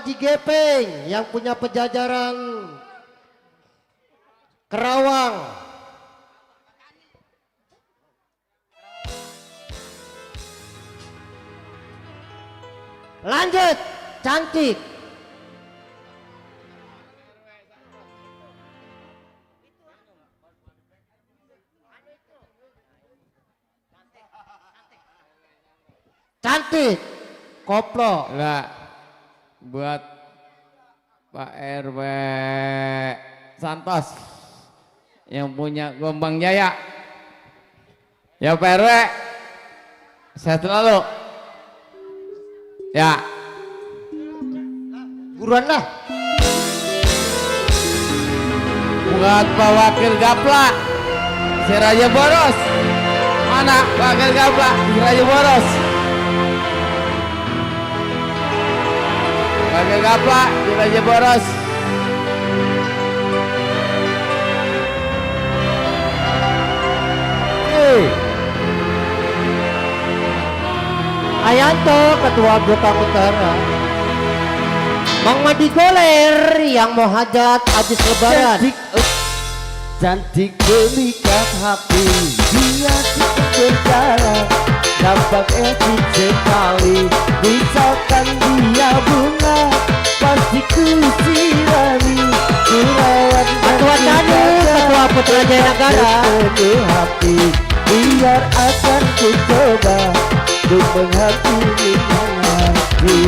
Haji Gepeng yang punya pejajaran Kerawang. Lanjut, cantik. Cantik, koplo. Lah, buat Pak RW Santos yang punya Gombang Jaya. Ya Pak RW, sehat selalu. Ya. Buruan lah. Buat Pak Wakil Gapla, si Raja Boros. Mana Wakil Gapla, si Raja Boros. Wakil Gapla, si Raja Boros. Ayanto, Ketua Gokang Utara. Mang Madi Goler yang mau hajat habis lebaran. Cantik belikat hati, dia tidak berjalan. Nampak etik sekali, misalkan dia bunga, pasti ku sirami. Kurawat Ketua Tani, Ketua Putra Jaya Negara. penuh hati, biar akan ku coba untuk menghati hati.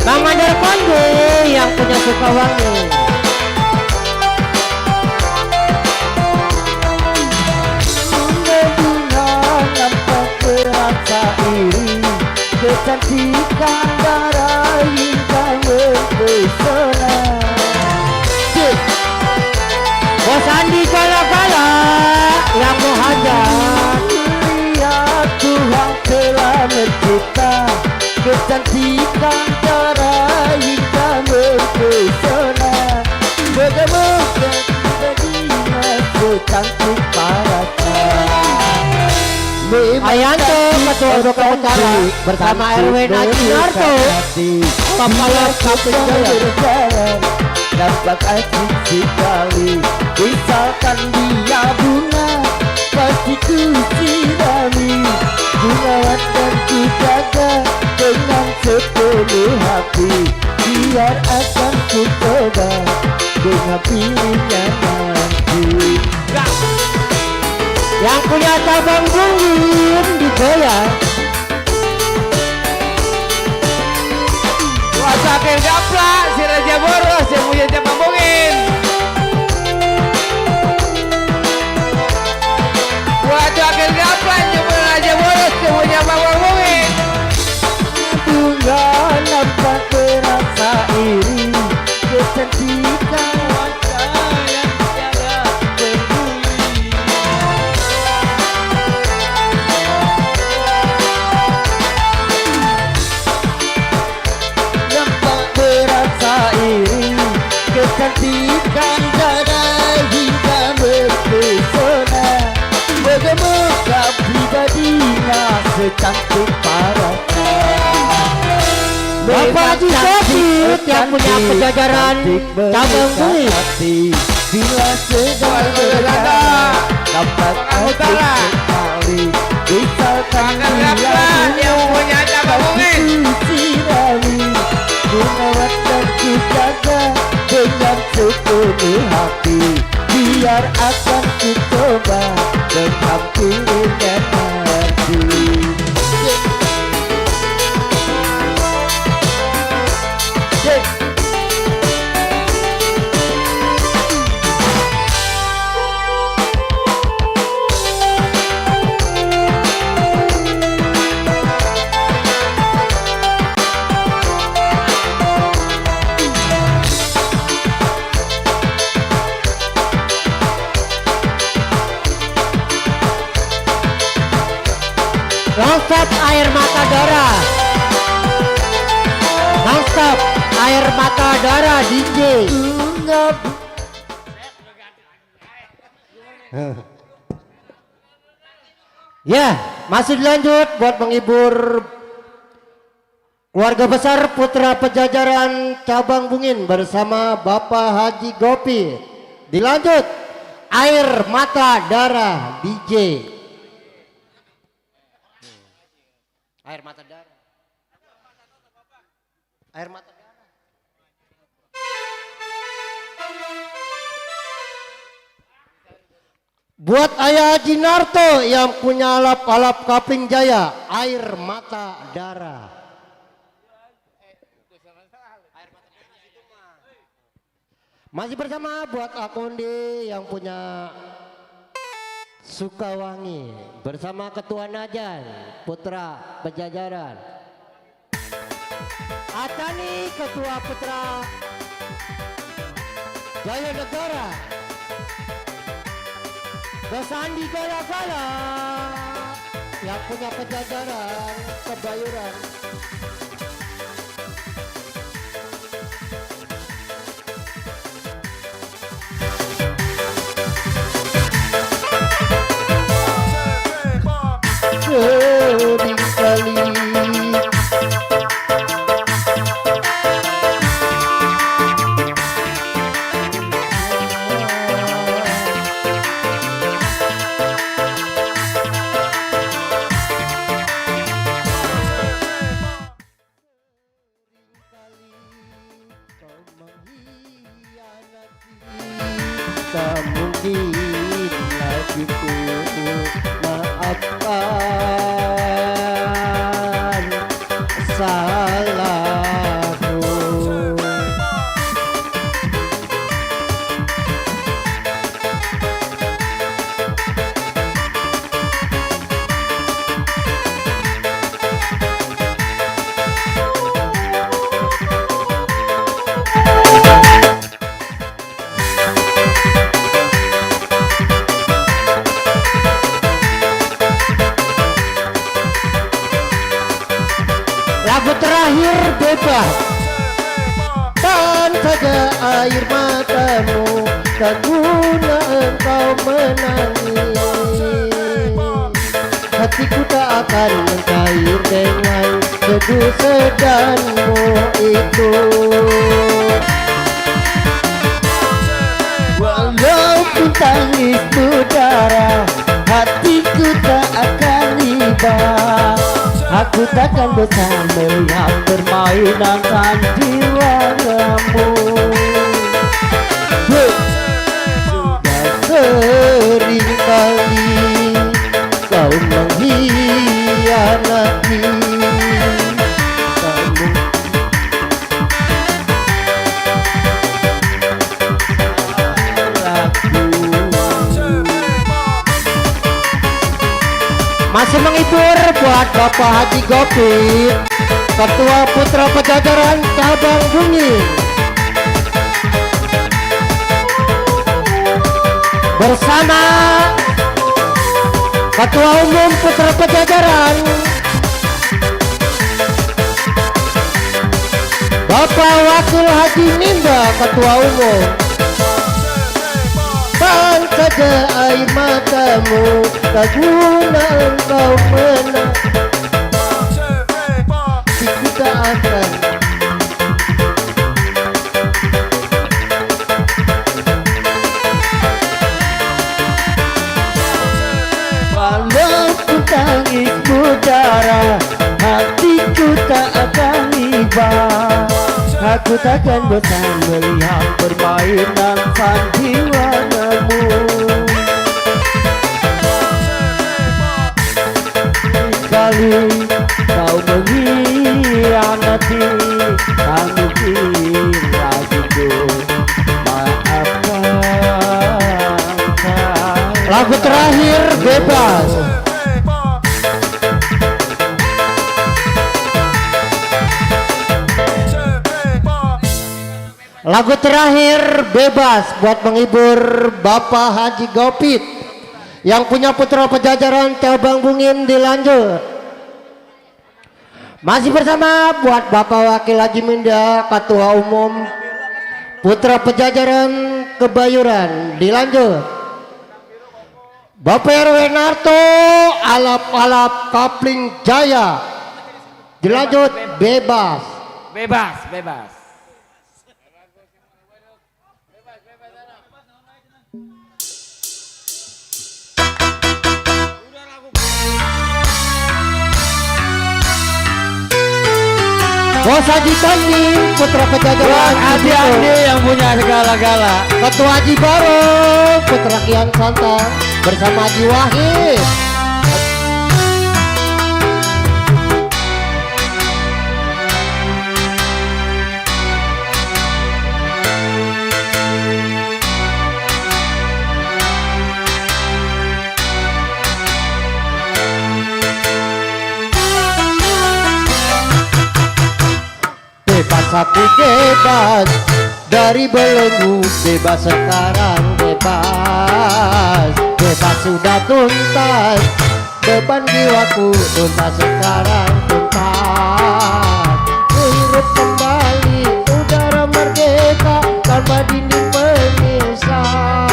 Bang Mandar Konde yang punya Sukawangi. Bunga-bunga nampak berasa iri, kecantikan darah hingga mempesona. Bos Andi Kala-Kala yang mau hajat. Lihat Tuhan telah mencipta kecantikan darah hingga mempesona. Bagaimana bedanya secantik parasnya. Ayanto, Ketua Gokang Utara bersama RW Najinarto, Kepala Kapten. Nampak asik sekali, misalkan dia bunga, pasti ku sirami. Bunga dan ku jaga dengan sepenuh hati, biar akan ku coba dengan pilihnya nanti. Yang punya cabang bungin di Jaya. Buat Wakil Gapla, si Raja Boros yang punya cabang bungin. Buat Wakil Gapla yang punya Raja Boros yang punya cabang bungin. Bunga nampak berasa iri, kecantikan wajah yang tiada peduli. Nampak berasa iri, kecantikan darah hingga mempesona. Bagaimana pribadinya secantik parasnya. Bapak Haji Sopit yang punya pejajaran cabang bungin. Bila sedang berada dapat aku sekali, misalkan Wakil Gapla yang punya cabang bungin. sirami. Merawat dan ku jaga dengan sepenuh hati, biar akan ku coba menghampirinya nanti. Nonstop air mata darah. Nonstop air mata darah DJ. hingga ya, masih dilanjut buat menghibur keluarga besar putra Pejajaran Cabang Bungin bersama Bapak Haji Gopi. Dilanjut Air Mata Darah DJ. Air Mata Darah. Air Mata Darah. Buat Ayah Haji Narto yang punya alap-alap Kaping Jaya, Air Mata Darah. Masih bersama buat Akundi yang punya Sukawangi bersama Ketua Najan Putra Pejajaran. Atani Ketua Putra Jaya Negara. Besandi Gala-Gala yang punya Pejajaran Kebayuran. Sering kali tak mungkin lagi ku maafkan salahku. Lagu terakhir bebas. Tan saja air matamu, tak guna engkau menangis. Hatiku tak akan mencair dengan debu sedanmu itu. Walaupun tangis berdarah, hatiku tak akan iba. Aku takkan bosan melihat permainan sandiwaramu. Sudah sering kali kau mengkhianati. Kamu masih menghibur buat Bapak Haji Gopi, Ketua Putra Pejajaran Cabang Bungin, bersama Ketua Umum Putra Pejajaran Bapak Wakil Haji Minda, Ketua Umum. Tan saja air matamu, tak guna engkau menang. Hatiku tak akan Walaupun tangis berdarah, hatiku tak akan iba. Aku takkan bosan melihat permainan sandiwaramu. Kali kau mengkhianati, tak mungkin lagi ku maafkan. lagu terakhir bebas. Lagu terakhir bebas buat menghibur Bapak Haji Gopit yang punya Putra Pejajaran Cabang Bungin. Dilanjut masih bersama buat Bapak Wakil Haji Minda, Ketua Umum Putra Pejajaran Kebayuran. Dilanjut Bapak RW Narto alap-alap Kapling Jaya. Dilanjut bebas. Bebas. Bos Haji Tani Putra Pejajaran Adi-adi yang punya segala-gala. Ketua Haji Baro Putra Kian Santa bersama Haji Wahid. Bebas aku bebas dari belenggu, bebas sekarang bebas. Bebas sudah tuntas, beban jiwaku tuntas sekarang tuntas. Hirup kembali udara merdeka tanpa dinding pemisah.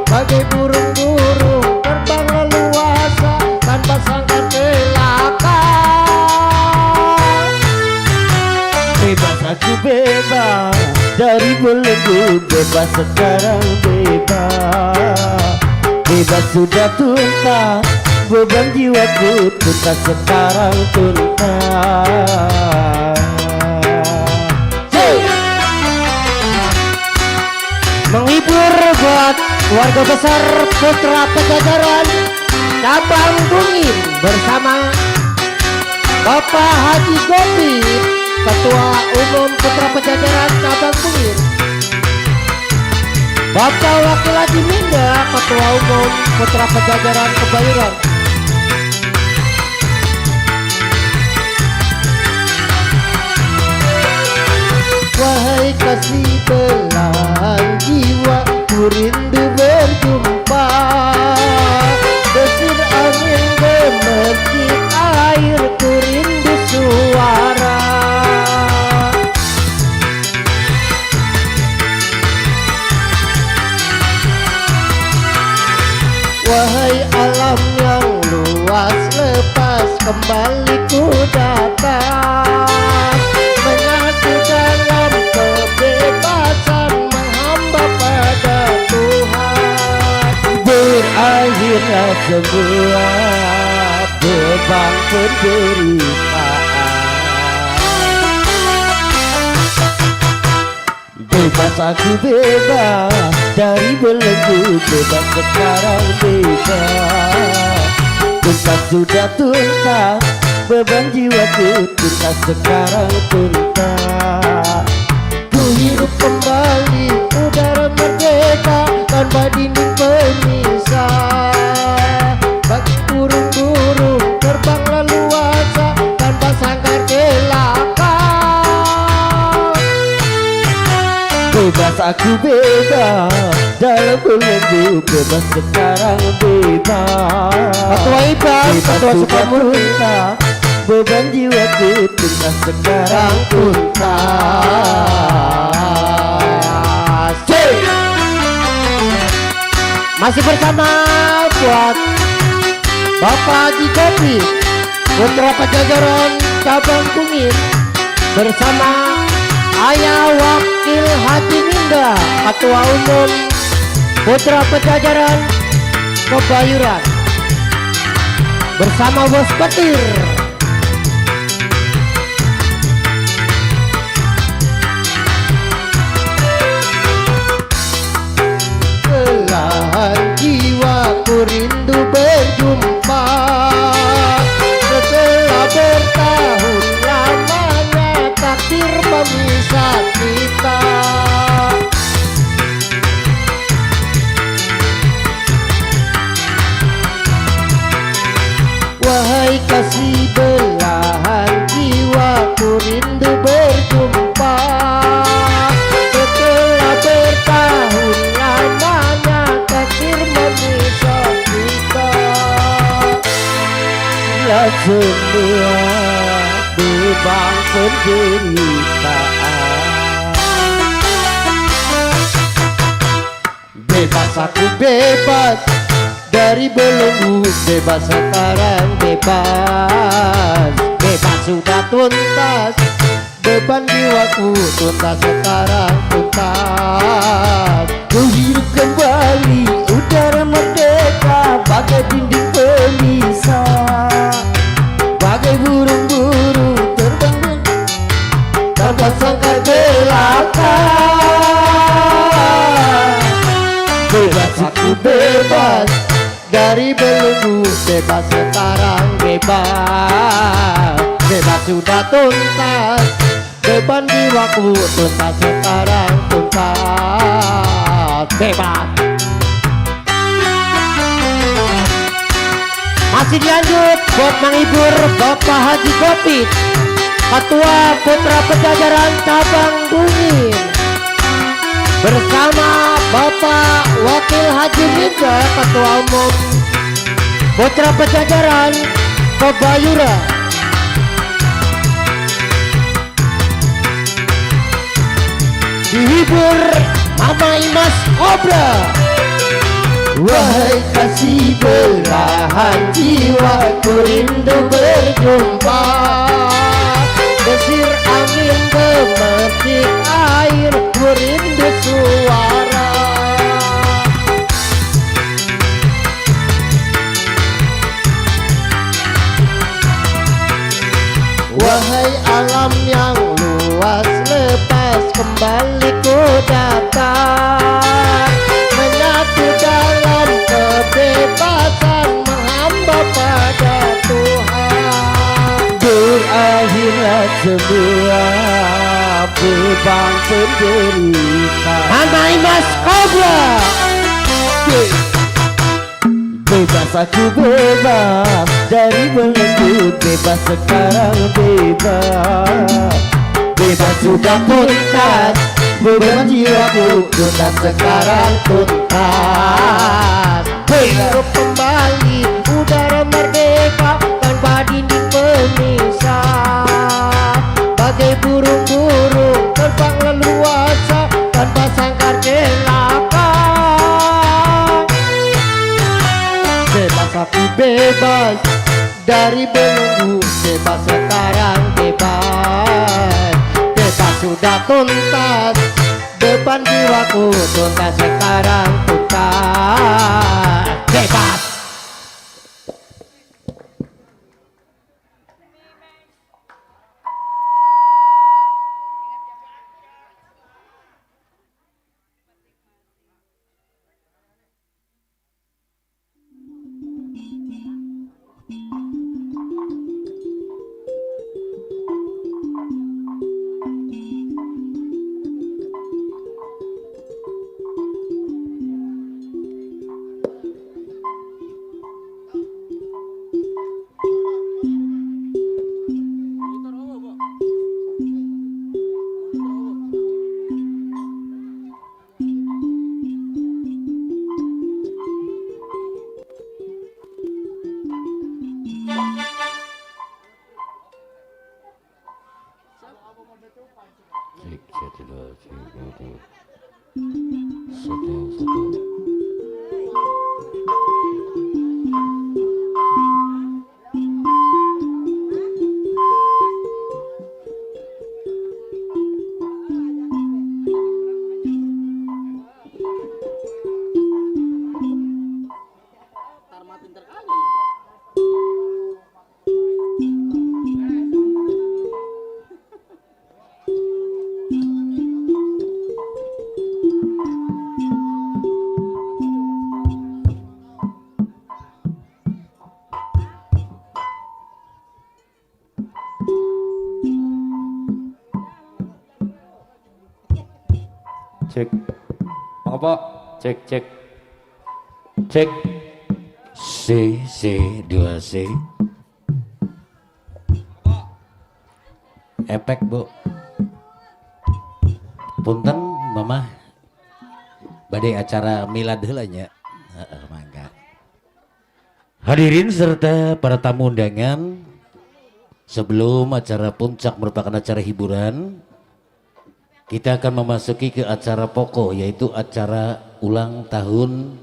Bagai burung-burung terbang leluasa tanpa sangkar celaka. Bebas aku bebas dari belenggu, bebas sekarang bebas. Bebas sudah tuntas, beban jiwaku tuntas sekarang tuntas. Menghibur buat keluarga besar Putra Pejajaran Cabang Bungin bersama Bapak Haji Gopit, Ketua Umum Putra Pejajaran Cabang Bungin. Bapak Wakil Haji Minda, Ketua Umum Putra Pejajaran Kebayuran. Wahai kasih belahan jiwa, ku rindu berjumpa. Desir angin gemercik air, ku rindu suara. Wahai alam yang luas, lepas kembali ku datang, menyatu dalam kebebasan, menghamba pada Tuhan. Berakhirlah semua beban penderitaan. Bebas aku bebas dari belenggu, bebas sekarang bebas. Tuntas sudah tuntas, beban jiwaku tuntas sekarang tuntas. Ku hidup kembali udara merdeka tanpa dinding pemisah. Bagi burung-burung terbang leluasa tanpa sangkar celaka. Bebas aku bebas dalam belenggu, bebas sekarang bebas. Ketua Ibas, Ketua Sukamurni, beban jiwaku tuntas sekarang tuntas. Masih bersama buat Bapak Haji Kopi, Putra Pejajaran Cabang Bungin bersama Ayah Wakil Haji Minda, Ketua Umum Putra Pejajaran Kebayuran bersama Bos Petir. Belahan jiwaku rindu berjumpa, setelah bertahun lamanya takdir memisah kita. Wahai kasih belahan jiwaku rindu berjumpa, setelah bertahun lamanya takdir memisah kita. Bila semua beban penderitaan, aku bebas dari belenggu, bebas sekarang bebas. Bebas sudah tuntas, beban jiwaku tuntas sekarang tuntas. Ku hidup kembali, udara merdeka bagai dinding pemisah. Bagai burung-burung terbang tanpa sangkar belaka. Bebas aku bebas dari belenggu, bebas sekarang bebas. Bebas sudah tuntas, beban jiwaku tuntas sekarang tuntas. Bebas. Masih dilanjut buat menghibur Bapak Haji Gopit, Ketua Putra Pejajaran Cabang Bungin, bersama Bapak Wakil Haji Nindra, Ketua Umum Putra Pejajaran Kebayura. Dihibur Mama Imas Kobra. Wahai kasih belahan jiwa, ku rindu berjumpa. Desir angin gemetik air, ku rindu suara. Wahai alam yang luas, lepas kembali ku datang, menyatu dalam kebebasan, menghamba pada Tuhan. Berakhirat semua beban penderita. Mama Imas Kobra. Bebas aku bebas dari belenggu, bebas sekarang bebas. Bebas sudah tuntas, beban jiwaku tuntas sekarang tuntas. Hidup kembali, udara merdeka tanpa dinding pemisah. Bagai burung-burung terbang leluasa tanpa sangkar celaka. Bebas aku bebas dari belenggu, bebas sekarang bebas. Bebas sudah tuntas, beban jiwaku tuntas sekarang tuntas. Bebas. Cek, Apa? cek, cek, cek. C 2C. Efek bu. Punten mama. Badai acara milad heula nya. Mangga. Hadirin serta para tamu undangan, sebelum acara puncak merupakan acara hiburan, kita akan memasuki ke acara pokok, yaitu acara ulang tahun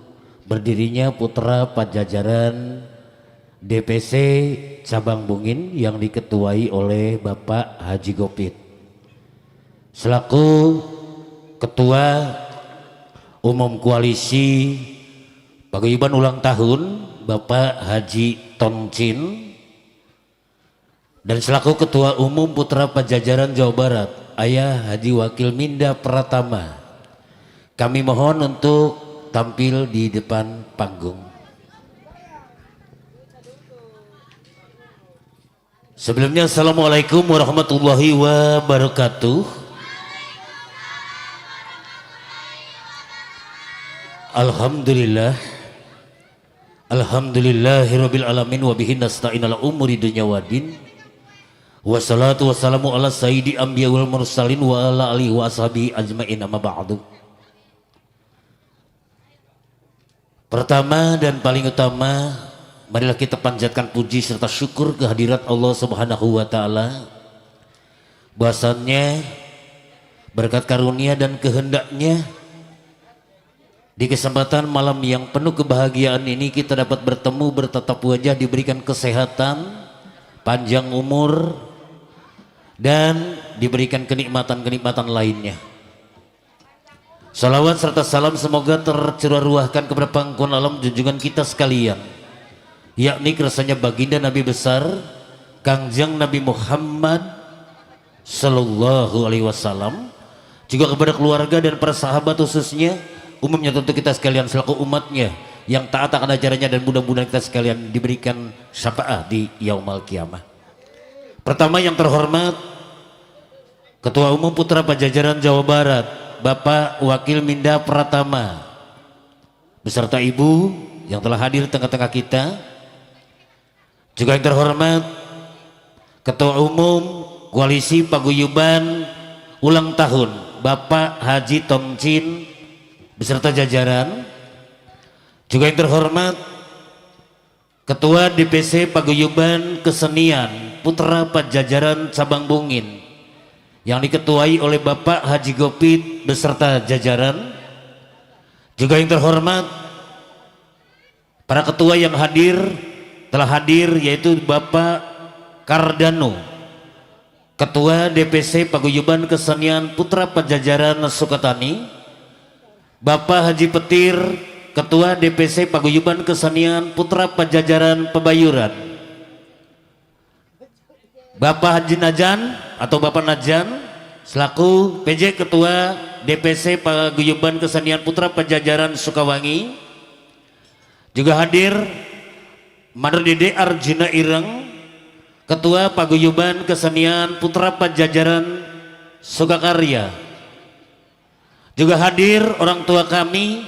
berdirinya Putra Pajajaran DPC Cabang Bungin yang diketuai oleh Bapak Haji Gopit. Selaku Ketua Umum Koalisi Paguyuban ulang tahun Bapak Haji Toncin, dan selaku Ketua Umum Putra Pajajaran Jawa Barat Ayah Haji Wakil Minda Pratama, kami mohon untuk tampil di depan panggung. Sebelumnya Assalamualaikum warahmatullahi wabarakatuh. Alhamdulillah, alhamdulillahirabbil alamin wa bihi nasta'in ala umuri dunya waddin. Wassalatu wassalamu ala sayyidi anbiya wal mursalin wa ala alihi wa ashabihi ajmain, amma ba'du. Pertama dan paling utama, marilah kita panjatkan puji serta syukur kehadirat Allah Subhanahu wa taala. Bahwasannya berkat karunia dan kehendaknya di kesempatan malam yang penuh kebahagiaan ini kita dapat bertemu, bertatap wajah, diberikan kesehatan, panjang umur, dan diberikan kenikmatan-kenikmatan lainnya. Salawat serta salam semoga tercurah-ruahkan kepada pangkuan alam junjungan kita sekalian, yakni kersanya baginda Nabi besar Kangjeng Nabi Muhammad Sallallahu Alaihi Wasallam, juga kepada keluarga dan para sahabat khususnya, umumnya tentu kita sekalian selaku umatnya yang taat akan ajarannya, dan mudah-mudahan kita sekalian diberikan syafaat di yaumul kiamah. Pertama yang terhormat Ketua Umum Putra Pajajaran Jawa Barat Bapak Wakil Minda Pratama beserta Ibu yang telah hadir di tengah-tengah kita. Juga yang terhormat Ketua Umum Koalisi Paguyuban ulang tahun Bapak Haji Toncin beserta jajaran. Juga yang terhormat Ketua DPC Paguyuban Kesenian Putra Pajajaran Cabang Bungin yang diketuai oleh Bapak Haji Gopit beserta jajaran. Juga yang terhormat para ketua yang telah hadir, yaitu Bapak Kardano, Ketua DPC Paguyuban Kesenian Putra Pajajaran Sukatani, Bapak Haji Petir, Ketua DPC Paguyuban Kesenian Putra Pajajaran Pebayuran, Bapak Haji Najan atau Bapak Najan selaku PJ Ketua DPC Paguyuban Kesenian Putra Pajajaran Sukawangi. Juga hadir Mandor Dede Arjuna Ireng, Ketua Paguyuban Kesenian Putra Pajajaran Sukakarya. Juga hadir orang tua kami,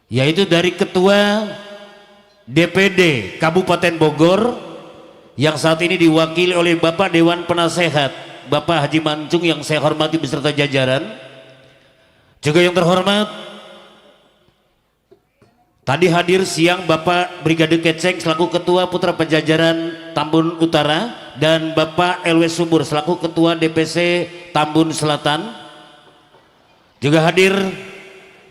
yaitu dari Ketua DPD Kabupaten Bogor yang saat ini diwakili oleh Bapak Dewan Penasehat Bapak Haji Mancung yang saya hormati beserta jajaran. Juga yang terhormat tadi hadir siang Bapak Brigade Keceng selaku Ketua Putra Pajajaran Tambun Utara, dan Bapak LW Subur selaku Ketua DPC Tambun Selatan. Juga hadir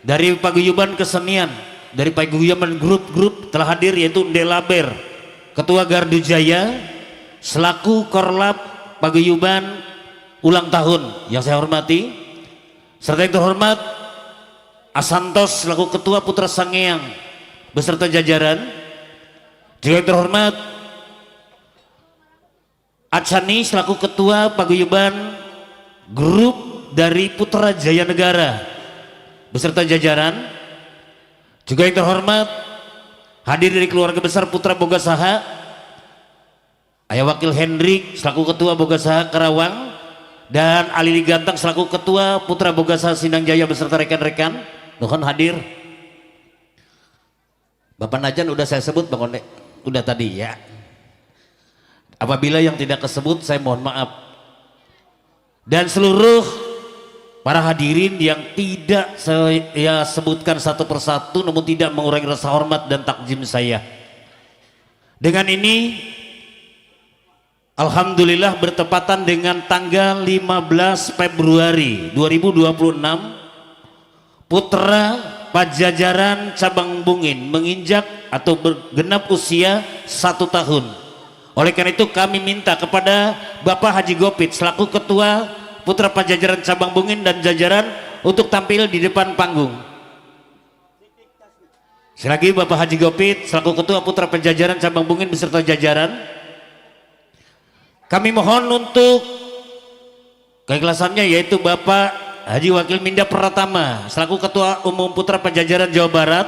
dari Paguyuban Kesenian, dari Paguyuban grup-grup telah hadir, yaitu Delaber Ketua Gardu Jaya selaku Korlap Paguyuban ulang tahun yang saya hormati, serta yang terhormat Asantos selaku Ketua Putra Sangeang beserta jajaran. Juga yang terhormat Acani selaku Ketua Paguyuban grup dari Putra Jaya Negara beserta jajaran. Juga yang terhormat hadir dari keluarga besar Putra Bogasaha, Ayah Wakil Hendrik selaku Ketua Bogasaha Karawang, dan Alili Gantang selaku Ketua Putra Bogasaha Sindang Jaya beserta rekan-rekan. Mohon hadir. Bapak Najan udah saya sebut Bang Onde, udah tadi ya. Apabila yang tidak kesebut saya mohon maaf. Dan seluruh para hadirin yang tidak saya sebutkan satu persatu namun tidak mengurangi rasa hormat dan takjim saya. Dengan ini alhamdulillah bertepatan dengan tanggal 15 Februari 2026 putra Pajajaran cabang Bungin menginjak atau bergenap usia 1 tahun. Oleh karena itu kami minta kepada Bapak Haji Gopit selaku Ketua Putra Pajajaran cabang Bungin dan jajaran untuk tampil di depan panggung. Sekali lagi Bapak Haji Gopit selaku Ketua Putra Pajajaran cabang Bungin beserta jajaran. Kami mohon untuk keikhlasannya yaitu Bapak Haji Wakil Minda Pratama selaku Ketua Umum Putra Pajajaran Jawa Barat,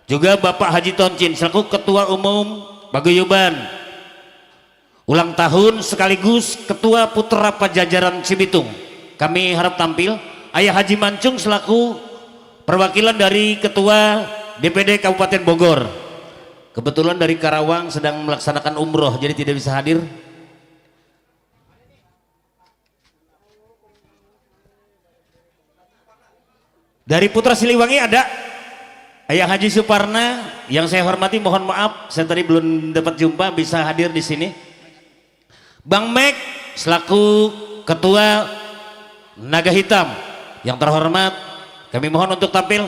juga Bapak Haji Toncin selaku Ketua Umum Paguyuban ulang tahun sekaligus Ketua Putra Pajajaran Cibitung. Kami harap tampil Ayah Haji Mancung selaku perwakilan dari Ketua DPD Kabupaten Bogor. Kebetulan dari Karawang sedang melaksanakan umroh jadi tidak bisa hadir. Dari Putra Siliwangi ada Ayah Haji Suparna yang saya hormati, mohon maaf saya tadi belum dapat jumpa bisa hadir di sini. Bang Mek selaku Ketua Naga Hitam yang terhormat, kami mohon untuk tampil.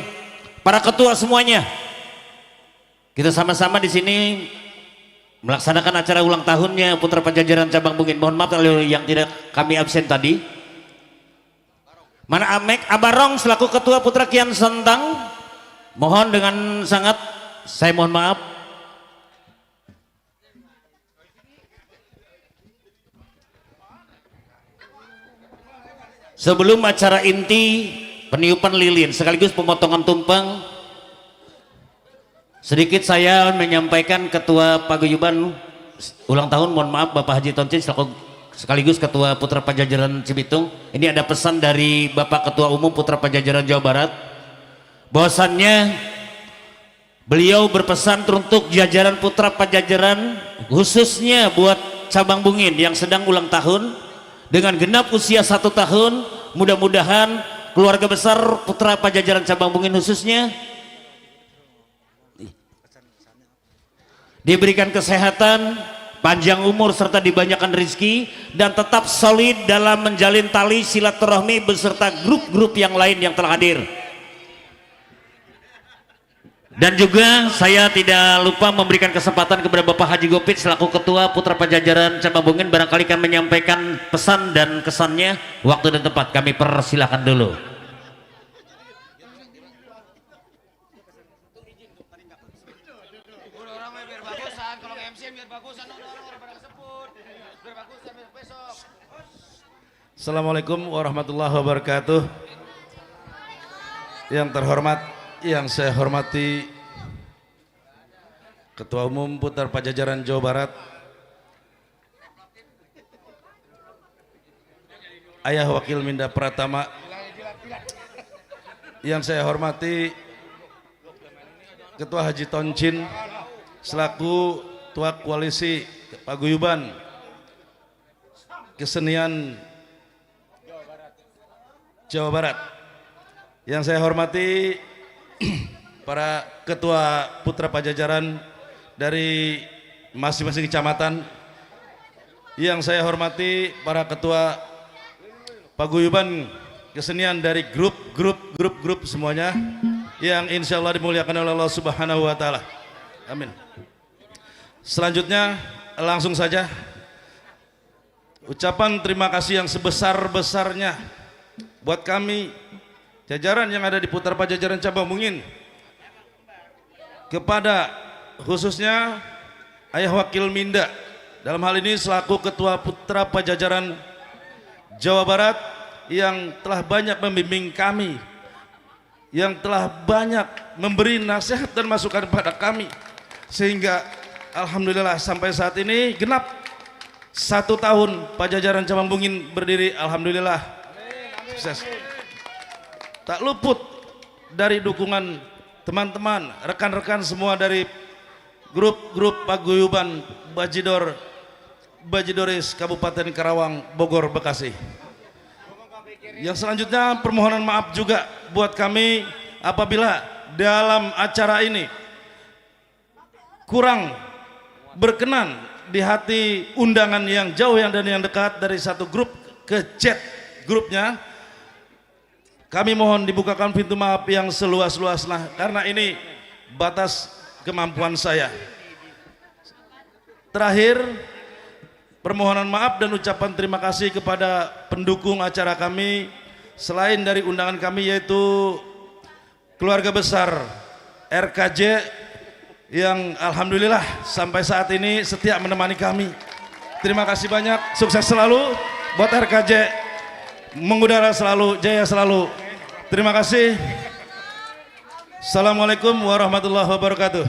Para ketua semuanya, kita sama-sama di sini melaksanakan acara ulang tahunnya Putra Pajajaran Cabang Bungin. Mohon maaf kalau yang tidak kami absen tadi. Mana Amek Abarong selaku Ketua Putra Kian Sentang, mohon dengan sangat saya mohon maaf. Sebelum acara inti peniupan lilin sekaligus pemotongan tumpeng, sedikit saya menyampaikan Ketua Paguyuban ulang tahun, mohon maaf Bapak Haji Toncin sekaligus Ketua Putra Pajajaran Cibitung. Ini ada pesan dari Bapak Ketua Umum Putra Pajajaran Jawa Barat, bahwasannya beliau berpesan untuk jajaran Putra Pajajaran khususnya buat cabang Bungin yang sedang ulang tahun dengan genap usia 1 tahun, mudah-mudahan keluarga besar Putra Pajajaran cabang Bungin khususnya diberikan kesehatan, panjang umur serta dibanyakan rezeki dan tetap solid dalam menjalin tali silaturahmi beserta grup-grup yang lain yang telah hadir. Dan juga saya tidak lupa memberikan kesempatan kepada Bapak Haji Gopit selaku Ketua Putra Pajajaran cabang Bungin barangkali akan menyampaikan pesan dan kesannya. Waktu dan tempat kami persilahkan dulu. Assalamualaikum warahmatullahi wabarakatuh. Yang terhormat, yang saya hormati Ketua Umum Putra Pajajaran Jawa Barat, Ayah Wakil Minda Pratama. Yang saya hormati Ketua Haji Toncin selaku Ketua Koalisi Paguyuban Kesenian Jawa Barat. Yang saya hormati para ketua Putra Pajajaran dari masing-masing kecamatan. Yang saya hormati para ketua Paguyuban Kesenian dari grup semuanya yang insya Allah dimuliakan oleh Allah Subhanahu wa Ta'ala. Amin. Selanjutnya langsung saja ucapan terima kasih yang sebesar-besarnya buat kami jajaran yang ada di Putra Pajajaran cabang Bungin, kepada khususnya Ayah Wakil Minda dalam hal ini selaku Ketua Putra Pajajaran Jawa Barat yang telah banyak membimbing kami, yang telah banyak memberi nasihat dan masukan kepada kami, sehingga alhamdulillah sampai saat ini genap 1 tahun Pajajaran cabang Bungin berdiri. Alhamdulillah sukses. Tak luput dari dukungan teman-teman, rekan-rekan semua dari grup Paguyuban Bajidoris Kabupaten Karawang, Bogor, Bekasi. Yang selanjutnya permohonan maaf juga buat kami apabila dalam acara ini kurang berkenan di hati undangan yang jauh dan yang dekat dari satu grup ke chat grupnya. kami mohon dibukakan pintu maaf yang seluas-luasnya karena ini batas kemampuan saya. Terakhir, permohonan maaf dan ucapan terima kasih kepada pendukung acara kami selain dari undangan kami, yaitu keluarga besar RKJ yang alhamdulillah sampai saat ini setia menemani kami. Terima kasih banyak, sukses selalu buat RKJ, mengudara selalu, jaya selalu. Terima kasih. Assalamualaikum warahmatullahi wabarakatuh.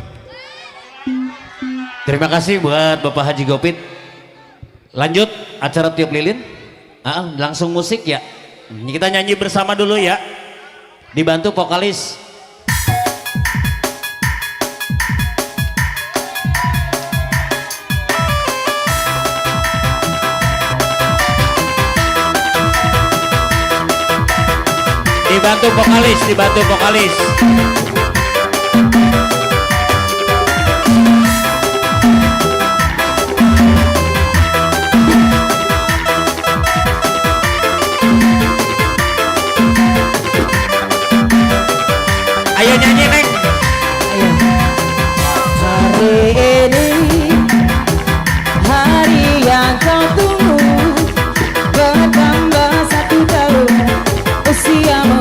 Terima kasih buat Bapak Haji Gopit. Lanjut acara tiup lilin. Langsung musik ya. Kita nyanyi bersama dulu ya. Dibantu vokalis. Dibantu vokalis. Ayo nyanyi Neng. Hari ini hari yang kau tunggu, bertambah 1 tahun usiamu,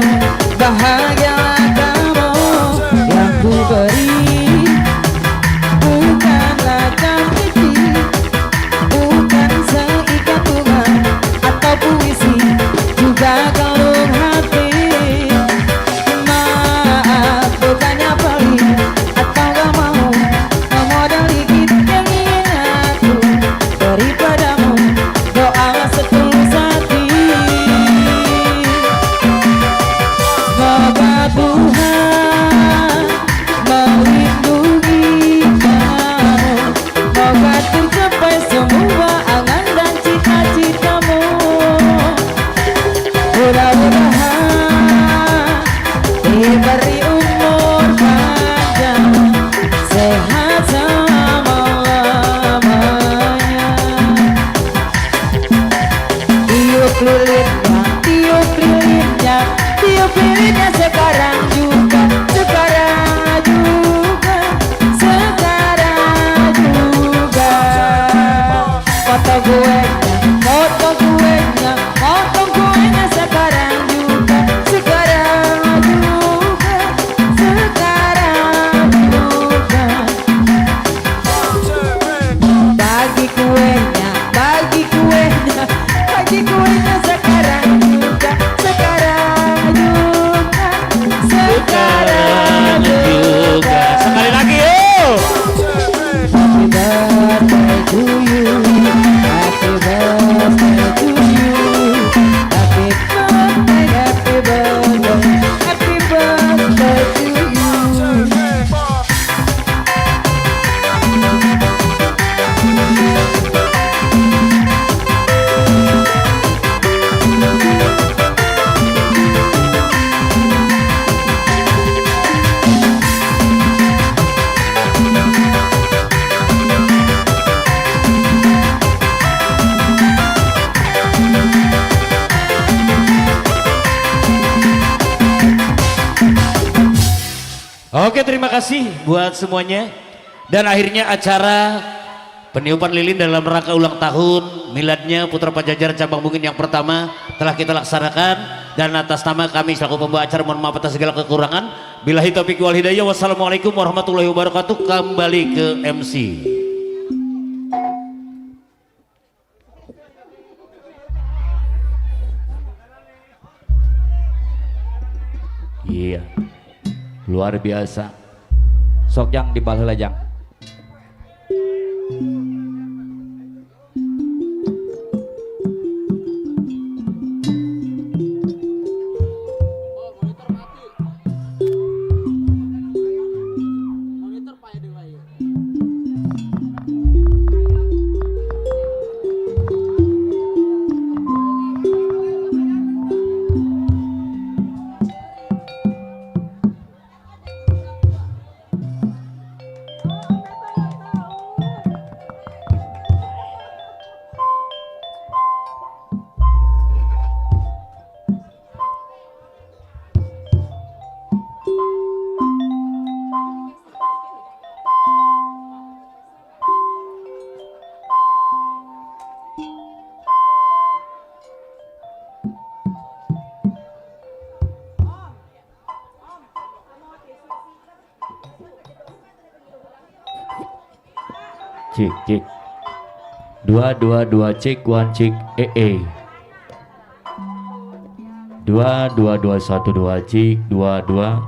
bahagialah kamu. Yang ku beri bukanlah janji, bukan seikat bunga atau puisi, juga kalung hati. Maaf bukannya pelit atau gak mau memodali kita yang ingin aku beri padamu, doa setulus hati. Semoga Tuhan melindungi kamu, semoga tercapai semua angan dan cita-citamu. Mudah-mudahan diberi umur panjang, sehat selama-lamanya. Tiup lilinnya, tiup lilinnya, tiup lilinnya sekarang juga, sekarang juga, sekarang juga. Foto kuenya, foto kuenya sekarang juga, sekarang juga, sekarang juga. Bagi kuenya, bagi kuenya, bagi kuenya sekarang juga, sekarang juga, sekarang juga. Sekali lagi yuk. Happy birthday to you, happy birthday to you, happy birthday, happy birthday, happy birthday to you. Oke, terima kasih buat semuanya. Dan akhirnya acara peniupan lilin dalam rangka ulang tahun miladnya Putra Pajajaran Cabang Bungin yang pertama telah kita laksanakan, dan atas nama kami selaku pembawa acara mohon maaf atas segala kekurangan. Billahi taufiq wal hidayah. Wassalamualaikum warahmatullahi wabarakatuh. Kembali ke MC. Iya, luar biasa. Sok Jang di bal heula Jang. Cik cik. 222 cik 1 cik ee. 22212 cik 22.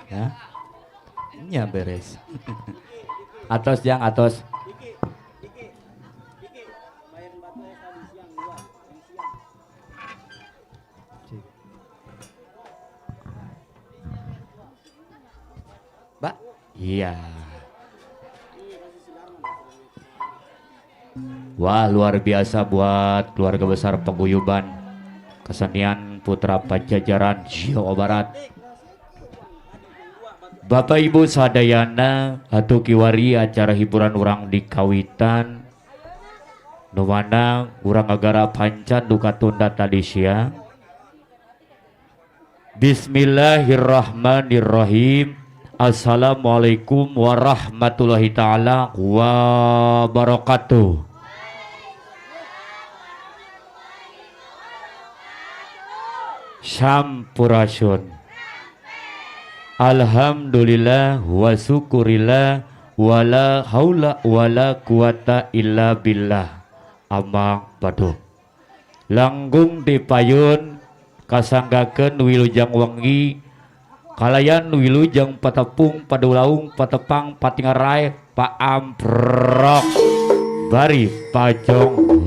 Ya, nya beres. Atos yang atos. Mbak, iya. Wah, luar biasa buat keluarga besar Paguyuban Kesenian Putra Pajajaran Jawa Barat. Bapak Ibu sadayana atuh kiwari acara hiburan urang di kawitan nu mana urang agara pancan duka tunda tadi siang. Bismillahirrahmanirrahim. Assalamualaikum warahmatullahi taala wabarakatuh. Sampurasun. Alhamdulillah wa syukurillah wala haula wala quwata illa billah. Amma badu. Langgung dipayun kasanggakeun wilujeng wengi kalayan wilujeng patepung padulaung patepang patingarai paamprok bari pajong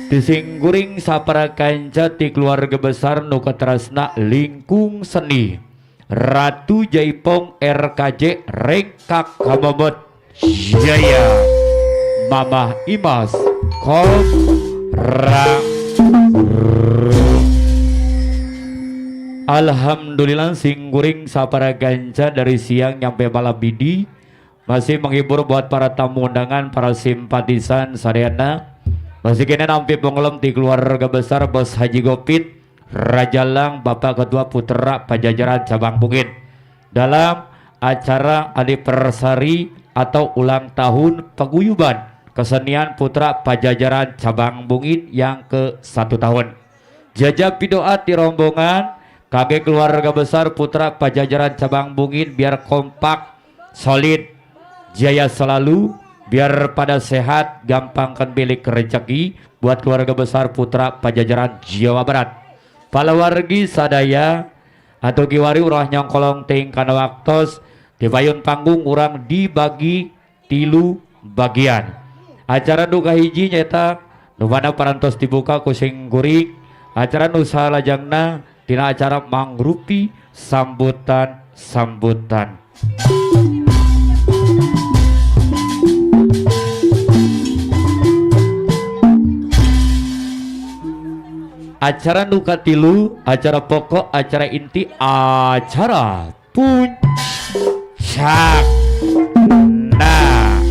disingguring sapara kanca ti keluarga besar nu katrasna lingkung seni Ratu Jaipong RKJ Rengkak Kamabot Jaya Mamah Imas Rang. Alhamdulillah singguring sapara kanca dari siang nyampe malam bidi masih menghibur buat para tamu undangan, para simpatisan sadayana. Masih kena nampi pengelem di keluarga besar Bos Haji Gopit Rajalang Bapak Ketua Putra Pajajaran Cabang Bukit dalam acara Adipersari atau ulang tahun Paguyuban Kesenian Putra Pajajaran Cabang Bukit yang ke-1 tahun. Jajab pidoa di rombongan kage keluarga besar Putra Pajajaran Cabang Bukit biar kompak, solid, jaya selalu, biar pada sehat, gampangkan bilik rezeki buat keluarga besar Putra Pajajaran Jawa Barat. Palawargi sadaya atau kiwari urang nyongkolong ting kana waktos di payun panggung urang dibagi 3 bagian. Acara nu kahiji nyata nu mana parantos dibuka ku singguring acara nu salajengna tina acara mangrupi sambutan. Acara nuka tilu, acara pokok, acara inti, acara puncak. Nah,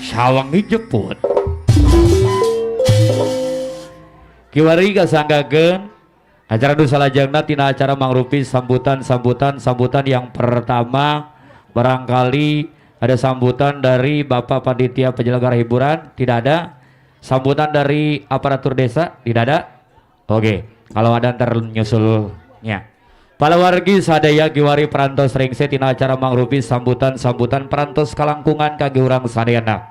sawangi jeput. Kiwari kasanggakeun acara nu salajengna tina acara mangrupi sambutan yang pertama barangkali ada sambutan dari Bapak Panitia Penyelenggara Hiburan, tidak ada. Sambutan dari aparatur desa, tidak ada. Oke, kalau ada ntar nyusulnya. Palawargi sadaya giwari perantos ringse tina acara mangrupi sambutan perantos kalangkungan kage urang sadayana.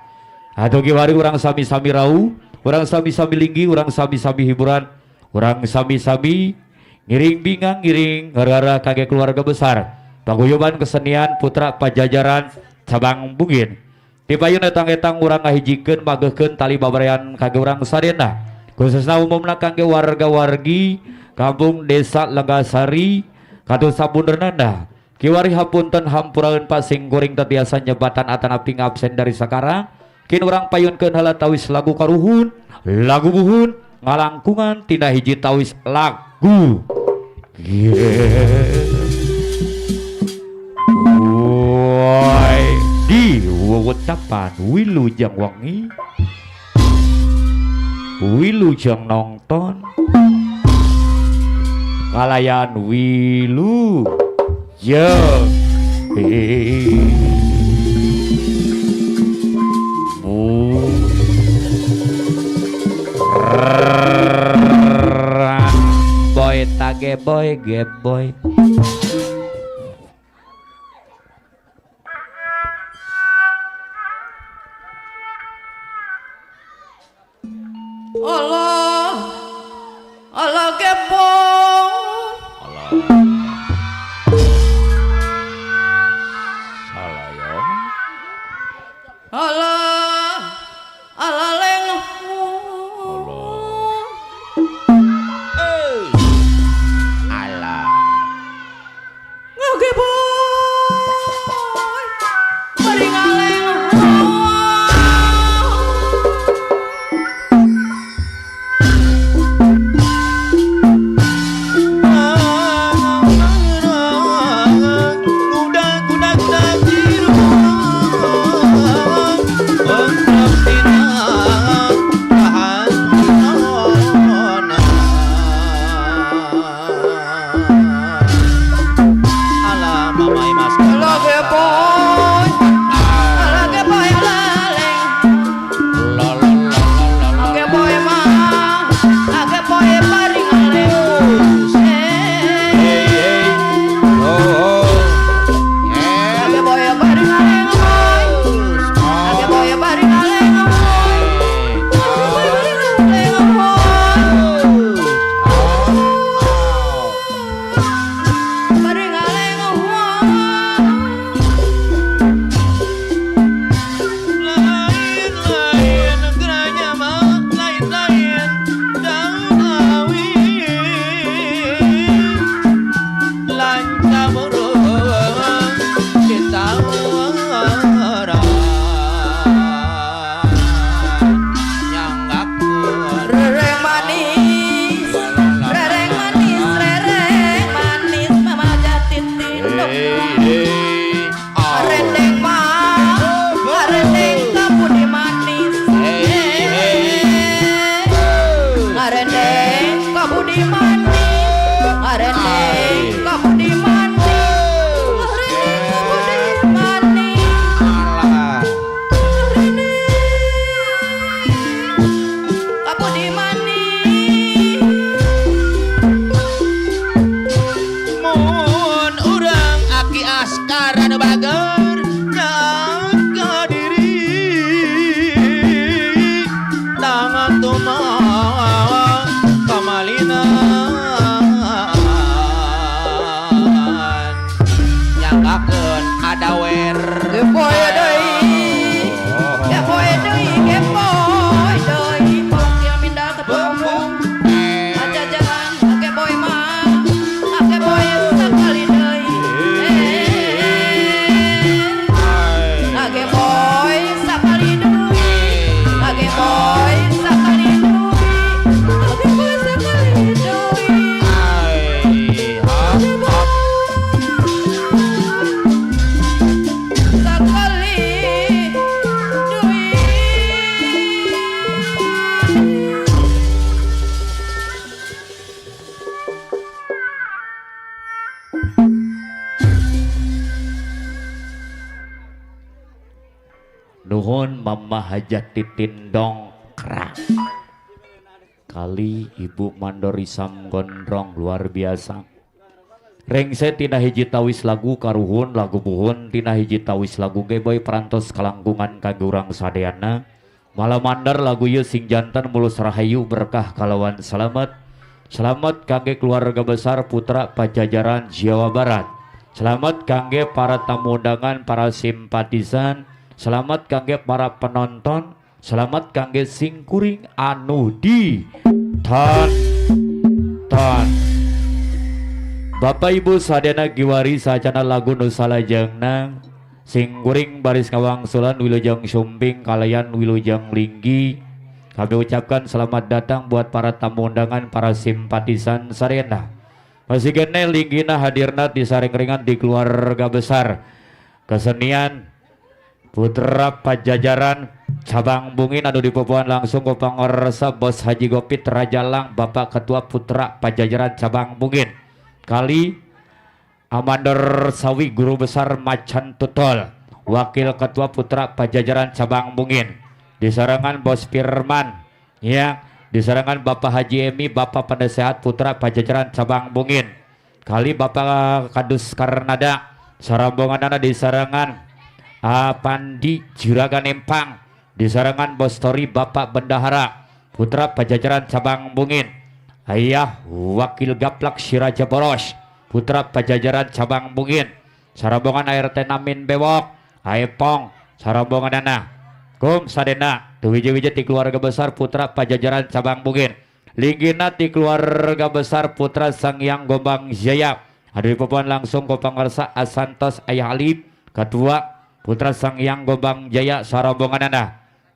Atau giwari urang sami-sami rau, urang sami-sami linggi, urang sami-sami hiburan, urang sami-sami ngiring bingang ngiring gara-gara kage keluarga besar. Paguyuban kesenian putra pajajaran cabang bungin. Dipayun etang-etang urang ngahijikeun mageukeun tali babarean kage urang sadayana. Khususna umumna kangge warga-wargi kampung desa Legasari kados sabundernana kiwari hapunten hampuraeun pasing goreng tetiasa nyebatan atanapi ngabsen dari sakarang kin urang payunkeun heula tawis lagu karuhun lagu buhun ngalangkungan tina hiji tawis lagu woi di wewetapan wilujeng wangi wilujeng nonton kalayan wilu jeung boy tage boy ge boy Allah Allah kepo Allah Allah leng Alah. ngage boy bari ngaleng Nuhun Mama Hajat Titin dongkrak kali Ibu Mandori Sam Gondrong luar biasa Rengse tina hiji tawis lagu karuhun lagu buhun tina hiji tawis lagu geboy perantos kalangkungan kangge urang sadeana. Malamandar lagu ieu sing jantan mulus rahayu berkah kalawan selamat. Selamat kangge keluarga besar putra Pajajaran Jawa Barat. Selamat kangge para tamu undangan, para simpatisan. Selamat kangge para penonton. Selamat kangge sing kuring anu di ton. Bapak Ibu sadana giwari sacana lagu nu salajengna sing kuring baris kawangsulan wilujeng sumping kalayan wilujeng linggi. Kami ucapkan selamat datang buat para tamu undangan, para simpatisan sarena. Masih kene linggina hadirna di saring-ringan di keluarga besar kesenian Putra Pajajaran cabang Bungin anu dipopoan langsung ku pangorsa Bos Haji Gopit Rajalang Bapak Ketua Putra Pajajaran cabang Bungin. Kali Amandor Sawi Guru Besar Macan Tutol Wakil Ketua Putra Pajajaran cabang Bungin. Disarangan Bos Firman ya, disarangan Bapak Haji Emi Bapak Penasehat Putra Pajajaran cabang Bungin. Kali Bapak Kadus Karnada sarambonganana disarangan Pandi Juragan Empang. Disarangan Bos Tori Bapak Bendahara Putra Pajajaran cabang Bungin. Ayah Wakil Gaplak Siraja Boros Putra Pajajaran cabang Bungin. Sarambongan ART Namin Bewok Aepong sarambongan dana kum sadena tu wiji-wiji ti keluarga besar Putra Pajajaran cabang Bungin. Linggina ti keluarga besar Putra Sangyang Gombang Jaya. Ada dipopoan langsung ku pangarsa Asantos Ayah Alip Ketua Putra Sangyang Gombang Jaya sarambongan dana.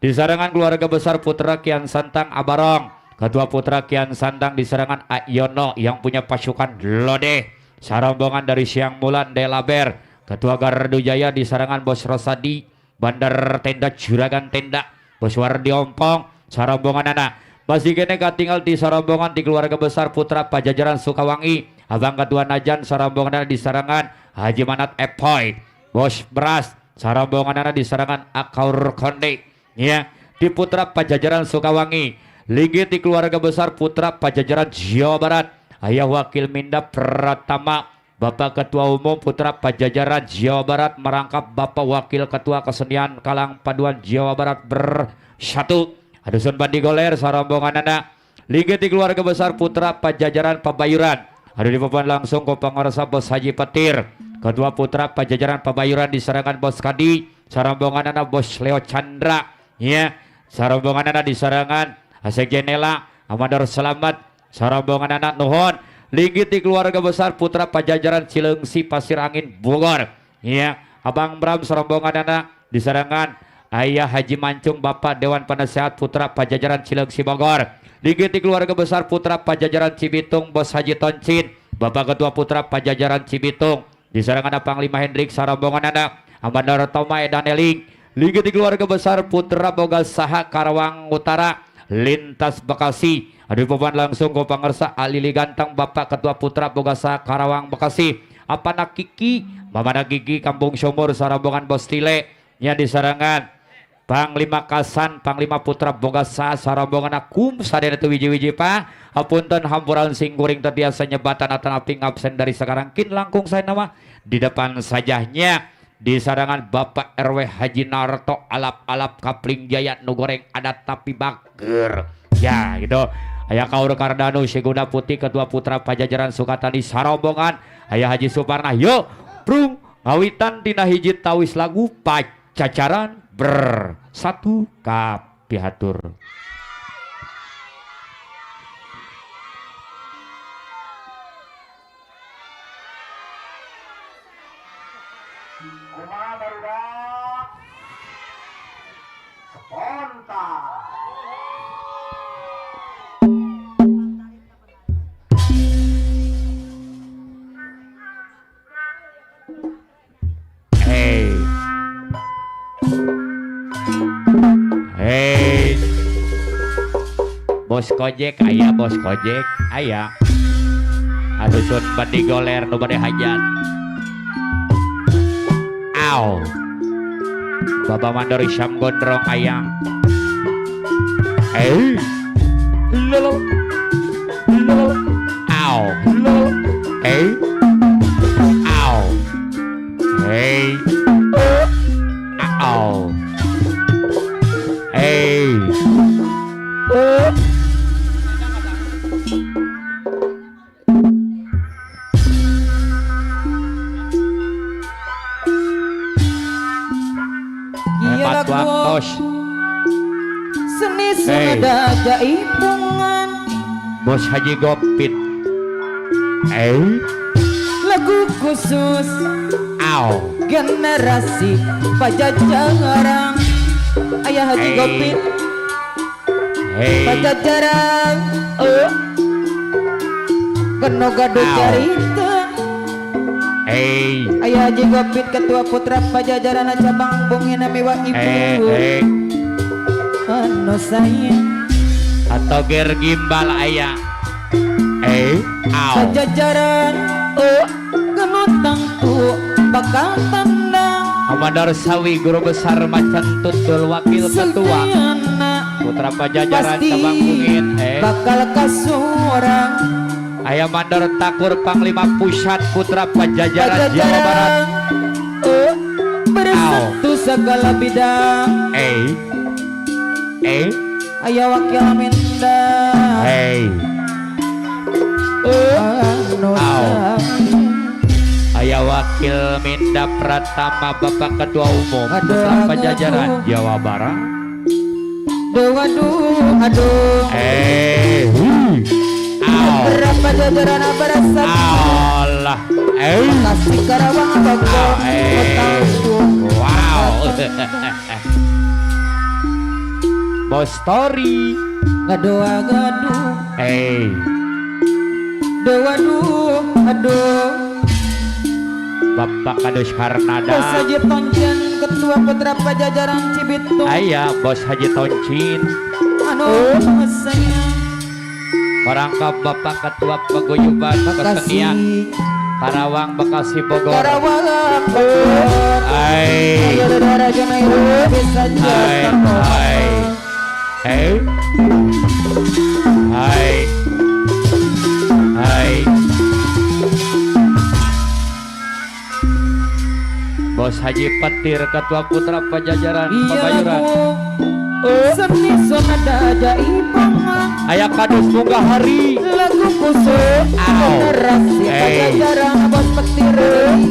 Disarangan keluarga besar Putra Kian Santang Abarong Ketua Putra Kian Santang. Disarangan Ayono yang punya pasukan Lode sarambongan dari Siang Mulan Delaber. Ketua Gardu Jaya disarangan Bos Rosadi Bandar Tenda Juragan Tenda Bos Wardi Ompong sarambongan anak. Masih kene katinggal di sarambongan di keluarga besar Putra Pajajaran Sukawangi Abang Ketua Najan sarambongan anak disarangan Haji Manat Epoy Bos Beras sarambongan anak disarangan Akaur Konde ya. Di Putra Pajajaran Sukawangi Linggi di keluarga besar Putra Pajajaran Jawa Barat Ayah Wakil Minda Pratama Bapak Ketua Umum Putra Pajajaran Jawa Barat merangkap Bapak Wakil Ketua Kesenian Kalang Paduan Jawa Barat bersatu. Adusun Bandi Goler sarambongan anak. Linggi di keluarga besar Putra Pajajaran Pabayuran. Ada di papan langsung ke pangorsa Bos Haji Petir. Ketua Putra Pajajaran Pabayuran disarangan Bos Kadi sarambongan anak Bos Leo Chandra ya. Sarambongan anak disarangan Asek Jenela Amador Selamat sarambongan anak nuhun. Linggi di keluarga besar Putra Pajajaran Cilengsi Pasir Angin Bogor ya. Abang Bram sarambongan anak disarangan Ayah Haji Mancung Bapak Dewan Penasehat Putra Pajajaran Cilengsi Bogor. Linggi di keluarga besar Putra Pajajaran Cibitung Bos Haji Toncin Bapak Ketua Putra Pajajaran Cibitung. Disarangan Panglima Hendrik sarambongan anak Amandar Toma Edaneling. Linggi di keluarga besar Putra Boga Saha Karawang Utara Lintas Bekasi. Ada papan langsung ke pangersa Alili Gantang Bapak Ketua Putra Bogasa Karawang Bekasi. Apana Kiki Mamana Kiki Kampung Sumur sarambongan Bos Tile yang disarangan Panglima Kasan Panglima Putra Bogasa sarambongan akum sadena tu wiji-wiji pa apunten hampuran sing kuring terbiasa nyebatan atan aping absen dari sekarang kin langkung saya nama di depan sajahnya disarangan Bapak RW Haji Narto alap-alap Kapling Jaya nu goreng adat tapi bager ya gitu. Ayah Kaur Kardano Segunda Putih Ketua Putra Pajajaran Sukatani sarambongan Ayah Haji Suparna yuk prung ngawitan tina hiji tawis lagu Pajajaran bersatu kapihatur. Kumaha barudak spontan. Hey Bos Kojek ayah Bos Kojek ayah adusun Bandi Goler nu bade hajat aw Bapak Mandori Syam Gondrong ayang lolo lolo aw lolo Boros. Seni Hey. sudah jaipungan Bos Haji Gopit. lagu khusus Aw. generasi Pajajaran. Ayah Haji Hey. Gopit Hey. Pajajaran kena gaduh Ow. carita. Hey. Ayah Haji Gopit ketua putra Pajajaran cabang bungin miwa ibu Hey. anu sayang Atau ger gimbal ayah. Aw. Pajajaran gemutang tu bakal tandang Komandan Sawi Guru Besar Macan Tutul Wakil Ketua sedayana Putra Pajajaran pasti Cabang Bungin. bakal kasurang Ayah Mandor Takur Panglima Pusat Putra Pajajaran Jawa Barat. bersatu segala bidang. Ayah wakil minda anu Ow. sayang. Ayah Wakil Minda Pratama Bapak Ketua Umum Aduh, Putra aduh, Pajajaran aduh. Jawa Barat. Aduh Aw. berapa jajaran berasa Allah. kasih Karawang Bogor Wow. Bos Story. gaduh aduh Bapak Kadus Karnada. Bos Haji Tonjen ketua putra Pajajaran Cibitung Ayah Bos Haji Toncin. anu sayang Merangkap Bapak Ketua Paguyuban Kesenian Karawang Bekasi Bogor. Karawang Bogor Ay. ayo darah jangan bisa Hai. Hai. Hai. Hai. Bos Haji Petir Ketua Putra Pajajaran iya Pebayuran. seni sonada jaipungan Ayah Kadus Munggah Hari. lagu khusus Ow. generasi Hey. Pajajaran bos petir Hey.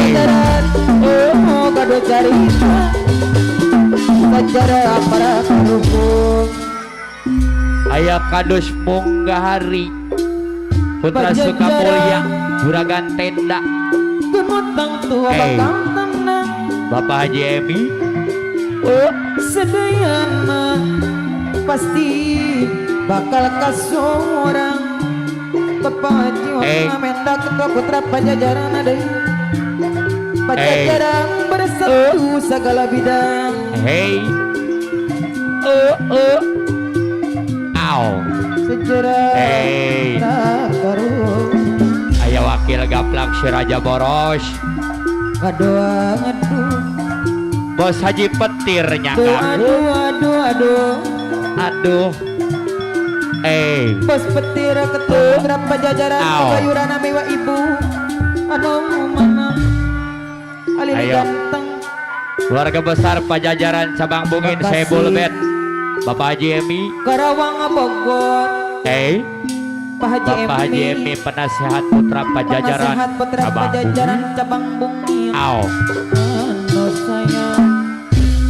Pajajaran gaduh carita sejarah para pendukung Ayah Kadus Munggah Hari. Putra Pajajaran. Sukamulya Juragan Tenda. gemutang tua Hey. bakal tenang Bapak Haji Emi. sedayana pasti bakal kasurang Bapak Haji Hey. Menda ketua putra Pajajaran ada Pajajaran bersatu segala bidang. Hey. Aw. Sejarah Hey. karung Ayah Wakil Gaplak si Raja Boros. aduh Bos Haji Petir nyangka. Aduh. Bos petir ketua putra Pajajaran Ow. Pebayuran miwa ibu anu mana alili Ayo. ganteng Keluarga besar Pajajaran Cabang Bungin Makasih. Sebulbet. Bapak Haji Emi. Karawang Bogor Pak Haji Bapak Haji Emi penasehat Putra Pajajaran penasehat putra Cabang Pajajaran Bungin. cabang Bungin Aw. anu sayang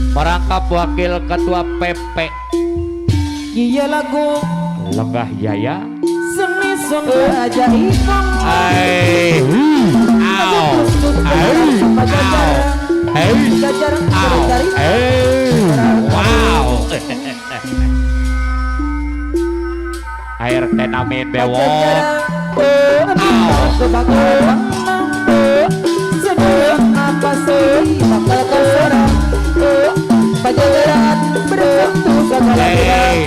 Merangkap Wakil Ketua PP iya lagu Lenggah Jaya. seni sonda jaipungan Ay. Aw. Ay. Pajajaran Ay. Pajajaran Aw. dari Wow. Air tenamin bewok. sedang apa sih bakal kasurang Pajajaran bersatu segala bidang.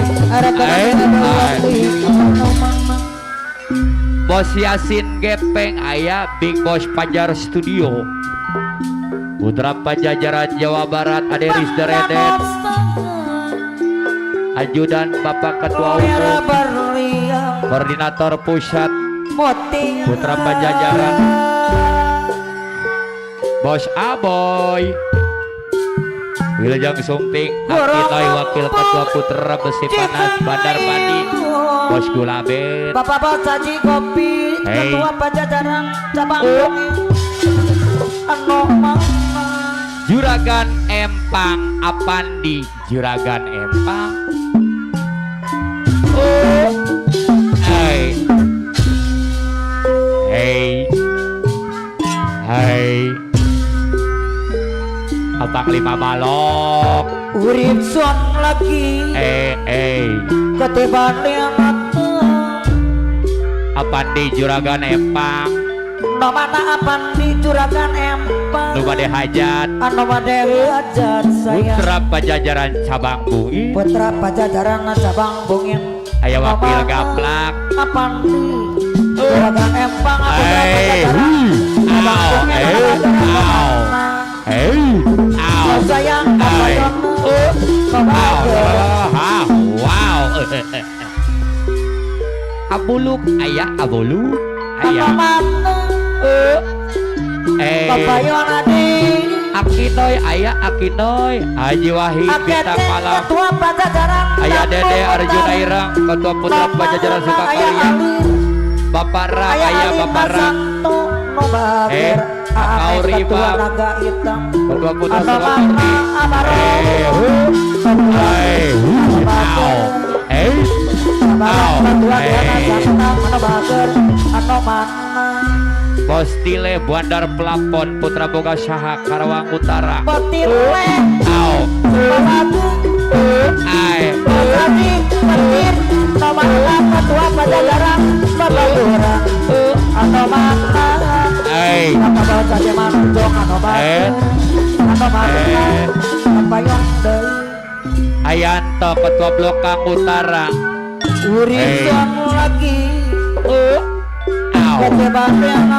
Bos Yasin Gepeng aya Big Boss Pajar Studio. Putra Pajajaran Jawa Barat Aderis Deredet. Ajudan Bapak Ketua Umum Koordinator Pusat Putra Pajajaran Bos Aboy Wilujeng Sumping Akilai Wakil Ketua Putra Besi Panas Bandar Bandi Bos Gulabet. Bapak Bos Haji Kopi Hey. Ketua Pajajaran cabang Bungin anu mana Juragan Empang Apandi Juragan Empang. Oh, hey, hey, hey, Abang Lima Balok. Urip son lagi ketiban liang Apandi Juragan Empang. Nomana Apandi Juragan Empang. Nu bade hajat Anu bade hajat saya Putra Pajajaran Cabang Bungin. Putra Pajajaran Cabang Bungin. Aya wakil Nomana gaplak. Apandi Juragan Empang. Putra Pajajaran Cabang Bungin. Sayang kapayon Wow. Abuluk aya abuluk aya. Kapayon adi Akinoy aya Akinoy. Haji Wahid bintang malam. Ketua Pajajaran Aya Dede Arjuna Irang Ketua Putra Pajajaran Sukakarya. Bapak Rang aya Bapak Rang. Akaur Imam Ketua Putra Sukakarya. Bos Tile Bandar Pelapon Putra Boga Syaha Karawang Utara. Ketua Pajajaran Ayanto Ketua Blok Kang Utara. Urisan lagi ketiban liang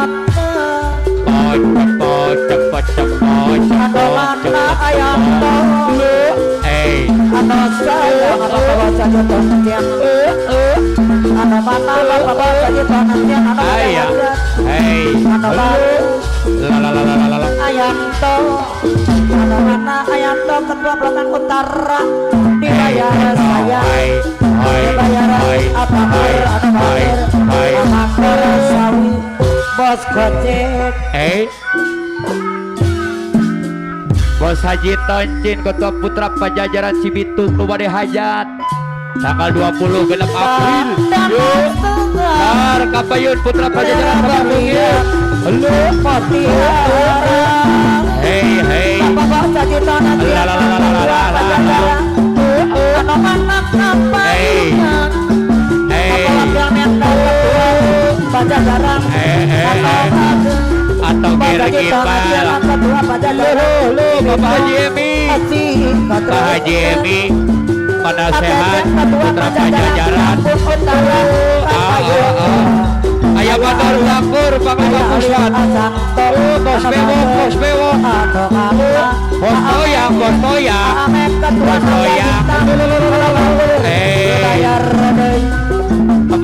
Anomana Ayanto Ano sayang Ano bawa saja tontian Anomana bawa saja tontian Ano Ayanto Anomana Ayanto Ketua Blok Utara dibayar saya dibayar Apakir Amakir Sawi Bos Gojek Bos Haji Toncin Ketua Putra Pajajaran Cibitung nu bade hajat tanggal 20 genep April. Har kapayun Putra Pajajaran Cabang Bungin. Halo Potiara. Hey. Bapak Haji Toncin. Ano mana kapayun. Wakil Mendak Ketua Pajajaran. Atau kira-kira Ketua Pajajaran. Bapak Haji Emi. Pak Haji Emi penasehat Putra Pajajaran. Ayah Batar Lakur Panglima Pusat. Bos Bewok Bos Toyang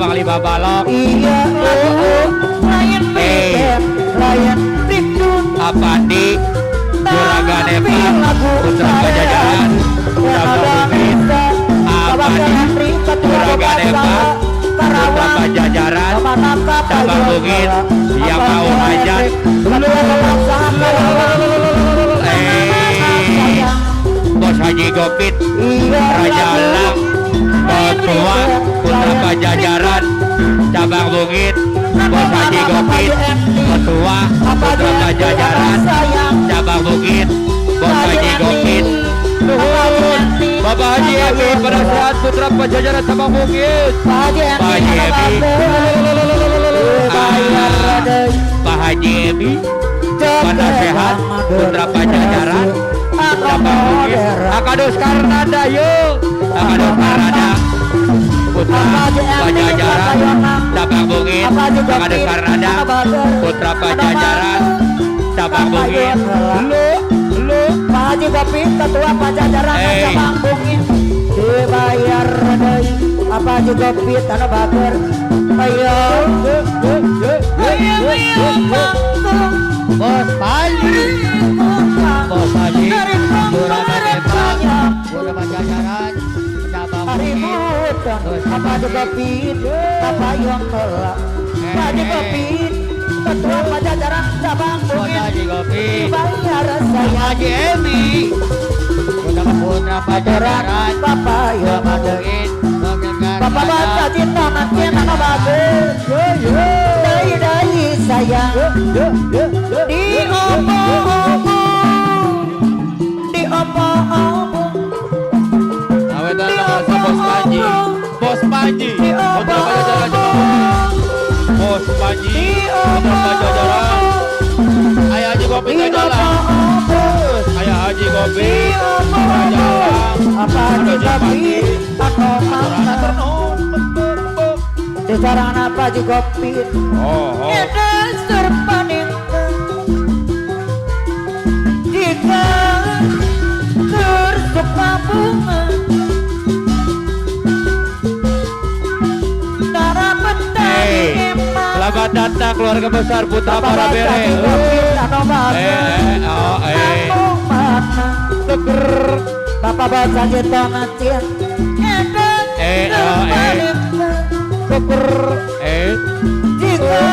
Panglima Balok. Apandi Juragan Empang Putra Pajajaran Cabang Bungin. Apandi Juragan Empang Putra Pajajaran Cabang Bungin yang mau hajat. Bos Haji Gopit Raja Alam Ketua Putra Pajajaran Cabang Bungin. Bos Haji Gopit Ketua Putra Pajajaran Cabang Bungin. Bos Haji Gopit Bapak Haji Emi penasehat Putra Pajajaran Cabang Bungin. Pak Haji Emi Pak Haji Emi penasehat Putra Pajajaran Cabang Bungin. Akados Karnada yuk Akados Karnada Putra Pajajaran Cabang Bungin. Akados Karnada Putra Pajajaran Cabang Bungin. Lu Pak Haji Gopit Ketua Pajajaran Cabang Bungin dibayar deui Pak Haji Gopit anu bager ayo Bos Haji Juragan Empang Putra Pajajaran Cabang Bungin. Pak Haji Gopit apa yang kelak Pak Haji Gopit Ketua Pajajaran cabang Bos bukit Haji Gopit, bayar saya Haji Emi, putra pajajaran, Bapak ya Bukit, Bapak baca cinta nanti nama bagus Dari sayang Diomong-omong Awetan merasa Bos Panji, Bos Panji, putra pajajaran Jepang, Bos Panji, putra pajajaran, Ayah Haji Gopit Rajalang, Ayah Haji Gopit Rajalang, Apa dikopi Atau mangga Disarangan apa dikopi oh, Ada serpaning Jika tersuka bunga Darah petani emang Selamat datang keluarga besar Putra Bapak Parabere. baca dikopi Atau mangga Kamu mana Seger Bapak baca cinta nanti Ada serpaning Seger Jika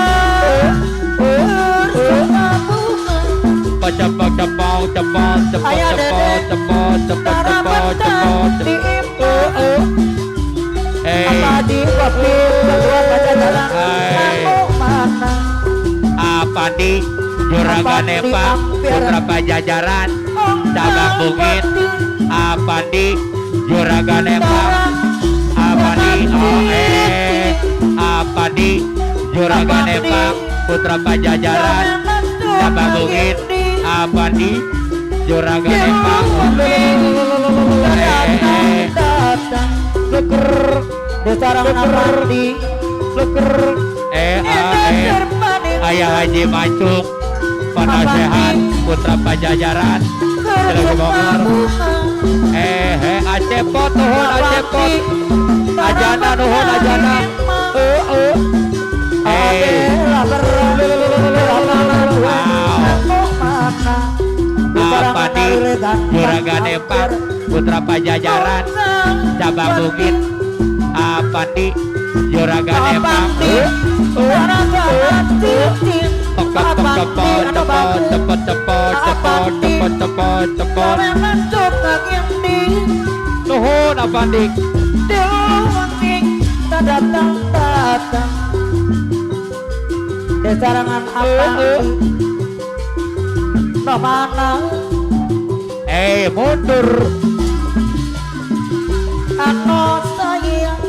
tersuka bunga Cepat cepat cepat cepat Ayah, cepat Dedek. cepat cepat cepat cepat di Eh, apa di kopi kedua pajajaran Hai. kamu mana apa di Juragan Apa di Nepang Ampir? Putra Pajajaran Cabang Bukit apa di Juragan Nepang apa di apa di Juragan Nepang Putra Pajajaran Cabang Bukit apa di Juragan Nepang datang leker disarangan apa di leker Ayah Haji Mancung penasehat Putra Pajajaran Acepot nuhun acepot ajana nuhun ajana apa di Juragan Nepang Putra Pajajaran Cabang Bukit apa di Juragan Nepang cepot cepot cepot cepot cepot cepot cepot cepot cepot nuhun apa di datang desarangan apa no mana mundur anu sayang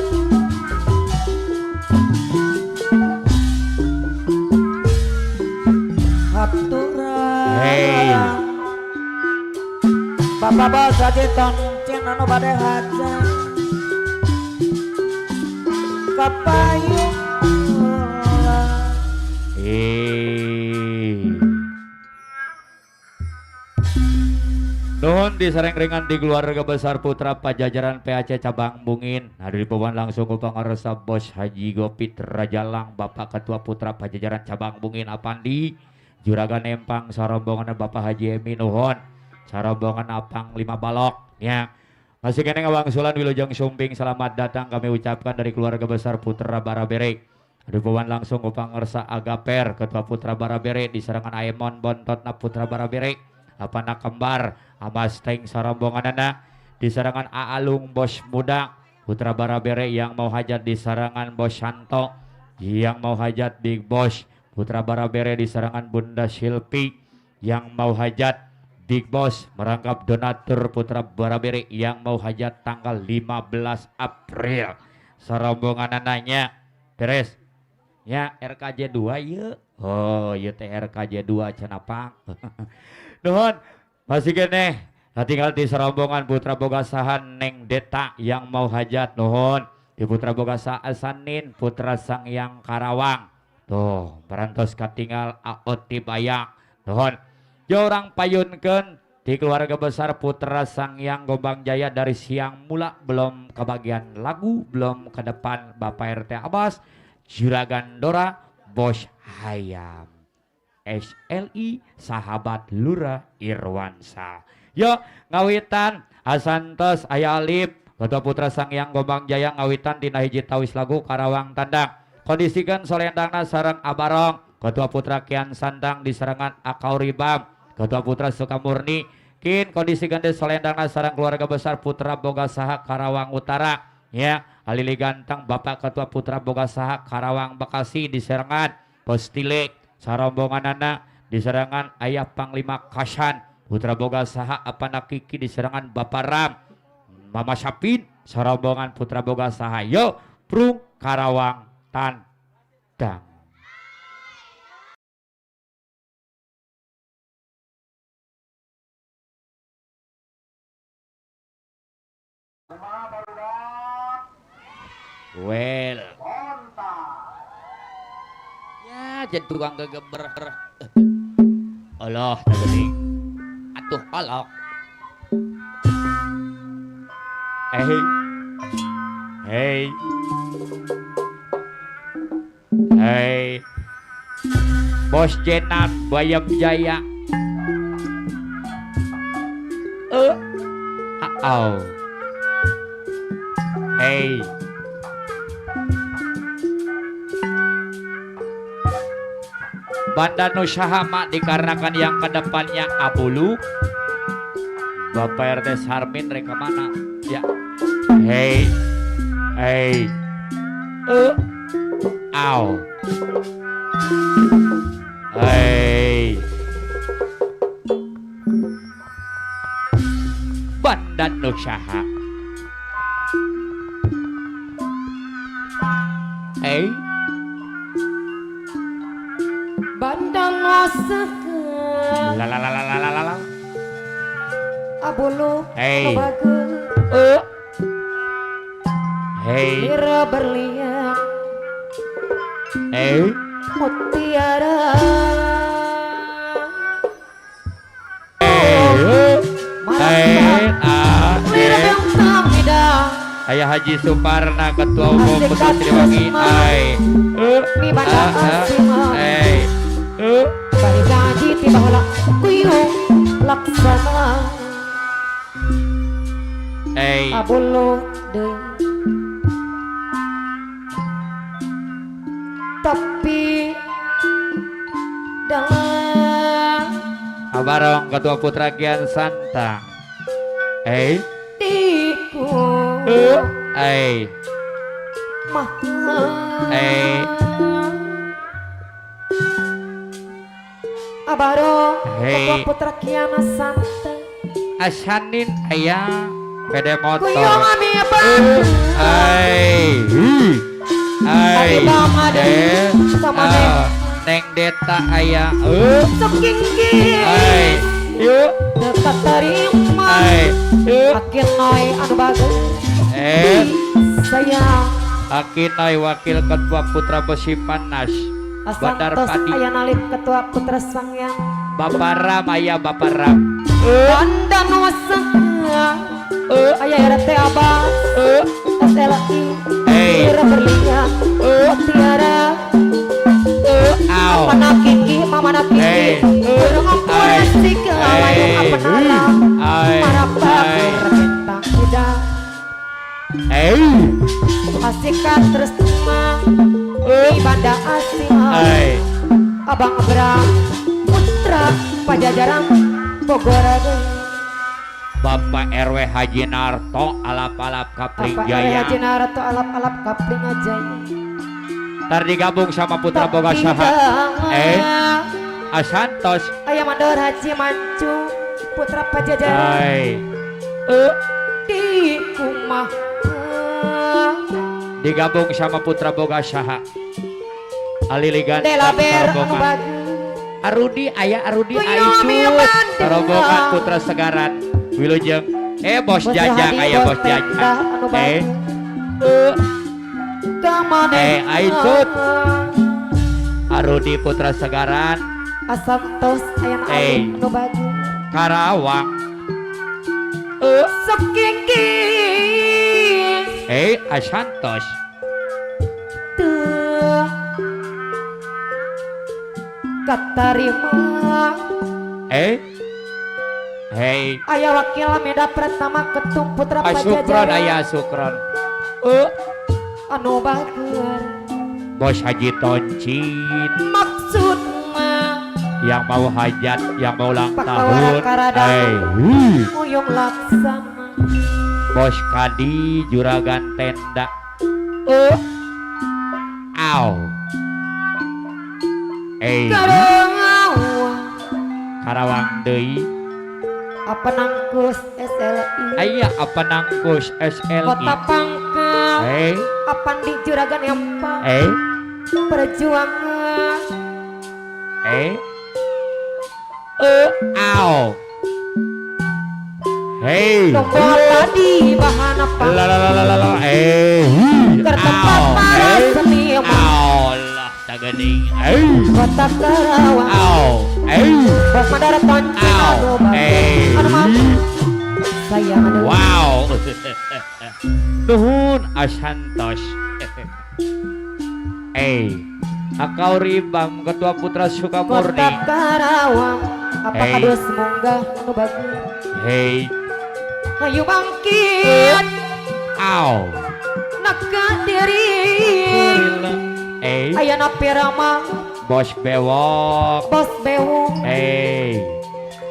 Hey. aturan Bapak bahasa jitong cing anu bade haja kapayung Nuhun disereng-ringan di keluarga besar Putra Pajajaran PAC Cabang Bungin. Hadir papan langsung ku pangarsa Bos Haji Gopit Rajalang Bapak Ketua Putra Pajajaran Cabang Bungin Apandi Juragan Empang sarombongan Bapak Haji Emi nuhun sarombongan Apang 5 balok ya. Masih kene ngawangsulan Wilujeng Sumping selamat datang kami ucapkan dari keluarga besar Putra Barabere. Hadir papan langsung ku pangarsa Agaper Ketua Putra Barabere diserangan Aemon Bontotna Putra Barabere. Apana kembar Amasteng sarombonganana diserangan Aalung Bos Muda Putra Barabere yang mau hajat diserangan Bos Santo yang mau hajat Big Boss Putra Barabere diserangan Bunda Silpi yang mau hajat Big Boss merangkap donatur Putra Barabere yang mau hajat tanggal 15 April sarombonganananya beres ya RKJ 2 ya oh ya teh RKJ 2 cenapa nuhun masih kene tinggal di serombongan Putra Bogasahan Neng Deta yang mau hajat nuhun di Putra Bogasa Asanin Putra Sangyang Karawang tuh berantos katinggal Aoti Bayang nuhun jorang payunkeun di keluarga besar Putra Sangyang Gombang Jaya dari siang mula belum kebagian lagu belum ke depan Bapak RT Abbas Juragan Dora Bos Hayam SLI sahabat Lura Irwansa. Yo ngawitan asantos aya Alip Ketua Putra Sangyang Gombang Jaya ngawitan dina hiji tawis lagu Karawang Tandang. Kondisikan solendangna sareng Abarong Ketua Putra Kian Sandang di serangan Akauribam, Ketua Putra Sukamurni, kin kondisi ganda Solendangna sarang keluarga besar Putra Boga Saha Karawang Utara, ya, Alili Ganteng Bapak Ketua Putra Boga Saha Karawang Bekasi di serangan Postilek, sarombongan anak di serangan Ayah Panglima Kasan, Putra Boga Saha Apana Kiki di serangan Bapak Ram, Mama Sapin, sarombongan Putra Boga Saha, yo, Prung Karawang Tandang. Well, ya jadi tukang gegeber. Allah tadi, atuh Allah. Hey, Bos Jenat Bayam Jaya. Hey. Banda Nusyahama dikarenakan yang kedepannya Abulu. Bapak RT Sarmin reka mana? Ya. Hey. Aw. Hey. Banda Nusyaha. Hey. Bandang Osaka La. Abulu Hey. Kebaga Hey. Lira berlian Hey. Mutiara Lira bentang midang Ayah Haji Suparna Ketua Umum Asik Putra Siliwangi. Mi bandang asima Bari janji tiba hola kuyung laksana Abulu deui tapi dalam Abarong Ketua Putra Kian Santang. diku mah Abaro Ketua Putra Kian Santang Asanin ayah pede motor. kuyung ami apa Neng Deta ayah sekinggi yuk dekat terima makin noy anu bagus sayang Akinai Wakil Ketua Putra Besi Panas Bandar asantos Padi aya nalip Ketua Putra Sangyang Bapak Ram ayah Bapak Ram Bandan Wasanga ayah RT Abang SLI Lira berlian Tiara apa nakiki mama nakiki burung ampun sika layung apa nalang marapa berbintang kuda asikat terus temang di banda asing Abang Abram Putra Pajajaran Bogor Bapak RW Haji Narto alap-alap Kapling Bapak Jaya Haji Narto alap-alap Kapling Jaya ntar digabung sama Putra Boga Saha Asantos ayah mandor Haji Mancu Putra Pajajaran di kumah digabung sama Putra Boga Saha Alili Ganteng Delaber rombongan Arudi ayah Arudi Aisyut rombongan Putra Segaran Wilujeng Bos Jajang ayah Bos Jajang Aisyut Arudi Putra Segaran Asantos ayah anu baju Karawang sekingkis Asantos tuh katarima ayah wakil Meda Pratama Ketum Putra Sukron Pajajaran ayah Sukron anu bager Bos Haji Toncin maksud yang mau hajat, yang mau ulang Pakawara tahun. karada. Wuh. Uyung laksana. Bos Kadi juragan tenda. Aw. Karangawa. Karawang deui. Apa nangkus SLI. Aya apa nangkus SLI. Kota Pangkal. Apa di juragan empa. Perjuangan. Aw. Hei. Tombol tadi bahan apa? Lalalala. Kertempat para seniman. Allah taganing. Kota Karawang. Aw. Bos Mandara Tonceng. Aw. Anu mah. Saya anu. Wow. Nuhun asantos. Akau Ribam Ketua Putra Sukamurni. Kota Karawang. Apa kadus munggah anu bagus. Hei. Ayo bangkit. Aw. Naka diri. Ayana pirama. Bos Bewok. Bos bewong.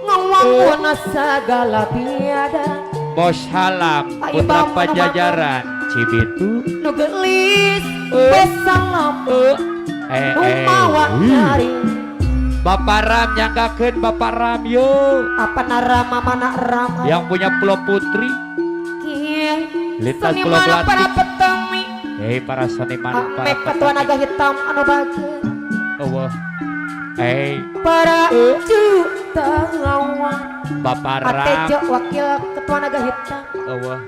Ngawanguna segala biada. Bos Halam Ayo, Putra Bang, Pajajaran Cibitu. Nugelis. Bos salam. Numawa nyari. Bapak Ram nyanggakeun Bapak Ram yo. Apa narama mana rama. Yang punya Pulau Putri. Lintas Pulau Seniman para Pelatik. petami. Para seniman para Amek ketua naga hitam anu bagus. Allah. Para jutawan. Bapak Ram. Atejo wakil ketua naga hitam. Allah.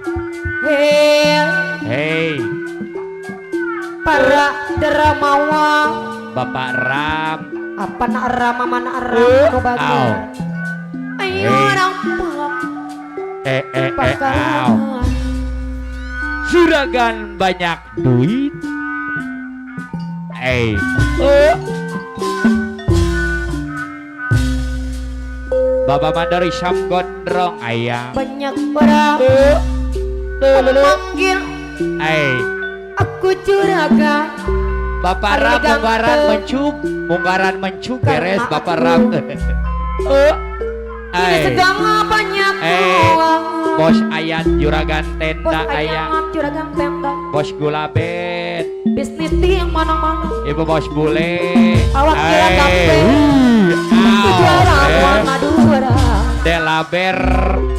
Para deramawan. Bapak Ram. Apa nak rama mana rama anu bagus. Ayo orang Aw. Juragan banyak duit. Bapak Mandari Syam Gondrong ayam. banyak orang memanggil aku juragan. Bapak Ari Ram ganteng. munggaran mencuk Karena beres Bapak aku- Ram. Ini segala banyak uang. Bos Ayat juragan Bos tenda ayam. ayam juragan tenda. Bos Gulabet. Bisnis yang mana-mana. Ibu Bos Bule. Awak kira kafe. Juara uang Madura. Delaber.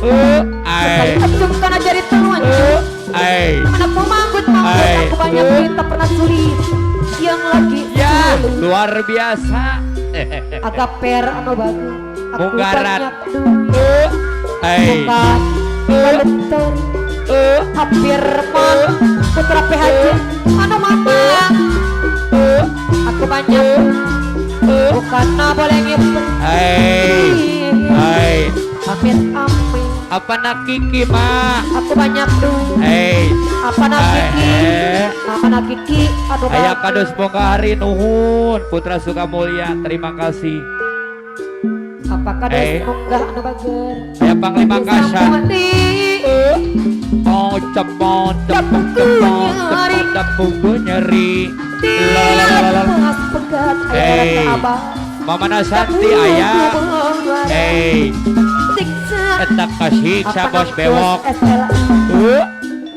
Sekali acung karena jadi telunjuk. Mana pemanggut aku banyak kita pernah sulit. Yang lagi Ya, sulit. luar biasa. Agak per anu bagus. Aku Munggaran. banyak duit. Bukan betul. Hampir man putra PHJ. Anu mama. Aku banyak. Bukan boleh ngipet. Amin amin. Apa nak Kiki mah? Aku banyak duit. Apa nak Kiki? Apa nak Kiki? Aduh Ayah bagus. kadus bongkari nuhun Putra Sukamulya, terima kasih. Apakah ada munggah anu bagus? Ayah Panglima Kasar. Oh cepon tepung tepung tepung tepung gue nyeri. Puas pegat abah. Mama Nasanti ayah. Siksa Etak kasih sa bos bewok.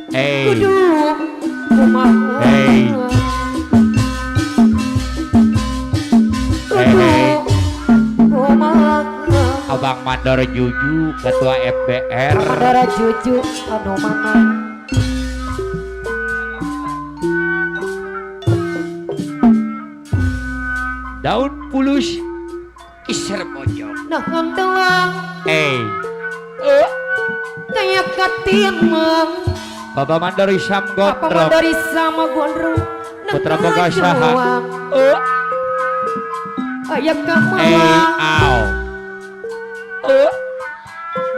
Kudu kumaha. Kudu kumaha. Abang Mandor Juju Ketua FBR. Mandara juju anu mama. Daun pulus Kiser Mojok. Nah ngantelang kayak katimang. Bapak Mandor Isyam Apa Gondrong. dari sama gondrong. Putra Boga Saha. Ayak kamu Aw.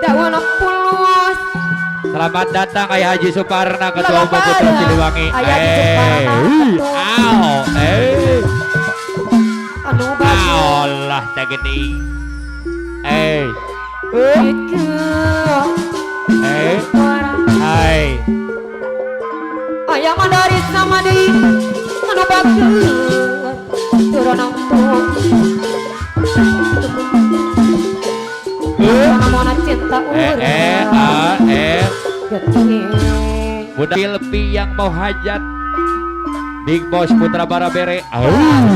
dawan pulus. Selamat datang Ayah Haji Suparna Ketua Selamat Umum Putra datang, Siliwangi. Ayah Haji Suparna, Ketua. Aw. Anu bagus. Allah tak gede. Itu. Hai. Ayam dari sama di anu bagus. Turun minta urang Geuning Budak Silpi yang mau hajat Big Boss Putra Barabere.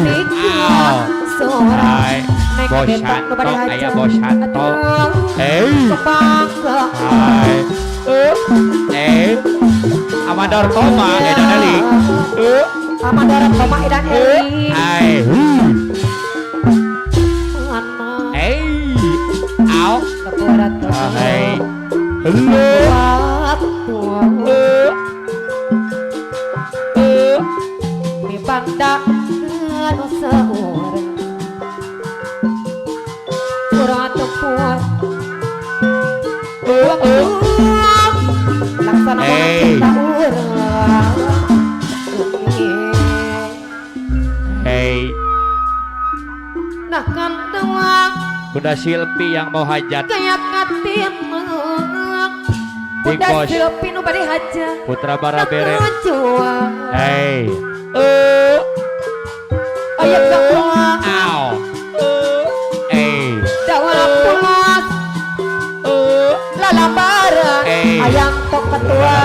Big Boss Seorang Hai, Neng Bos Bentang Santo, nu bade haja. aya Bos Santo. Kebangga Hai. Amador Toma edan Eli. Amador Toma edan Eli Hai. Anak Au. Keberat Hai. Mi banda anu seorang Kurang tempuan Laksana mana cinta urang Hei, Nah kan doang Bunda Silpi yang mau hajat kayak katin Big Udah Boss Silpi nu bade haja Putra Barabere. Jual Hei. Ayo keluar Au. Dawa pulas Lala barang Ayang tok ketua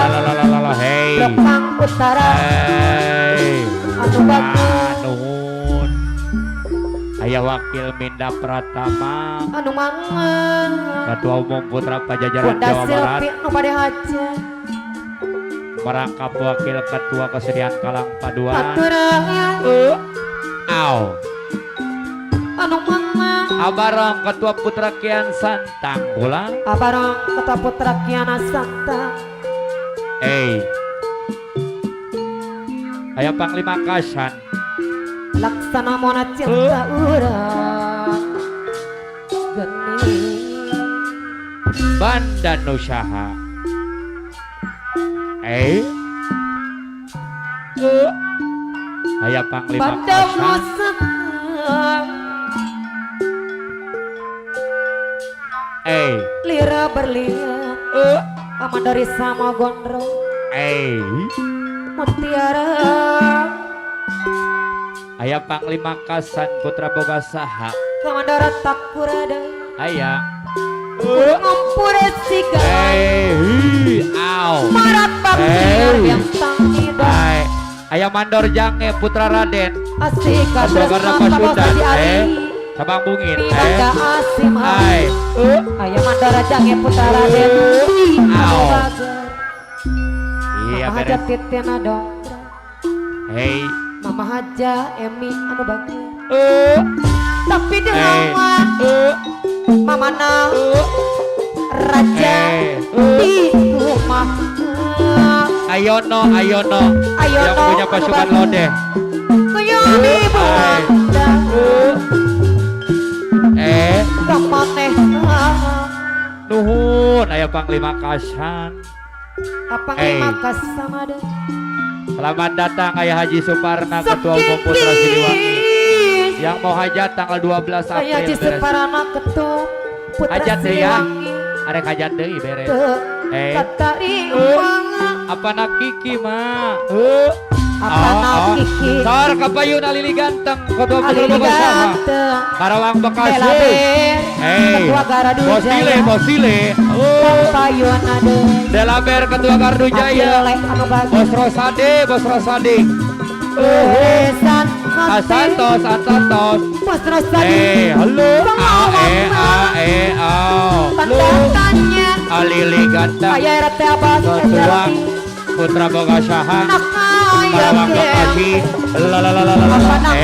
Hei. Lokang utara Hei. Anu bagus Nuhun. Aya Wakil Minda Pratama, Anu mangan Ketua Umum Putra Pajajaran Bunda Jawa Barat, Silpi nu bade haja merangkap Wakil Ketua Kesediaan Kalang Paduan. Aturan Au. Anu mangan Abarang Ketua Putra Kian Santang Bulan. Abarang kata putra Kiana Santa Aya Panglima Kasan, Laksana mona cinta urang Geuning Banda Nusaha. Aya Panglima Bandang Kasan. Nusantara Lira berlian Aman dari sama gondrong Mutiara Aya Panglima Kasan Putra Boga Saha. Kamandara Takurada Aya Ngumpure siga Au. Marat Baktiar yang tangida Aya Mandor Jange Putra Raden Asik Ketua Garda Pasudan Sabang Bungin Banda Asim Hai. Ayah Mandara Jange Putra Raden Au. Mama Iya Haja beres. Titina Dongtra Hei. Mama Haja Emi anu bagi Tapi dengan Mama na Raja di rumah Ayono Ayono, yang punya pasukan anu lodeh. Kuyami Bunda Kamaneh Nuhun aya Panglima Kasan. Apa lima kasamada Selamat datang Ayah Haji Suparna Ketua Umum Putra Siliwangi yang mau hajat tanggal 12 April. Ayah Haji beres. Suparna Ketua Putra Hajat deh ya. Siliwangi Arek hajat deui beres. Tatari uang Apa nak Kiki mah? Apa nak Kiki Sar kapayun Alili Ganteng Ketua Putra Alili Boga Saha. Ganteng Karawang Bekasi. Delaber Ketua Gardu Jaya Bosile. Payun ada Delaber Ketua Gardu Jaya. Akilek anu bagus Bos Rosade. San Santos. Bos Rosadi Halo. Tanda-tanya Alili Ganteng Ayah RT Abbas Ketua Putra Boga Saha. Nak Karawang ayah Bekasi. Apa nak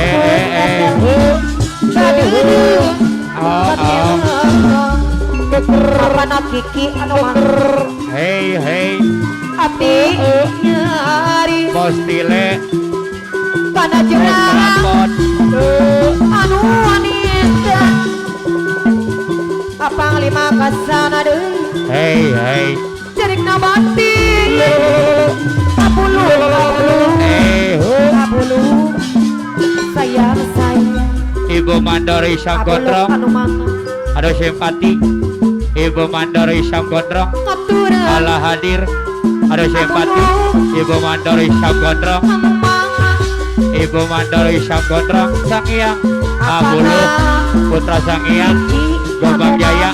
Apa nak Kiki anu manggil Hei. Abdi nyari Bos Tile. Kana Bos jurang Prapot. anu wanita Apa lima kasana deui Hei. Cerik nabati Kabulu Sayang Ibu Mandori Syam Kabulu Gondrong. anu mana Aduh simpati. Ibu Mandori Syam Gondrong. Katura Allah hadir. Aduh simpati. Ibu Mandori Syam Gondrong. anu mana Ibu Mandori Syam Gondrong. Sang Hyang Abulu Putra Sang Hyang Gombang Jaya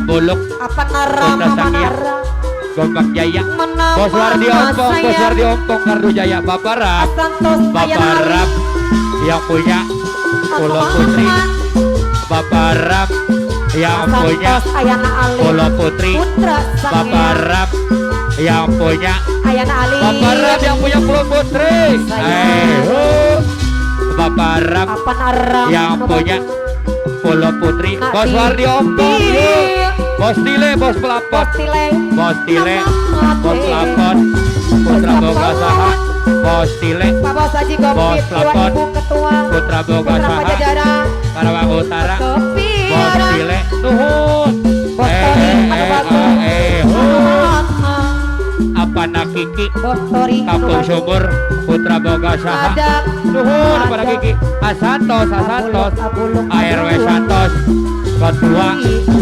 Buluk apa nara Putra mama Sakya nara Gombak Jaya Menama Bos Wardi Ompong Bos saya. Wardi Ompong Kardu Jaya Bapak Rap Santos Bapak Rap yang punya Pulau Putri Bapak Rap yang punya Ayana Ali Pulau Putri Putra Bapak Rap yang punya Ayana Ali Bapak Rap yang punya Pulau Putri Bapak Rap apa nara yang punya Pulau Putri Nak Bos di- Wardi Ompong Bos Tile Bos Pelapot Postile Bos Tile Nama Bos Ate. Pelapot Putra Boga Saha Bos Tile Pak Bos Haji Bos Gopit Pelapot Ibu Ketua Putra Boga Putra Saha Pajajaran Karawang Utara Bos Kepiaran Tile Nuhun Bos Tori Anu Bagus Mama apa nak Kiki Bos Tori Anu Kampung Bagus Sumur Putra Boga Saha Ada Nuhun apa nak Kiki Santos Santos ARW Santos Ketua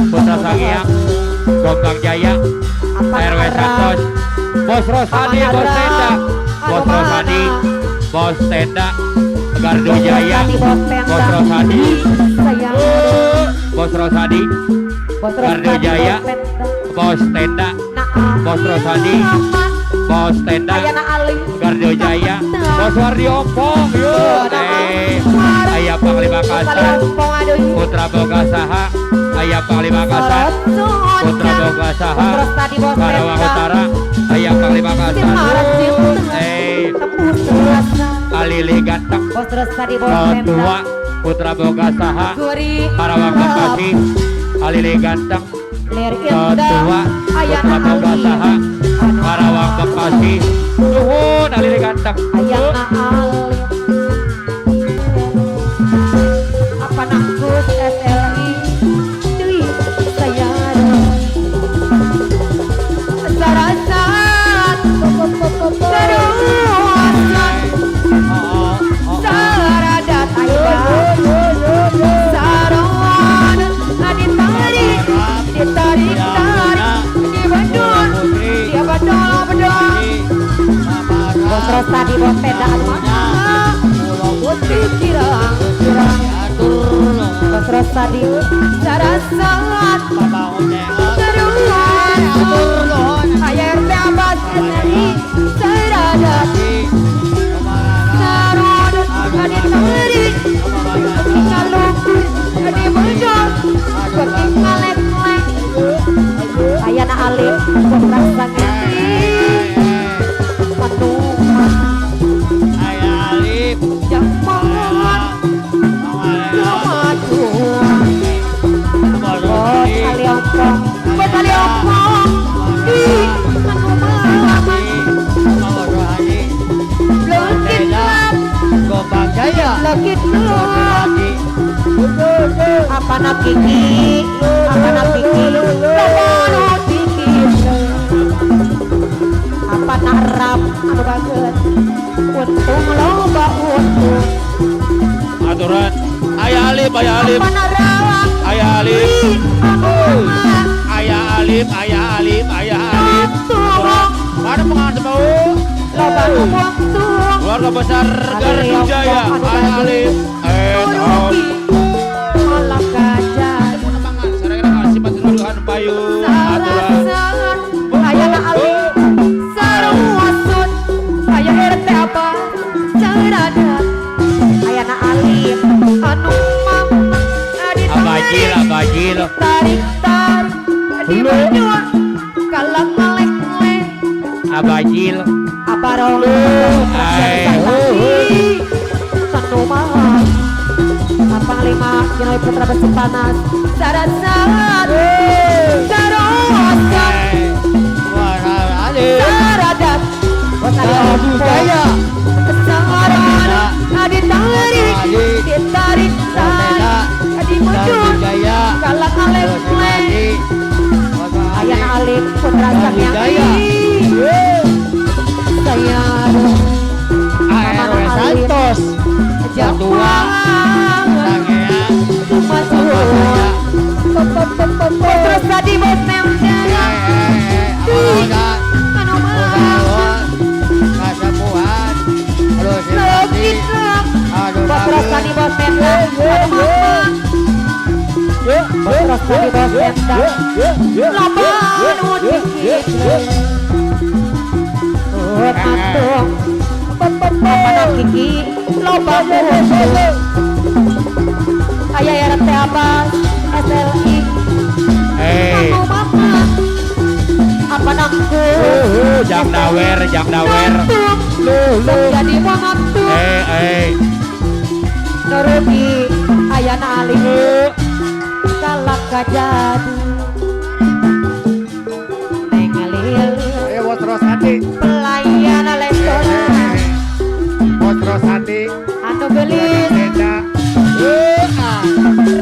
Putra Sangiang Gombang Jaya RW Santos Bos Rosadi Bos Tenda Bos Rosadi Bos Tenda Gardu Jaya Bos Rosadi Sayang Bos Rosadi Bos Gardu Jaya Bos Tenda Bos Rosadi Bos Tenda Ayana Ali Gardu Jaya Bos Wardi Ompong yuk Ayah Panglima Kasar Putra Boga Saha Ayah Panglima Kasar Putra Boga Saha Karawang Utara Ayah Panglima Kasar Alili Ganteng Bos Restadi Bos Ketua Putra Boga Saha Karawang Bekasi Alili Ganteng Ketua Putra Boga Saha Karawang Bekasi Nuhun Alili Ganteng Ayana Ali apa nakus SLI Dwi sayang Sarasat Saruasan Saradat Ayba Sarawan Ditarik Ditarik Dibandul Dia badol Bos Rosadi Bos Tenda Almana Putri Cirang Bos Rosadi Sarasat Saruan Ayah RT Abbas SRI Seradat Sarod Adi Tarik Ngalukun Adi Bejol Bagi ngalek-ngalek Ayana Alif Bos Rasa Ngeti Manuma Jamangan Jamaduan Bos Aliompong Bos Aliompong Di Manuma Lekit lap Lekit lap apa nak Kiki apa nak Kiki Lomono Kiki apa nak Rap anu bagus untung loba untung Aturan Ayah Alif Ayah Alif apa nak Rawang Ayah Alif Ayah Alif Ayah Alif Ayah Alif Turun Mana pengantin mau loba buang turun Keluarga besar Gardu Jaya Ayah Alif Tuluki malah gajah Penemangan Serang kasih Tuhan Payu Aturan Sarasan Ayana Ali Saruasun Ayah RT apa Seradat Ayana Ali Anu Mam Adi Abajil Abajil Tarik tarik Adi berdua Kalang ngelek-ngelek Abajil Aparong Ay, Tanu mahal Panglima Kinoy Putra Besi Panas Sarasat Sarosan Saradat Gardu Jaya Saradat Adi tarik Ditarik tarik Adi mujur Kalang alek-alek Ayana Alif Putra Sangyang Sayang ARW Santos Jawa Masuwa Bos Rosadi bos Tenda loba nu dikit Atung Papa Kiki loba musuh Ayah RT Abbas SLI Kamu mama apa nangku Jam dawer jadi muatu nuruti ayana ali kalak kajadi nengalil Bos Rosadi, pelayan restoran Bos Rosadi, anu gelis Tenda,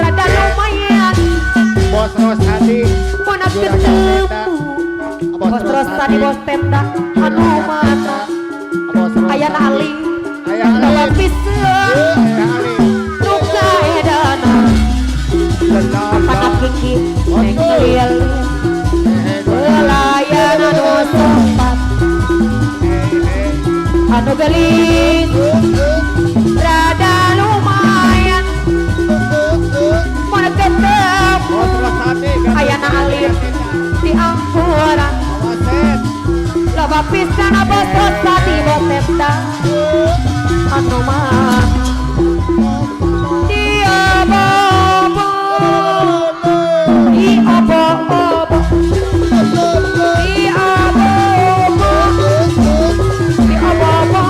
rada lumayan Bos Rosadi, mana ketemu bos terus tadi bos tenda anu mana ayana ali loba pisan nuka edana panak kiki nengalil pelayan anu sempat anu gelis rada lumayan mana ketemu ayana alir di angkuran loba pisan bos Rosadi bos tenda anu mana dia bobo di obo-obo di obo-obo di obo-obo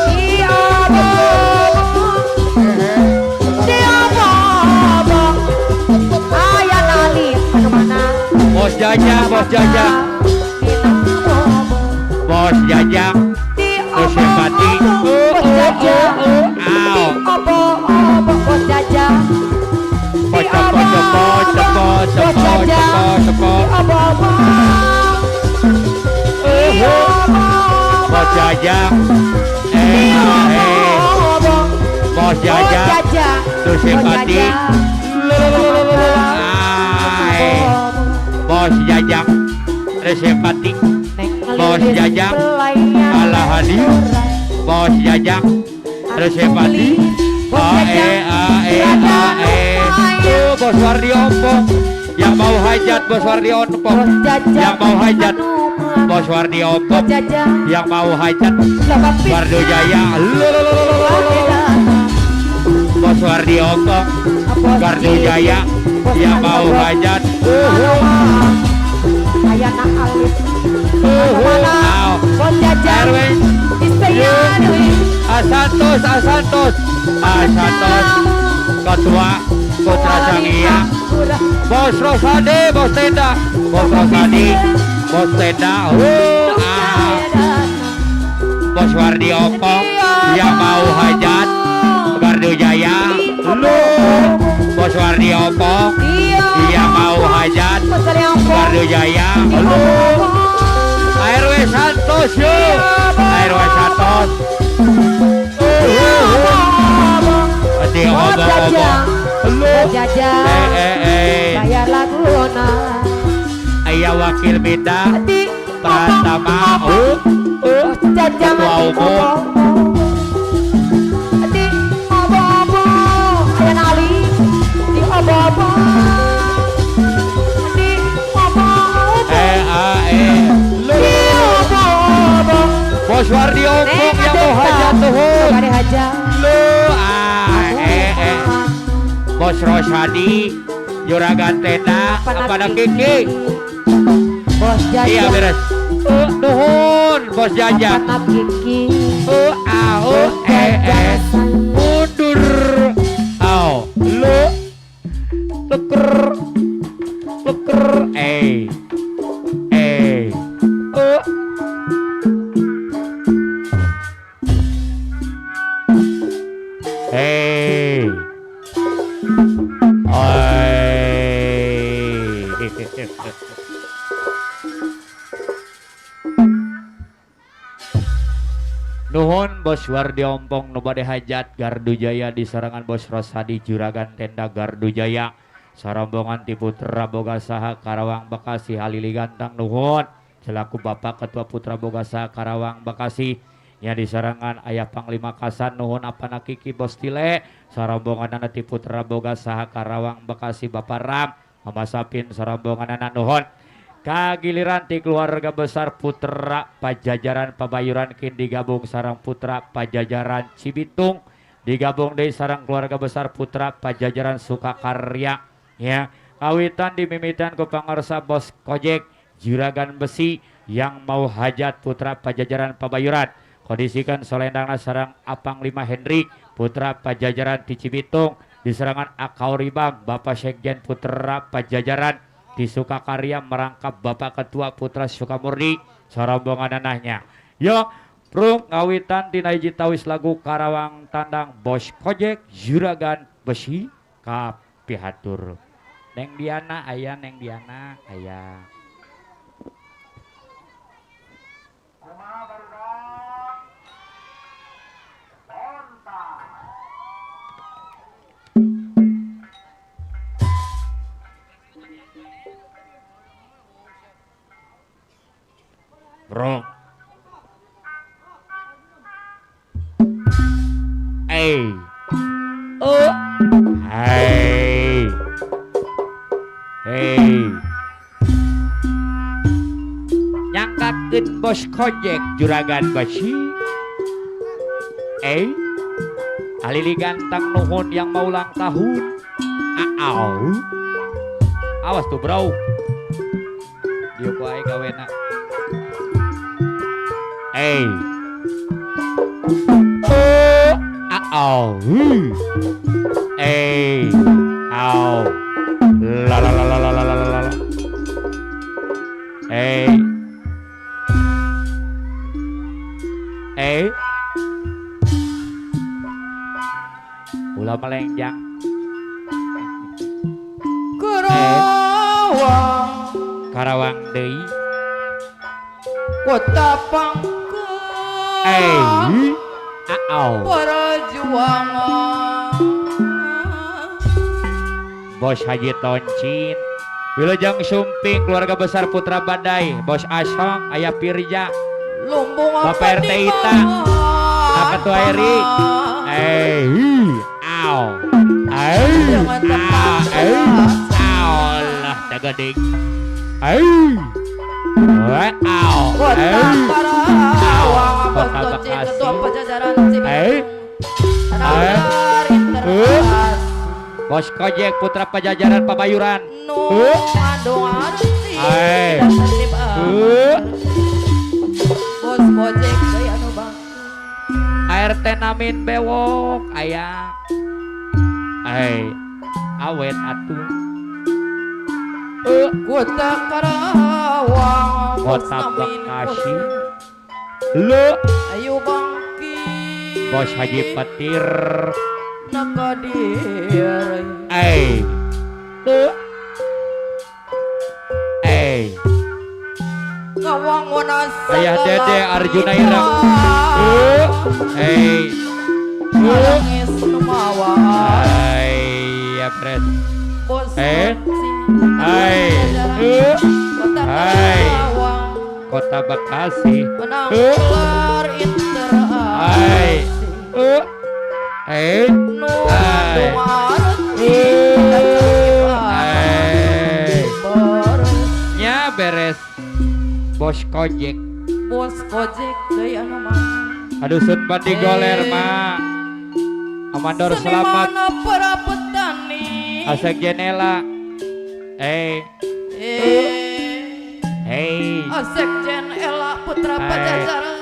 di obo-obo di obo-obo ayah nali anu mana Bos Jajang Bos Jajang Bos Simpati bos jajah Au obo-obo bos jajah Bos cepo obo-obo Bos Jajang Bos Jajang Bos Simpati Bos Jajang Simpati Bos Jajang Ala hadir Bos Jajang Simpati Bos Wardi Ompong yang mau hajat Bos Wardi Ompong yang mau hajat Bos Wardi Ompong yang mau hajat Gardu Jaya Bos Wardi Ompong Gardu Jaya yang mau hajat ayana alit mana bos jajah Erwin istiyanui Asantos Ketua Putra Sangiang Bos Rosadi Bos Tenda Bos Rosadi Bos Tenda Bos Wardi Ompong yang mau hajat Gardu Jaya Bos Wardi Ompong yang mau hajat Gardu Jaya ARW Santos ARW Santos Ati obong-obong jajah bayar laguna Ayah Wakil Minda Pratama bos jajah Ketua Umum di obo-obo ayana ali di obo-obo di obo-obo di obo-obo Bos Wardi Ompong yang mau hajat tuhun Kari hajat Bos Rosadi Juragan Tenda kepada Kiki bos iya jajah beres nuhun Bos Jajah anak kiki mundur leker Nuhun Bos Wardi Ompong nu bade hajat Gardu Jaya di serangan Bos Rosadi Juragan Tenda Gardu Jaya sarombongan ti Putra Boga Saha Karawang Bekasi Halili Gantang nuhun selaku Bapak Ketua Putra Boga Saha Karawang Bekasi Ya di sarangan ayah Panglima Kasan nuhun apana Kiki Bos Tile sarombongan ti Putra Boga saha Karawang Bekasi Bapak Ram Mama Sapin sarombongan nuhun kagiliran ti keluarga besar Putra Pajajaran Pabayuran kin digabung sarang Putra Pajajaran Cibitung digabung deui sarang keluarga besar Putra Pajajaran Sukakarya ya kawitan dimimitan ku pangarsa Bos Kojek Juragan Besi yang mau hajat Putra Pajajaran Pabayuran kondisikan solendangna sarang Apang Lima Hendrik Putra Pajajaran di Cibitung di serangan Akau Ribang Bapak Sekjen Putra Pajajaran di Sukakarya merangkap Bapak Ketua Putra Sukamurni sorombongan anaknya yo prung ngawitan tina hiji tawis lagu Karawang Tandang Bos Kojek Juragan Besi kapihatur Neng Diana aya Neng Diana aya Bro. Hey. Oh. Hey. Hey. Nyangkakeun Bos Kojek Juragan Besi. Alili ganteng nuhun yang mau ulang tahun. Awas tuh bro. Dieu ku aing gawena. La la la la la la la la la. Ulah melenjang. Karawang deui. Kota Pangkal Perjuangan Bos Haji Toncin Wilujeng Sumping keluarga besar Putra Badai Bos Asong Ayah Pirja Lumbung Bapak RT Ita Ketua Eri Allah tagading Kota Karawang Bos Kojek Ketua Pajajaran Cibitung Bos Kojek Putra Pajajaran Pabayuran Ngandung arti dan tertib Bos Kojek gaya nu bang ART Namin Bewok aya awet atuh Kota Karawang Kota Bekasi lu ayo bangki Bos Haji Petir Nakadir Ngawang wanas Ayah Dede Arjuna Irang Nangis numawa ya pres Bos Kota Bekasi menang gelar interaksi Nungandung arti dan tertib nya beres Bos Kojek Bos Kojek gaya nu mah adusun padi goler ma Amandor selamat Senimana para petani Asek Jenela Sekjen Ela Putra Pajajaran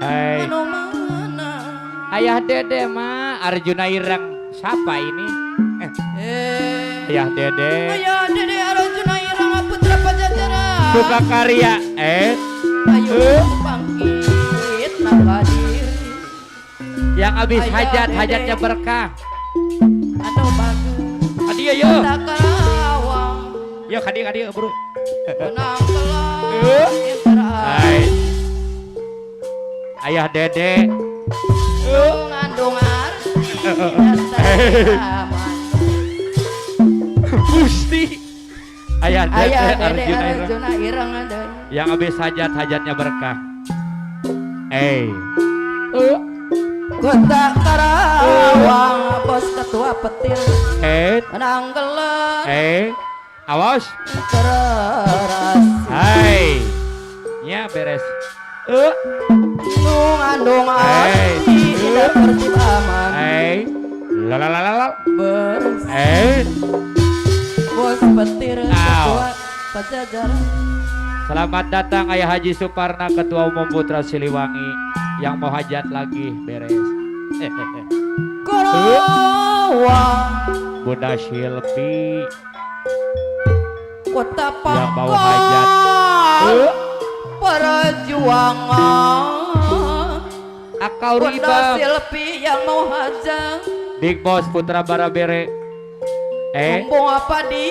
anu mana Ayah Dede mah Arjuna Irang siapa ini Ayah Dede Arjuna Irang Putra Pajajaran Sukakarya ayo bangkit nakadir yang habis hajatnya berkah anu bagus Adia yo Kota Karawang yo kadi bro menang gelar interaksi Ayah Dede ngandung arti dan teraman Gusti Ayah Dede Arjuna Irang ada yang habis hajatnya berkah Kota Karawang bos ketua petir Nanggelan awas. keras Hai. Ya beres. Nungandung arti tidak pertimbangan Lalalala. Bos bos petir ketua Pajajaran. Selamat datang Ayah Haji Suparna, Ketua Umum Putra Siliwangi. Yang mau hajat lagi beres. Karawang Bunda Silpi Kota yang mau hajat. Pangkal Perjuangan Akal Bunda riba. Silpi yang mau hajat Big Boss Putra Barabere. Mumpung apa di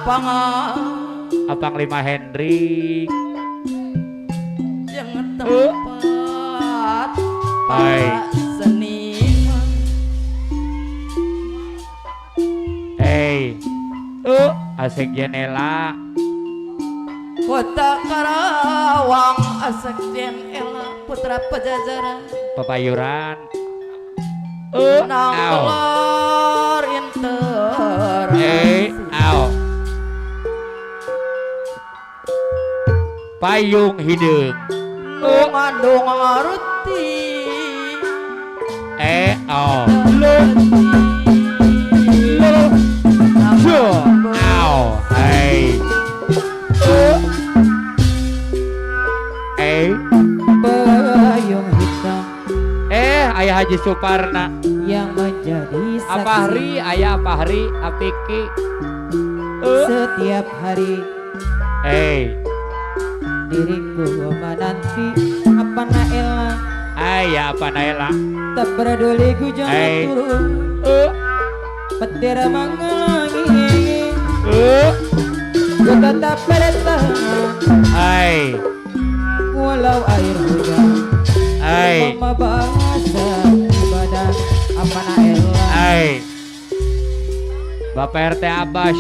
pangan Apang Lima Hendrik. Jangan tempat para seniman. Asik Jenela. Kota Karawang Asik Jenela Putra Pajajaran Pepayuran. Nangkelar Inter. Payung Hideung. Mengandung arti payung hitam Ayah Haji Suparna. yang menjadi saksi Apahri, Ayah Apahri, Apiki. setiap hari diriku menanti apa naela Ayah apa Naila. tak peduli ku jangan turun petir menghalangi ku tetap bertahan walau air hujan mama bahasa ibadah apa naela Bapak RT Abbas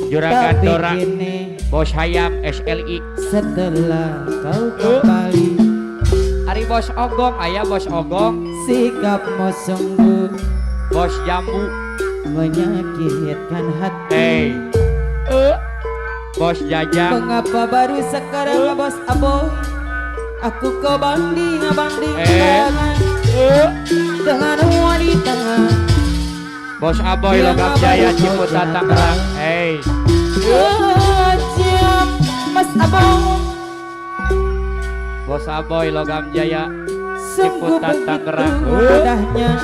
Juragan tapi Dora kini Bos Hayam SLI setelah kau kembali Ari Bos Ogong, Ayah Bos Ogong, sikapmu sungguh Bos Jambu, menyakitkan hati Bos Jajang, mengapa baru sekarang bos aboy aku kau banding dengan wanita Bos Aboy Logam Jaya Ciputat Tangerang. Jam mas aboy Bos Aboy Logam Jaya sungguh Ciputat Tangerang. mudahnya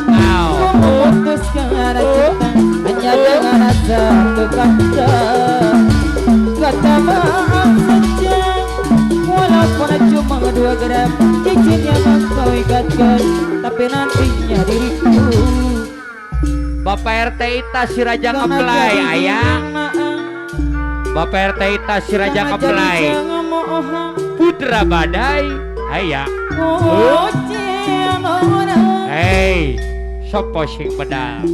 memutuskan cinta hanya dengan satu kata maaf saja walaupun cuma 2 gram cincin yang kau ikatkan tapi nantinya diriku Bapak RT Ita Siraja Kepelai, Ayah. Bapak RT Ita Siraja Kepelai, Putra Badai, Ayah. Sopo sing pedal.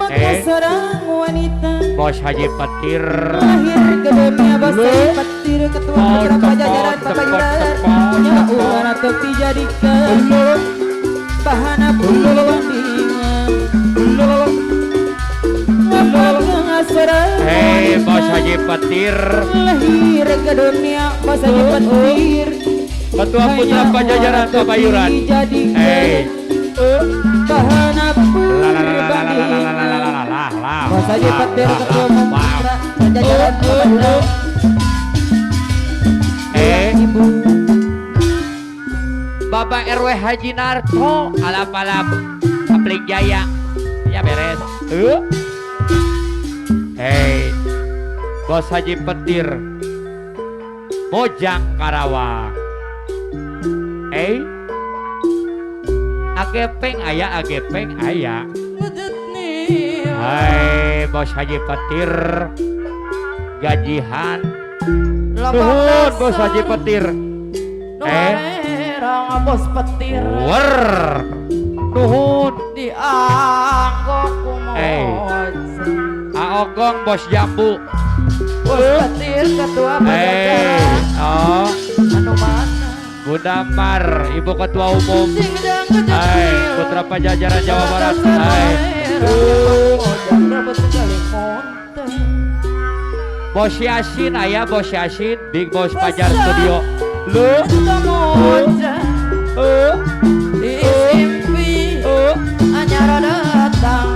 Seorang wanita Bos Haji Petir. lahir ke dunia bos petir ketua putra pajajaran papayuran nyauan atau dijadikan bahan bandingan apakah seorang Bos Haji Petir, lahir ke dunia bos Haji Petir Ketua Putra Pajajaran Papayuran. bahan bandingan bos Haji Petir ketua putra pajajaran papayuran ibu Bapak RW Haji Narto alap-alap Kapling Jaya. Ya beres. Bos Haji Petir Mojang Karawang. Agepeng ayah, agepeng ayah. Bos Haji Petir gajihan. Nuhun Bos Haji Petir. bos petir Wer. Nuhun. dianggok kumot Aogong Bos Jambu. bos petir ketua pajajaran anu mana Bunda Mar, Ibu Ketua Umum Sing dangdut Hai, jadil. Putra Pajajaran Jawa Barat Hai. Bos Yasin, ayah Bos Yasin, Big Boss Pajar Studio. Lu, Disimpi anyar datang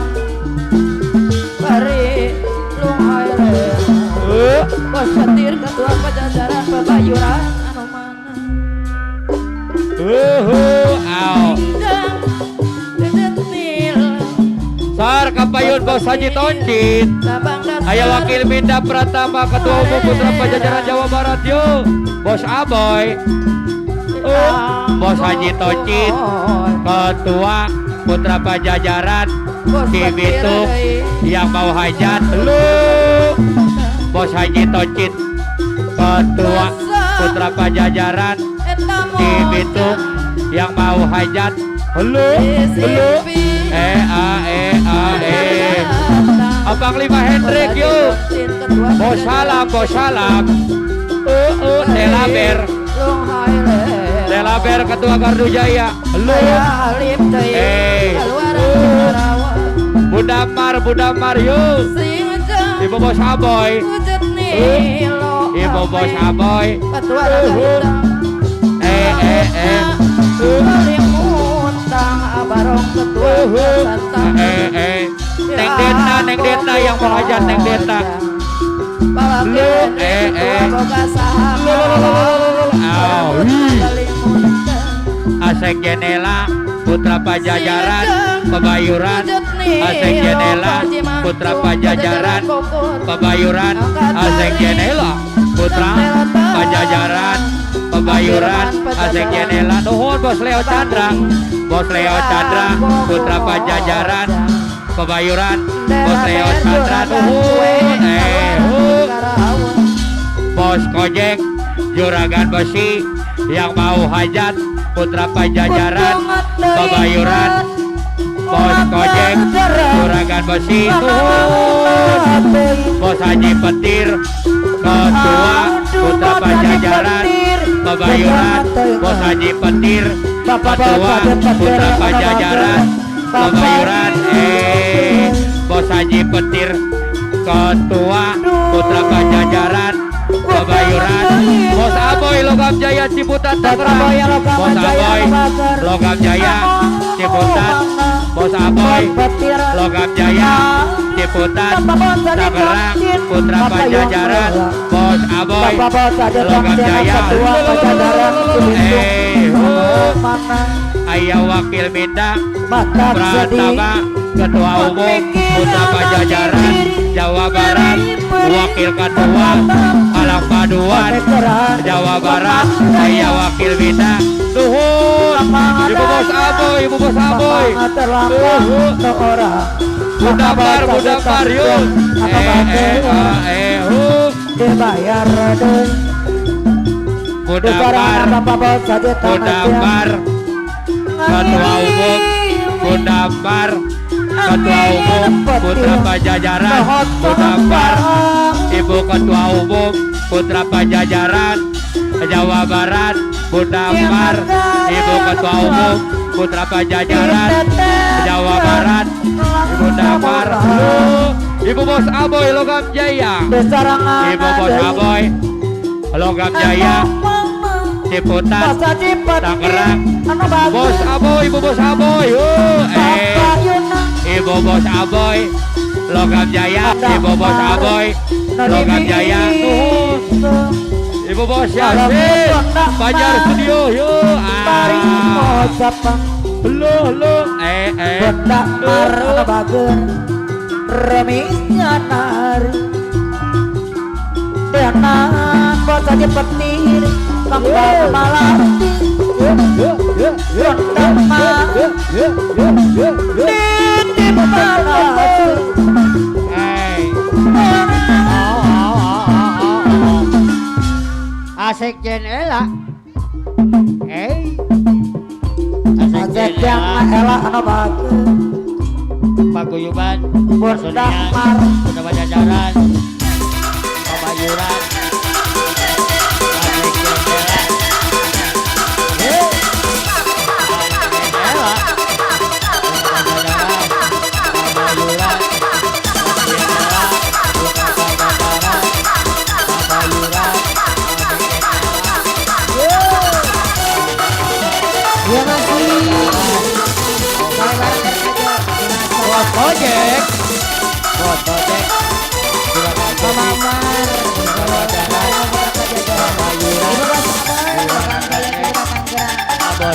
Bari lungai Bos Satir Ketua Pajajaran Pebayuran anu mana Aw. Indang Dedetil Sar Kapayun Bos Haji Tonjit. Sabang dan Ayah Wakil Minda Pratama Ketua Umum Putra Pajajaran Jawa Barat yuk. Bos Aboy. Bos Haji Tonjit, Ketua Putra Pajajaran Cibitung yang mau hajat lu. Bos Haji Tonjit, Ketua Putra Pajajaran Cibitung yang mau hajat lu. Abang Lima Hendrik yuk. Bos salam. Delaber Ketua Gardu Jaya lu. Bunda Mar yuk. Ibu Bos Aboy. Ibu Bos Aboy. Neng Deta yang mau hajat Neng Deta. Asek Jenela Putra Pajajaran Pebayuran. Asek Jenela Putra Pajajaran Pebayuran. Asek Jenela Putra Pajajaran Pebayuran. Asek Jenela nuhun Bos Leo Chandra. Bos Leo Chandra Putra Pajajaran Pebayuran. Bos Leo Chandra nuhun. Bos Kojek Juragan Besi yang mau hajat Putra Pajajaran Pebayuran. Bos Kojek Juragan Besi nuhun. Bos Haji Petir Ketua Putra Pajajaran Pebayuran. Bos Haji Petir Ketua Putra Pajajaran Pebayuran. Bos Haji Petir Ketua Putra Pajajaran Pebayuran. Bos Aboy Logam Jaya Ciputat Tangerang. Bos Aboy Logam Jaya Ciputat. Bos Aboy Logam Jaya Ciputat Tangerang. Putra Pajajaran. Bos Aboy Logam Jaya. Ayah Wakil Minda Pratama Ketua Umum Putra Pajajaran Jawa Barat. Wakil Ketua Alam Paduan Jawa Barat. Ayah Wakil Minda nuhun. Ibu Bos Aboy, Ibu Bos Aboy. Bunda Mar yuk. Dibayar Bunda Mar Ketua Umum. Bunda Mar Ketua Umum Putra Pajajaran. Bunda Mar Ibu Ketua Umum Putra Pajajaran Jawa Barat. Bunda Mar Ibu Ketua Umum Putra Pajajaran Jawa Barat. Bunda Mar Ibu Bos Aboy Logam Jaya. Ibu Bos Aboy Logam Jaya Ciputat Tangerang. Bos Aboy, Ibu Bos Aboy. Ibu Bos Aboy Logam Jaya. Ibu Bos Aboy Logam Jaya. Ibu Bos Yasin Pajar Studio yuk. Lu. Benda mar bager remisnya nari Benan bos aja petir Kambal malam Benda mar Titip balas Asik Jenela. Asik yang elak anu bager Paguyuban Benda mar Putra Pajajaran Pebayuran.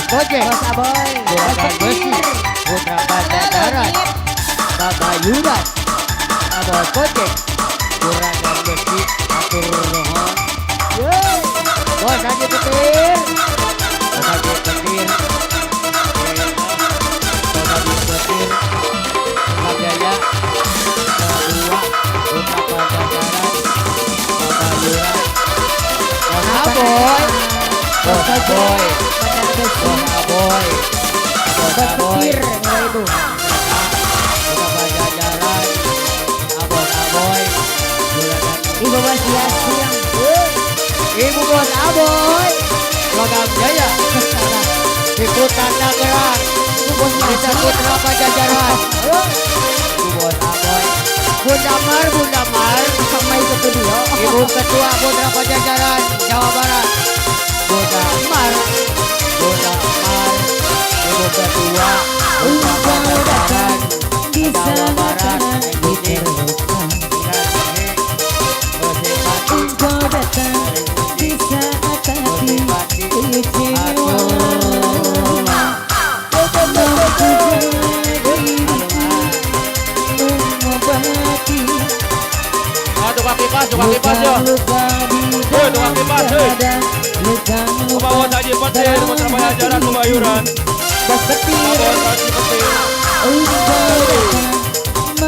Gojek. Bos Aboy. Juragan Besi Putra Pajajaran Bapak Yudas Bos Gojek Juragan Besi atur nuhun. Yeay. Bos Haji Petir. Bos Haji Petir. Bos Haji Petir. Jaya kedua Putra Pajajaran Bapak Yudas. Bos Aboy. Bos Aboy. Bos Aboy. Bos Aboy. Ibu. Putra Pajajaran Bos Aboy. Ibu Bos Yasin. Ibu Bos Aboy. Logam Jaya. Ciputan Nageran. Ibu Bos Desa Yasin. Putra Pajajaran. Ibu Bos Aboy. Bunda Mar. Sampai ke studio. Ibu Ketua Putra Pajajaran Jawa Barat. Bunda Mar. Ibu Ketua Putra Pajajaran Di Jawa Barat. sana diperlukan. Engkau datang di saat hati istimewa. Mengobati Tukang kipas yo. luka di Hei, tukang kipas, hei. dada. Luka Bos Haji Petir, Putra Pajajaran Kebayuran. Bos Petir. Bos Haji Petir. Engkau datang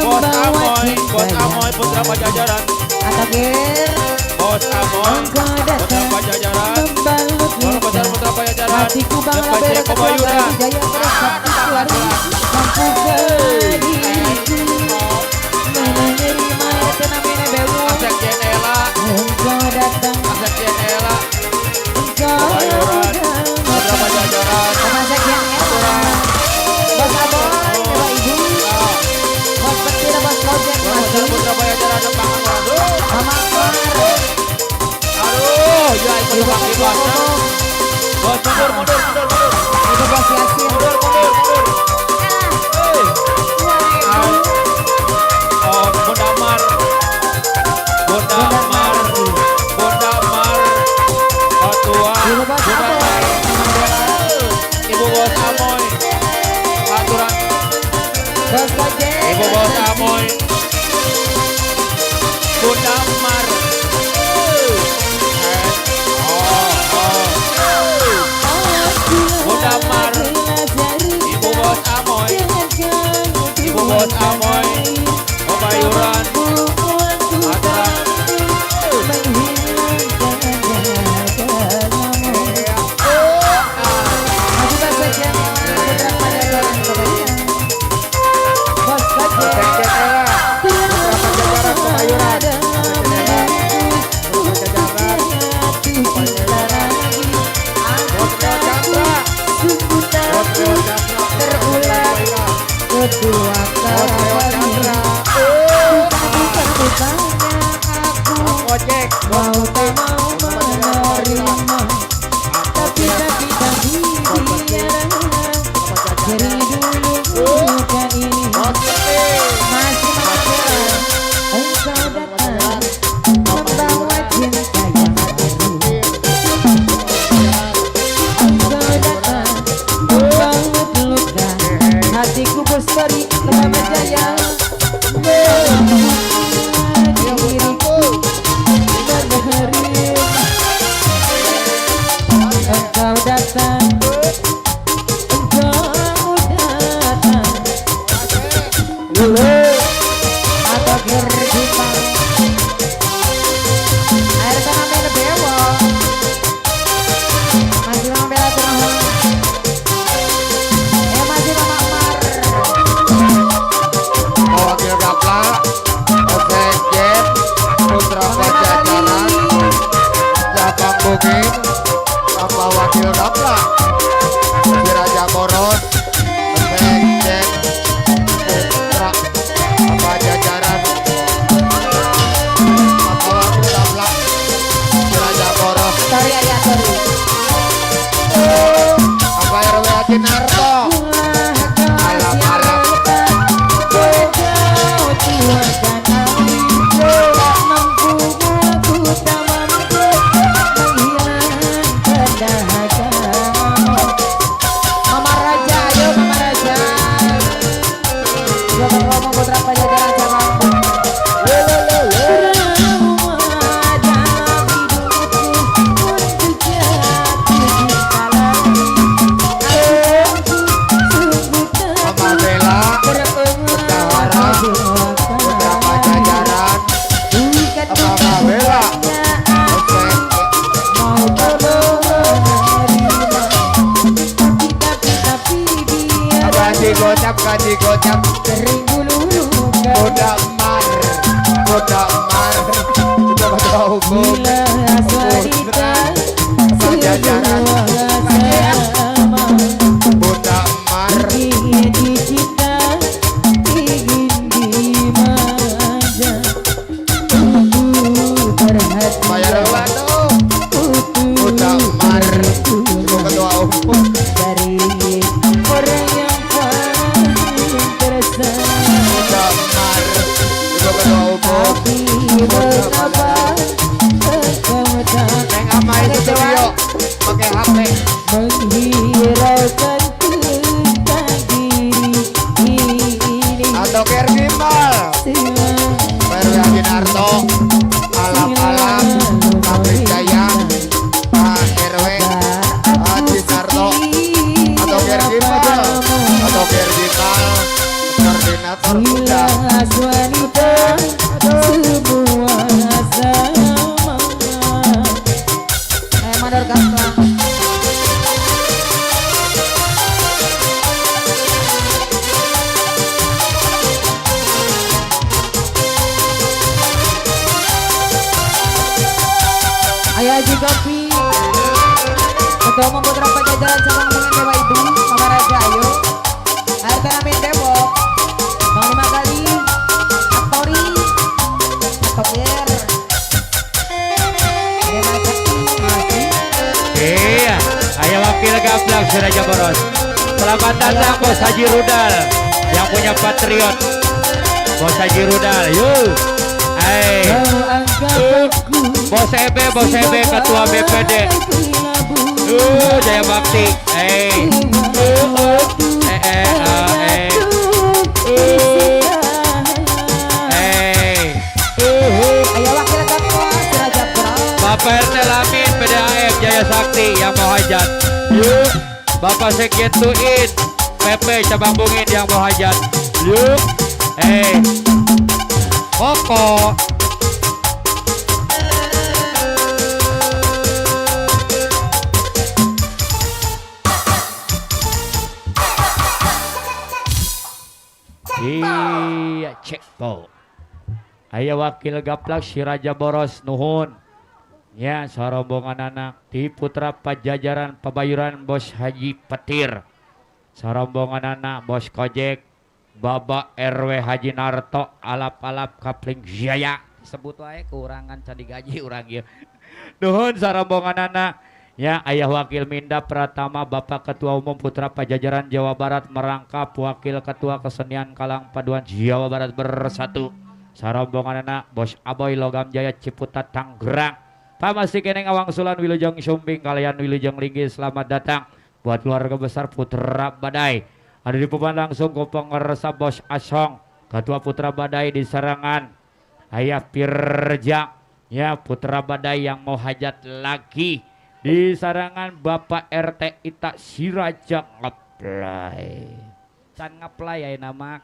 Bos membawa Amoy, Bos cinta Amoy Putra Pajajaran. atau ger. Bos Amoy Engkau Putra datang Pajajaran. membalut Bos Besar luka. Putra Pajajaran. Hatiku bangga DPC bela Kebayuran. ketua jaya bersatu keluarga. Mampu diriku menerima tenamene bewu. Asek Jenela, Engkau datang, Asek Jenela. engkau Kebayuran. Putra datang. Pajajaran. Sama sekian ya. Bos Aboy, Bapak Ibu. Bos Petir, Bos Gojek, Bos Besar Mas. Putra Pajajaran Depangan. Aduh, Mama Akbar. aduh, ya itu Ibu tukang Ketua kipasnya. Umum. Bos mundur. Ibu Bos Yasin. Mundur. Hei. Oh, Bunda Mar. Ketua. Ibu Bos Bunda Aboy. Mar. Ibu Bos Amoy. Aturan. Bos Gojek. Ibu Bos Amoy. Bunda Mar. Bunda Mar. Ibu Bos Amoy. Ibu Bos Amoy. Kebayuran. Aturan. Kedua kali bukan aku Ojek. mau tak mau menerima, tapi biar dari dulu luka ini masih mengatakan engkau datang membawa cinta yang baru. Engkau datang membawa luka, hatiku berseri lama jaya. Diriku berhari kaji gocap Kering bulu luka Budak mar Kita ketua hukum Bila wanita Pajajaran sebuah sama Budak mar Ingin dicinta Ingin dimanja Perhatian Bayar dua tuh Budak mar Kita ketua hukum dari orang yang paling tersayang Budak mar Kita ketua hukum Tapi mengapa engkau tak Neng Amai studio pakai HP menghiraukan tentang diri ini atau Ker Gimbal Perwi Haji Narto Alam-alam Pabrik Jaya Pak RW Haji Narto atau Ker Gimbal koordinator muda Jelas wanita semua sama Mandor Gaplang Ayah Haji Kopi Ketua Umum Putra Pajajaran Sabang Bungin Dewa Ibu Mama Raja Ayo RT Amin Depok Bang Lima Kali Aktori Aktor Terima kasih Iya, ayah wakil gablak Siraja Boros. Selamat datang Bos Haji Rudal yang punya Patriot. Bos Haji Rudal, yuk. Kau anggap aku Bos EB Ketua BPD. Jaya Bakti. Ayah wakil ketua Siraja Boros Bapak RT Lamin PDAM Jaya Sakti yang mau hajat. Yuk, Bapak Sekjen Tuin PP Cabang Bungin yang mau hajat. Yuk, Koko. Iya, cek po. Ayah wakil gaplak Siraja Boros nuhun. Ya, sarombongan anak di Putra Pajajaran Pabayuran Bos Haji Petir. Sarombongan anak Bos Kojek Baba RW Haji Narto alap-alap kapling jaya. Sebut wae kurangan candi gaji urang ieu. Nuhun sarombongan anak. Ya, ayah wakil Minda Pratama Bapak Ketua Umum Putra Pajajaran Jawa Barat merangkap wakil Ketua Kesenian Kalang Paduan Jawa Barat bersatu. Sarombongan anak Bos Aboy Logam Jaya Ciputat Tanggerang. Pamasi keneng awang sulan Wilujeng Sumbing kalian Wilujeng Linggih selamat datang buat keluarga besar Putra Badai. Ada di papan langsung ke pengerasa Bos Asong Ketua Putra Badai di Serangan. Ayah Pirja ya Putra Badai yang mau hajat lagi di Sarangan Bapak RT Ita Siraja Ngeplay. Can ngeplay ya nama.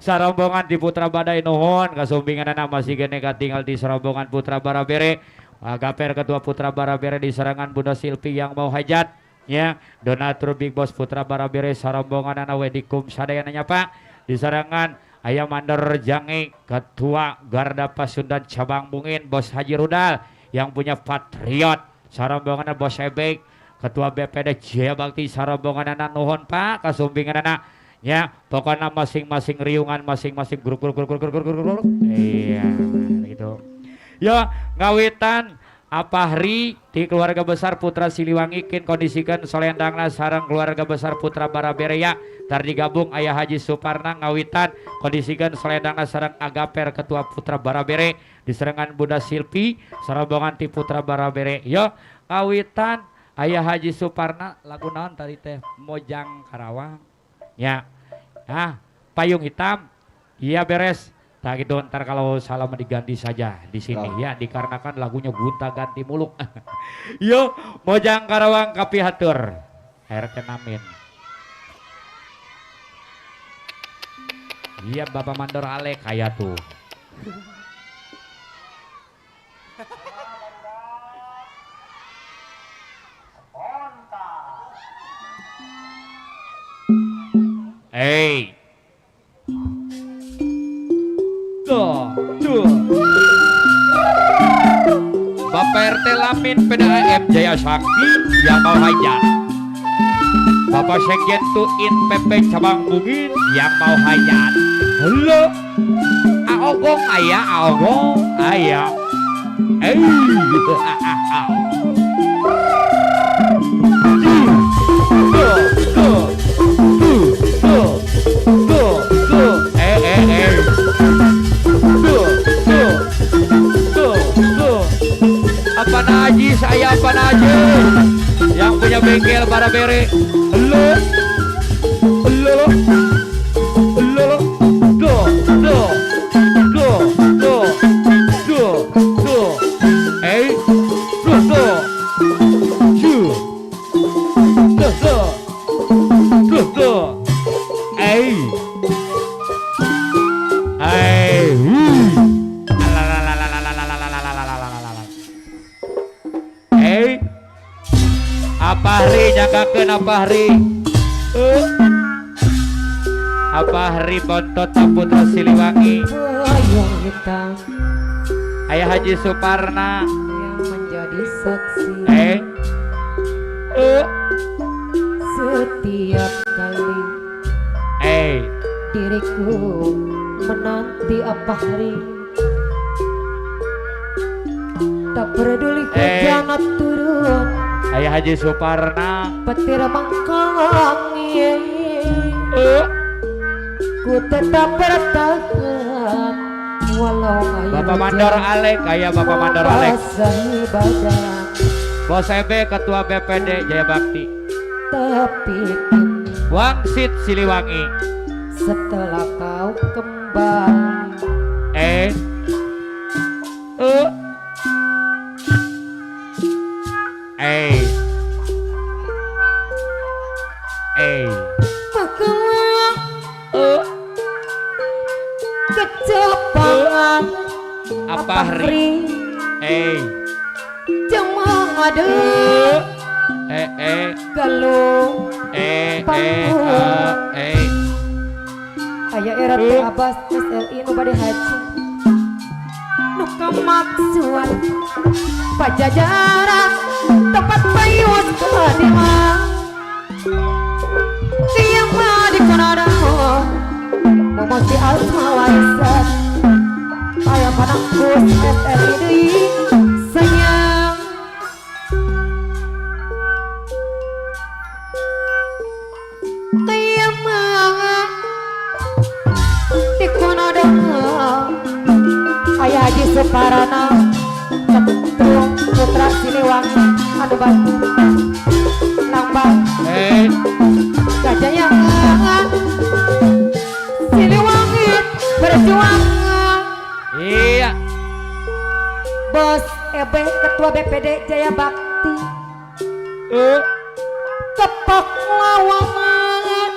Sarombongan di Putra Badai nuhun kasumbingan nama si gene tinggal di Sarombongan Putra Barabere. Agaper Ketua Putra Barabere di Serangan Bunda Silpi yang mau hajat. Ya, donatur Big Boss Putra Barabere sarombongan anak Wedikum sadayananya Pak di Sarangan Ayah Mandor Jangi Ketua Garda Pasundan Cabang Bungin Bos Haji Rudal yang punya Patriot sarombongan Bos Ebek Ketua BPD Jaya Bakti sarombongan anak nuhun Pak kasumbingan anak ya pokoknya masing-masing riungan masing-masing grup iya gitu ya ngawitan Apahri di keluarga besar Putra Siliwangi kin kondisikan solendangna sarang keluarga besar Putra Barabere ya tar digabung Ayah Haji Suparna ngawitan kondisikan solendangna sarang Agaper Ketua Putra Barabere di Serangan Bunda Silpi sarombongan ti Putra Barabere yo ngawitan Ayah Haji Suparna lagu naon tadi teh Mojang Karawang ya payung hitam iya beres. Nah gitu ntar kalau salah diganti saja di sini ya dikarenakan lagunya gunta ganti muluk. Yo Mojang Karawang kapihatur RT Namin. Iya Bapak Mandor Ale kayak tuh. Hey Bapak RT Lamin PDAM Jaya Sakti yang mau hajat. Bapak Sekjen Tuin PP Cabang Bungin yang mau hajat. Halo, Aogong ayah, Aogong ayah. Apa najis saya apa najis yang punya bengkel para bere. Halo, halo, halo, do, do, do, do, do, do, do, do, ju, do, do, do, do, apa hari nyagakeun apa hari apa hari bontot Putra Siliwangi Yang hitam Ayah Haji Suparna yang menjadi saksi setiap kali diriku menanti apa hari, tak peduli hujan turun, Ayah Haji Suparna petir mengkangi, ku tetap bertahan walau air Bapak Mandor Alek, kayak Bapak Mandor Alek, basahi badan. Bos EB Ketua BPD Jaya Bakti, Tapi Wangsit Siliwangi, setelah kau kembali, makalah kecepatan apa hari, jemang ada galung ayah era teh Abbas SLI nu bade haji nu kamaksuan pajajaran tempat payus kadima siang mah di kanada memosi asma warisan ayah panangkus SLI deui sayang ayah mah di kanada ayah Haji Suparana Ketung Putra Siliwangi anu batu lambang Gajah Siliwangi berjuang. iya Bos EB Ketua BPD Jaya Bakti kepak lawangan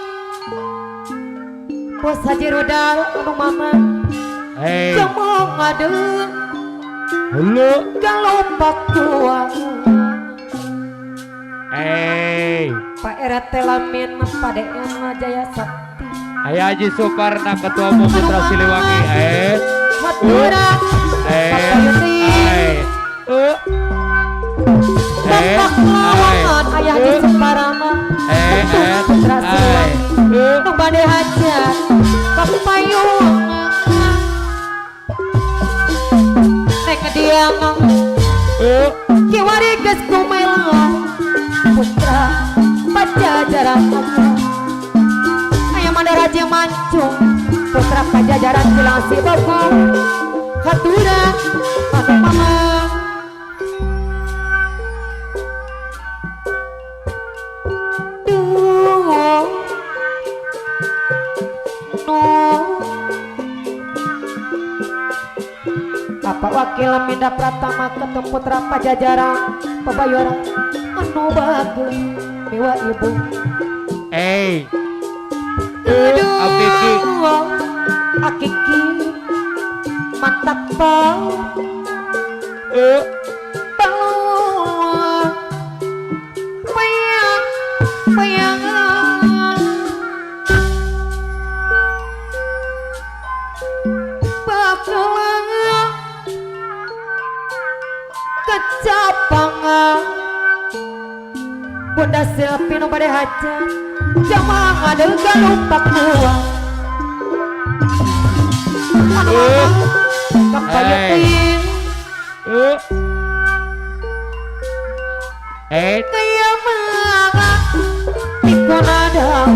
Bos Haji Rodal anu mama jemong ngadeng halo, galompak tuang Pak RT Lamin PDAM Jaya Sakti Ayah Haji Suparna Ketua Umum Putra Siliwangi, Hatura Papayuti kepak lawangan ayah Haji Suparana Ketua Putra Siliwangi nu bade hajat papayung nek diang kiwari geus kumelang putra pajajaran ayah Mandaraja Mancung putra pajajaran Bilang Si Bogor hatura mama Bapak Wakil Minda Pratama Ketum Putra Pajajaran Pebayuran anu bagus miwa ibu Abiki akiki mantak pau payang payang bakalan capangan Bunda Selfie nu bade hajat jamaah ngadel galumpak nuang Mama kapayatin kaya mga ikonadang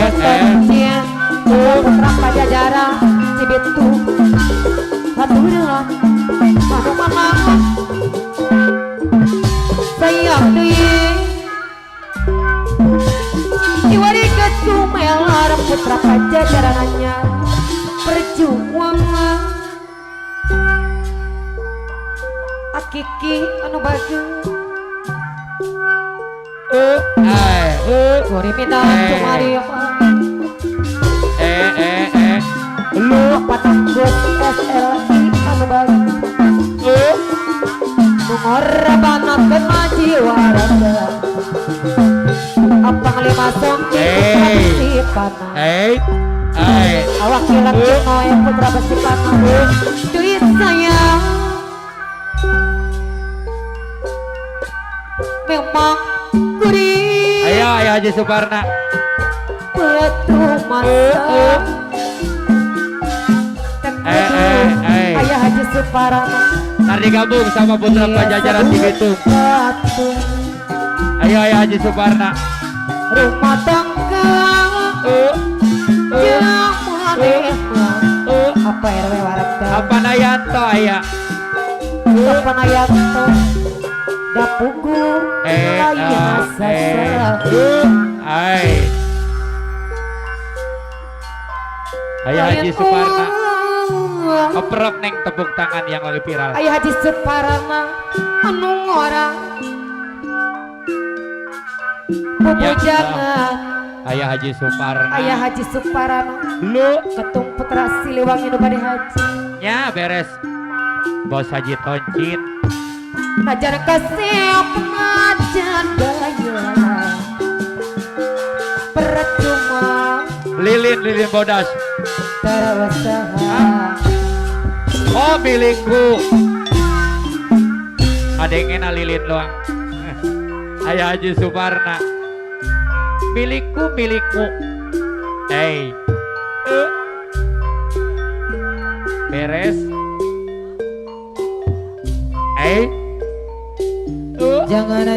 Bastancien putra pajajaran Cibitu Alhamdulillah mana sayang deui Iwari Sumel harap putra pajajarannya perjuangan Akiki anu bagus Gori minta cumari lu patanggut SLI anu bagus mengorbankan majiwaranda apa ngelima songki besi panah awak kilat kinoy putra besi panah duit sayang memang gurih ayo Haji Suparna betul masa ayah Haji Suparna ntar digabung sama putra pajajaran Cibitung ayo Haji Suparna rumah tangga yang maneh apa RW warga apa Nayanto ayah apa Nayanto dapugu layan sasa ayah Haji Suparna keperok neng tepuk tangan yang lagi viral ayah Haji Suparna anu ngorang bubujangan ayah Haji Suparna ayah Haji Suparna lu ketung putra Siliwangi nu bade haji nya beres bos Haji Toncin najar kasih pengajan daya percuma lilin bodas terawasaha oh milikku adengena lilin doang ayah Haji Suparna milikku beres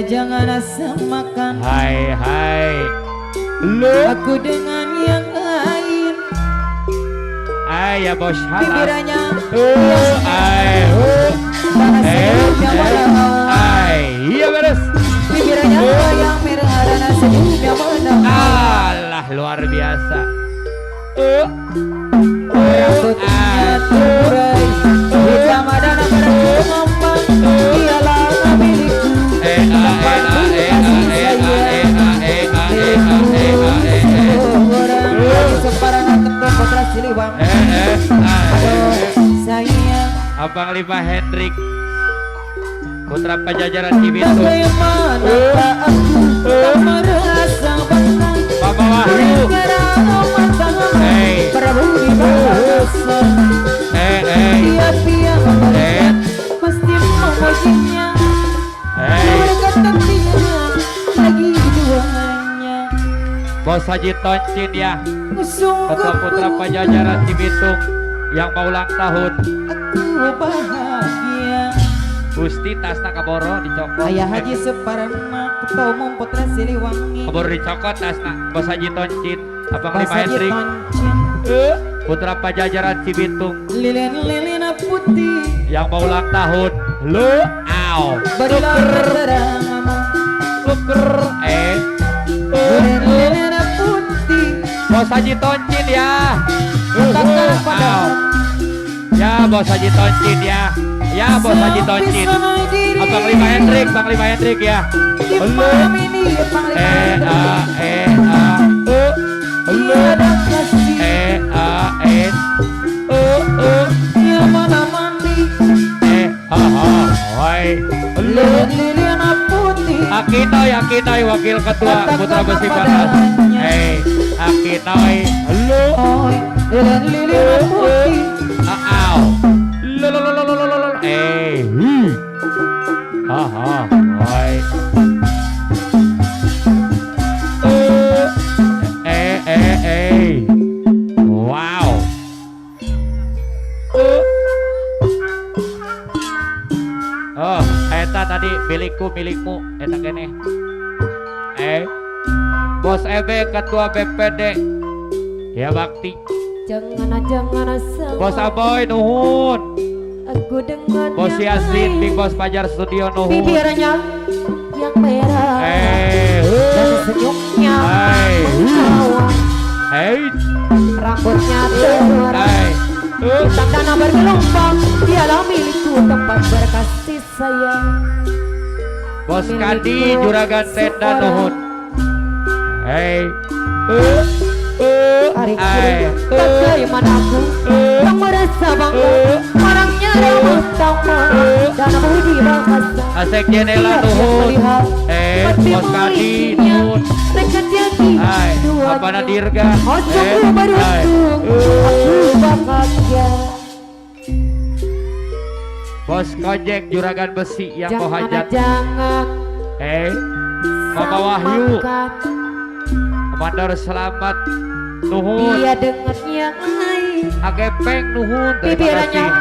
jangan samakan hai lu aku dengan yang lain ayah bos halal bibiranya iya beres bibirnya yang merah dan senyumnya menang alah luar biasa rambutnya turai hitam dan bergelombang dialah milikku tempat Suparna ketua putra Siliwang sayang Abang Lima Hendrik putra pajajaran Cibitung bagaimana aku tak merasa bangga Bapak Wahyu Prabu di bahasa dia pasti memujinya mereka tentunya lagi duanya Bos Haji Toncin ya sungguh ketua putra pajajaran Cibitung yang mau ulang tahun aku bahagia Gusti tasna kaboro dicokot ayah Haji Suparna ketua umum putra Siliwangi kaboro dicokot tasna Bos Haji Toncin Abang Bos Lima Haji Hendrik Toncin putra pajajaran Cibitung lilin putih yang mau ulang tahun lu berilah terangmu luker lilin putih Bos Haji Toncin ya katakan pada ya Bos Haji Toncin ya Bos Haji Toncin Abang Lima Hendrik Bang Lima Hendrik ya malam ini ada kasih yang mana mandi lilin putih Akinoy wakil ketua putra besi panas Akinoy lilin putih Oh, eta tadi milikmu, eta kene. Bos EB Ketua BPD ya Bakti. Jangan Bos Aboy nuhun. aku dengan Bos yang Yasin, lain. Big Bos Pajar Studio nuhun. Bibirnya yang merah dan senyumnya menawan, rambutnya terang, tandana bergelombang, dialah milikku tempat berkasih sayang. Bos Kadi Juragan Tenda nuhun. Hari ini bagaimana aku tak merasa bangga, orangnya ramah tamah dan budi bahasa. Asek Jenela nuhun. Bos Kadi nuhun. Dekat hati Apa Nadirga? aku beruntung, aku bahagia. Bos Kojek Juragan Besi yang mau hajat. Jangan Mama Wahyu, samakan Komandan Selamat nuhun. dia dengan yang lain. Agepeng nuhun. Terima Bibirnya kasih. yang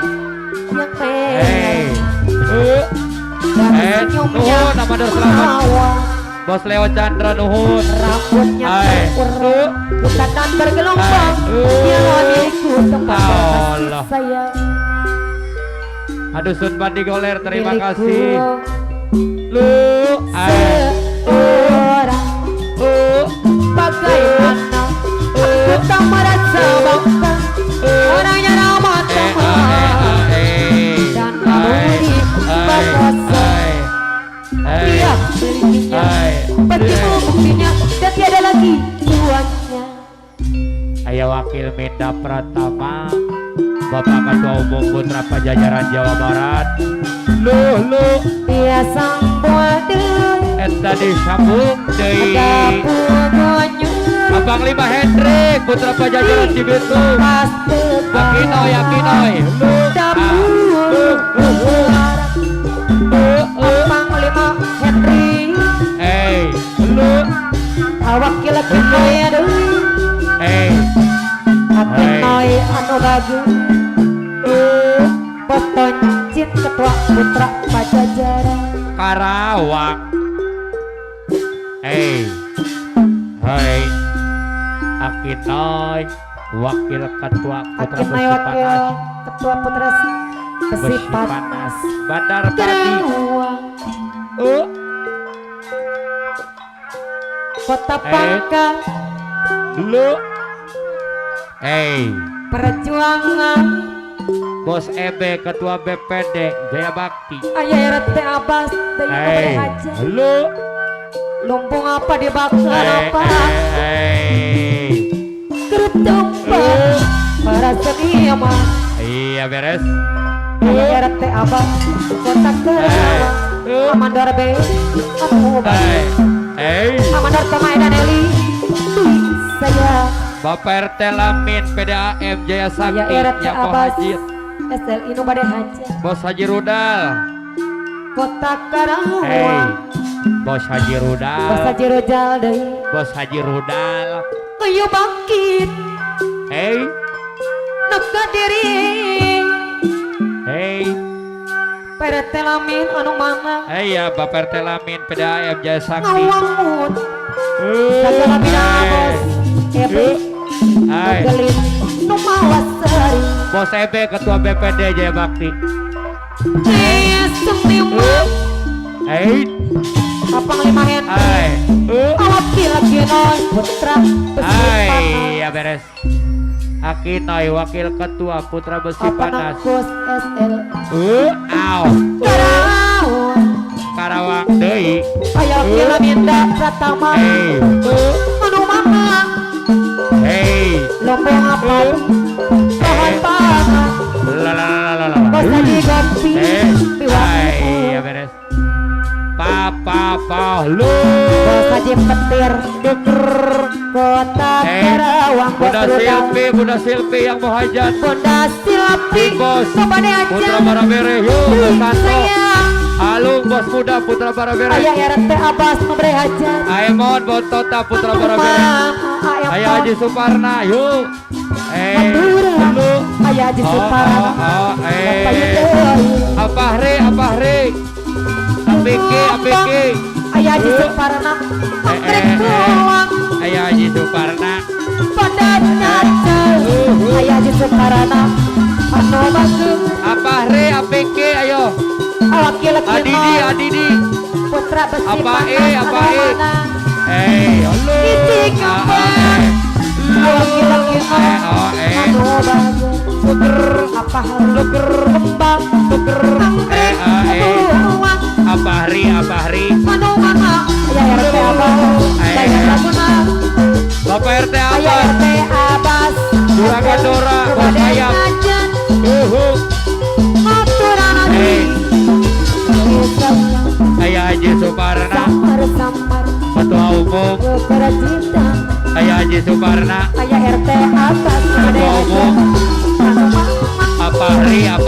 merah dan senyumnya nuhun Komandan Selamat. menawan, Bos Leo Chandra nuhun. rambutnya Hai. terkurung, hutan dan bergelombang, dialah milikku tempat Allah. berkasih sayang. Aduh Sun Bandi Goler, terima Milikku kasih. Lu, seorang, bagaimana aku tak merasa bangga, orangnya ramah tamah dan budi bahasa. Dia milikinya, bertemu buktinya dan tiada lagi tuannya. Ayah Wakil Minda Pratama, Bapak Ketua Umum Putra Pajajaran Jawa Barat. Lu, Dia sang bodoh, eta disambung deui. ada pugunya, Abang Lima Hendrik Putra Pajajaran Cibitung. pasti Yakinoy, Yakinoy. Lu, dapur Abang Lima Henry, lu, wakil Akinoy aduh, Akinoy anu bagus, Potoncin Ketua Putra Pajajaran. Karawang. Hai, Akinoy, Wakil Ketua Putra Akinoy Besi wakil Panas. Ketua Putra Besi Besi Panas. Panas. Bandar Padi. Karawang, Kota Pangkal, Lu, Perjuangan, Bos EB Ketua BPD Jaya Bakti. Ayah RT Abbas dari aja. Lu, Lumpung apa dibakar apa? Kerutumpan para seniman. Iya beres. Ayah RT Abbas Kota Karawang, Amandor B, aku Amandor Tomai dan Eli. Saya Bapak RT Lamin PDAM Jaya Sakti Ayah RT yang mau Abbas haji. SLI nu bade haja. Bos Haji Rudal. Kota Karawang, Bos Haji Rudal. Bos Haji Rojal deui. Bos Haji Rudal. Ayo bangkit, neka diri. PRT Lamin anu mana Ya Bapak RT Lamin PDAM Jaya Sakti. ngawangun segala bina bos Ebe Magelin nu mawas sari Bos EB Ketua BPD Jaya Bakti. seniman Apang Lima Hendri awakil Akinoy Putra Besi Panas Ya beres. Akinoy Wakil Ketua Putra Besi Panas. Bos SL Karawang Karawang deui. Ayo kila minda Pratama anu mana lombong apa pohon pangan bos Haji Gopi Ya beres. Papa lu. bos Haji Petir Kota Karawang bos Rudal Bunda Silvi yang mau hajat. Bunda Silvi Bos Sobade Putra aja Barabere. Santo. sayang Halo Bos Muda Putra Barabere. Ayah RT Abbas memberi hajat Aemon Bontota Putra Barabere. Ayah Haji Suparna. Yuk. Madura Lu. Ayah Haji Suparna Bapak Yudhoyono Apa hari? anggrek tuang Ayo Haji Suparna. pada nyaca aya Haji Suparna anu bagus Apa Re APK ayo. laki-laki Adidi Adidi. putra besi Apa panas anu mana Halo. Iti kembang laki-laki anu bagus puter apa leger kembang leger anggrek tuang Apa Hari anu mana aya RT Abas saya Laguna Bapak RT aya apa? RT Abas Juragan Dora, Bos Ayam. aturan Ayo Haji Suparna. samar-samar Ketua Umum. kerajinan Ayo Haji Suparna. aya RT Abas Ketua Umum. Apa Hari aya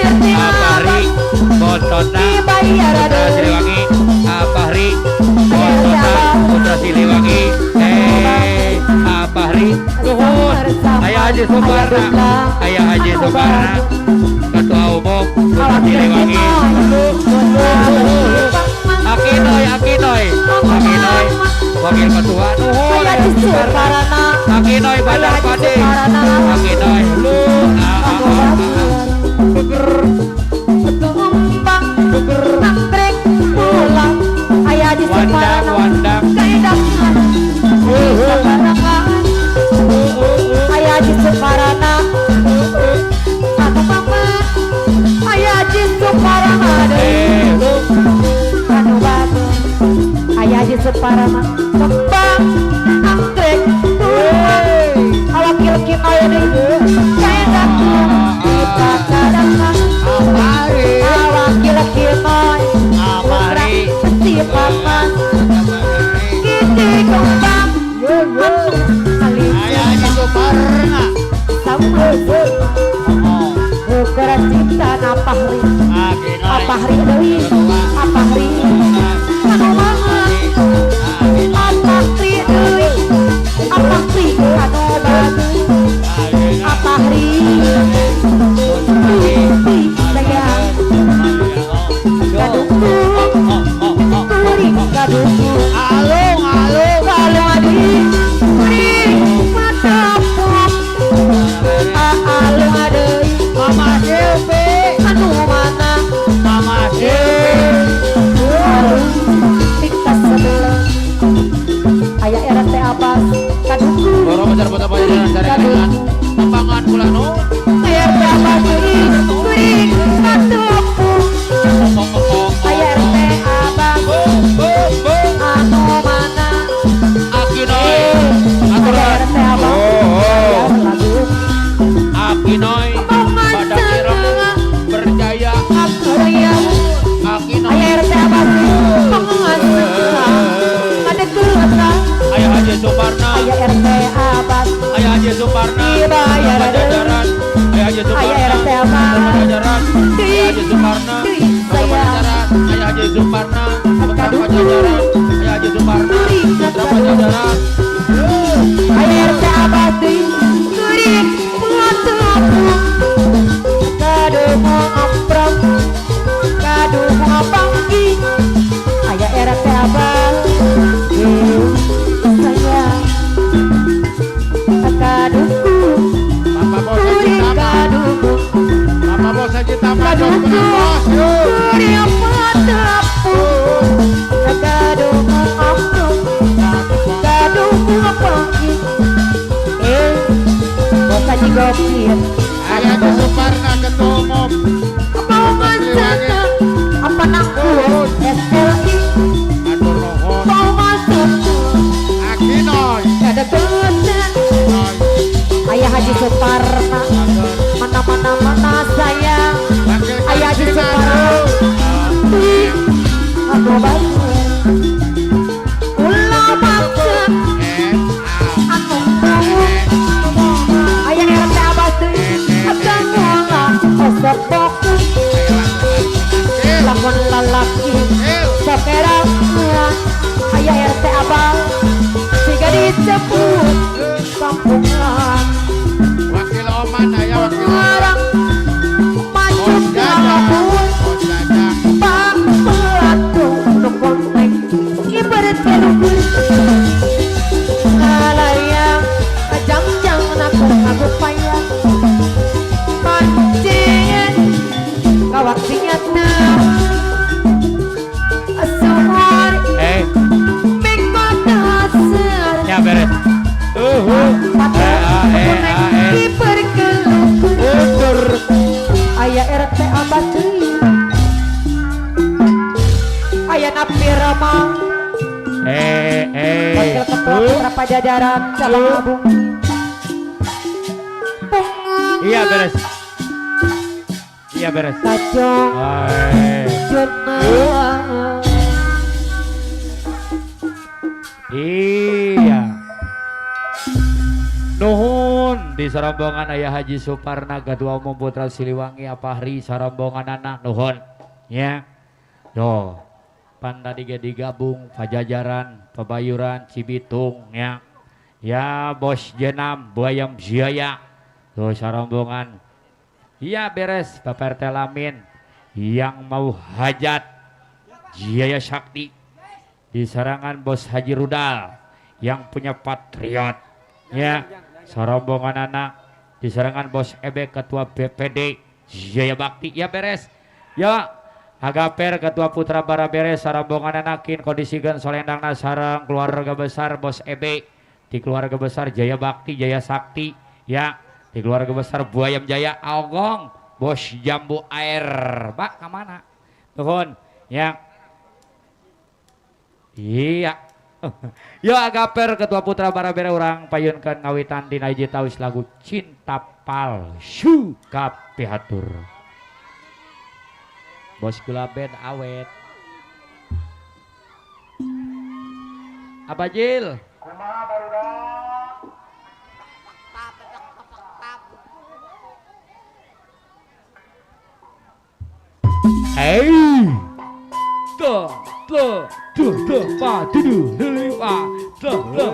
RT Abas Botona dibayar Putra aduh Siliwangi. Apa Hari Botona Putra Siliwangi. Apa Hari Nuhun. Ayo Haji Suparna. Ayo Haji Suparna. Ketua Umum Putra Siliwangi. Akinoy Wakil Ketua Nuhun. aya di Suparana Akinoy Badar Pade. Akinoy lu. tumpang anggrek pulang aya di Suparana Wandang. kaidangan Suparangan aya di Suparana anu mama aya di Suparana anu bagus aya di Suparana kembang anggrek tuang laki-laki aya deui kaidangan dipakadangan laki-laki noy putra besi panas gede kembang aya Suparna. sampai ukuran cinta napahri apahri deui apahri anu mangan apahri deui apahri anu bagus apahri sayang kadungku kuring kadungku alung adi kuring matapok alung adei mama Silvi anu mana mama Silvi alung tingkas sebelah aya RT Abas kadungku Borong besar foto pajajaran sarengan. Tempangan Kulano. aya RT Abas kuring matapok aya RT Abas anu mana Akinoy. aya Aturan. RT Abas bayar lagu Akinoy. Badak ireng berjaya. Akinoy. aya RT Abas ada keluarga Ayo Haji Suparna. aya RT Abas Ayo Haji Suparna. dibayar Pajajaran. Ayo Haji Suparna. aya RT Abas Pajajaran. Ayo Haji Suparna. saya Pajajaran. Ayo Haji Suparna. Putra Pajajaran. Ayo Haji Suparna. Putra Pajajaran. aya RT Abas kuring matapok kadung amprok kadung panggi aya RT Abas sayang kadungku Papa Bos Haji kuring Tama. kadungku Papa Bos Haji Tama. kadungku kuring matapok kadung amprok kadung panggi Bos Haji Gopir Ayo Haji Suparna Ketua Umum. mau ngajana apa nakku SLI Atur nuhun. mau masuk Akinoy. ada bener ayah Haji Suparna mana sayang ayah Haji Suparna aku bagus ulah maksud anu ayah RT Abas agak waktunya tuh Asal Mingkot dasar Ya beres. Udur Ayah RT abad Ayah Nabi Rama Wakil Ketua Putra Pajajaran Cabang Abung Iya beres. Iya beres. Tajong Jenah Iya. Nuhun di sarombongan Ayah Haji Suparna Ketua Umum Putra Siliwangi Apahri sarombongan anak nuhun ya. Yo panda digabung Pajajaran Pebayuran Cibitung ya. Ya Bos Jenam Buayam Jaya. Tuh sarombongan. Iya beres Bapak RT Lamin yang mau hajat Jaya Sakti di serangan Bos Haji Rudal yang punya patriot ya. Sarombongan anak di serangan Bos Ebe Ketua BPD Jaya Bakti ya beres ya. Agaper Ketua Putra Barabere sarombongan anakin kondisikan solendang sarang keluarga besar Bos Ebe di keluarga besar Jaya Bakti Jaya Sakti ya. Di keluarga besar Buayam Jaya Algong Bos Jambu Air Pak kemana tuhun ya. Iya. Yo agaper Ketua Putra Barabere orang payunkan ngawitan dina hiji taus lagu Cinta Palsu kapihatur. Bos gula band awet. Abajil. Hey. Pa dudu delipa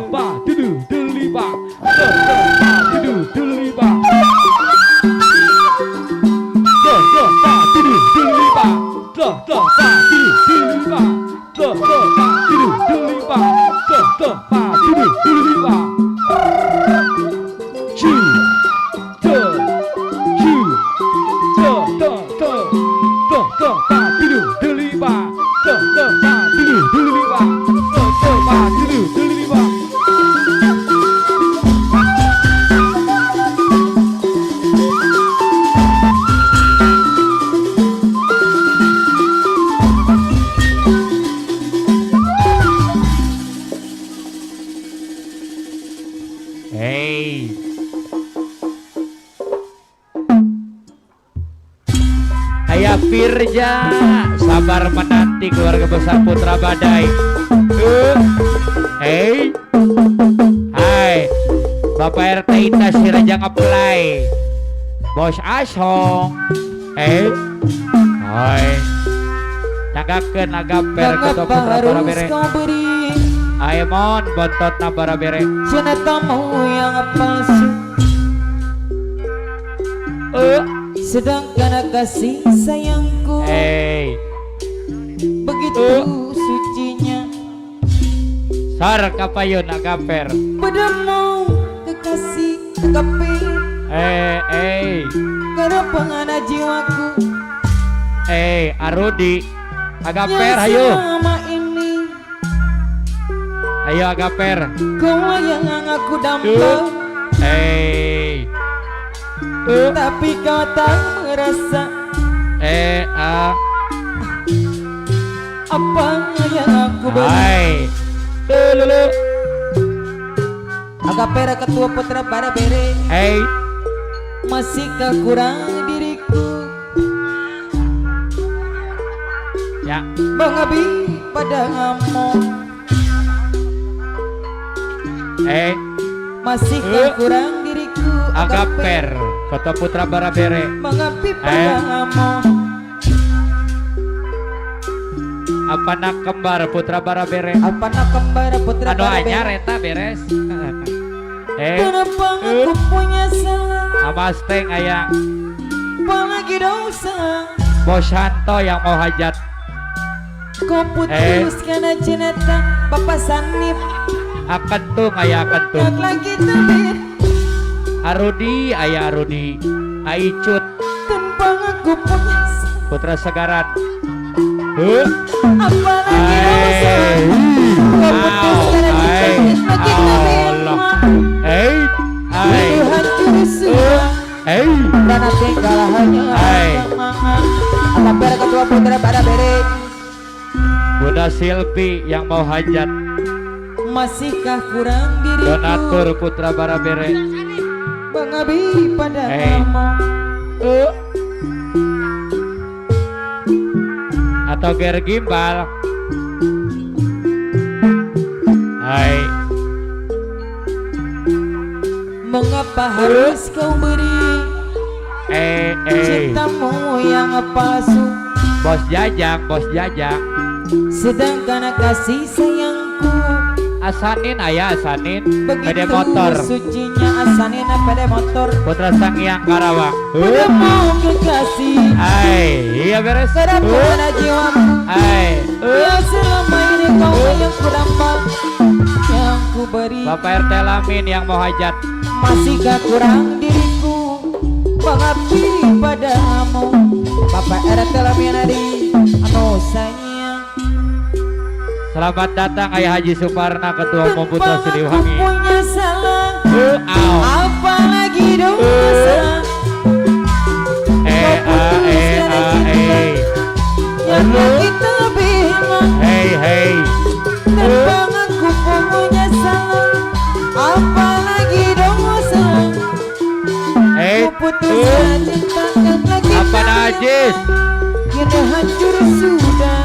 pa dudu delipa pa dudu delipa pa dudu delipa pa dudu delipa pa dudu delipa pa dudu delipa chu pa dudu delipa Hey. Ayah Firja sabar menanti keluarga besar Putra Badai. Hey. Hai. Bapak RT Indah Siraja ngeplay. Bos Asong. Hey. Hai. Tagakeun agaper Ketua Putra Barabere. Ayo mon bontot na Barabere. Cenah tamu yang palsu sedangkan kasih sayangku begitu sucinya Sar kapayun agaper padamu kekasih kekapir karena pengana jiwaku Arudi agaper yang hayu selama ini ayo agaper kau yang aku dampau tapi kau tak merasa apa yang aku beri. Lulu Agapera Ketua Putra Barabere masihkah kurang diriku ya mengabdi pada kamu masihkah kurang diriku agaper Ketua Putra Barabere mengabdi pada kamu apa nak kembar Putra Barabere apa nak kembar Putra anu anyar Barabere eta beres kenapa aku punya salah Amasteng ayah apalagi dosa Bos Santo yang mau hajat kau putus karena cinta Bapak Sanip akan tung ayah akan tung tak lagi tabir Arudi ayah Arudi Aicut tanpa aku punya salah Putra Segaran. Apalagi dosa kau putuskan cinta kita memang itu hancur semua dan tinggal hanya Alamber ketua putra pada beri. Bunda Silvi yang mau hajat. Masihkah kurang diriku Donatur Putra Barabere. mengabdi padamu Atau Ger Gimbal. Hai. mengapa harus kau beri cintamu yang palsu Bos Jajang, Bos Jajang. sedangkan kasih sayangku Asanin ayah Asanin. Pede begitu motor. sucinya asanin pada motor Putra Sangyang Karawang. padamu kekasih Hai, iya beres. pada pada jiwamu Hai. yang selama ini kau yang kudamba yang ku beri Bapak RT Lamin yang mau hajat. masihkah kurang diriku mengabdi padamu Bapak RT Laminadi anu sayang. Selamat datang Ayah Haji Suparna, Ketua Umum Putra Aku Siliwangi. punya salah Au. apalagi dosa yang kita bilang Hey. tentang aku punya salah apalagi dosa ku putuskan cinta karena kita Apa najis? kini hancur sudah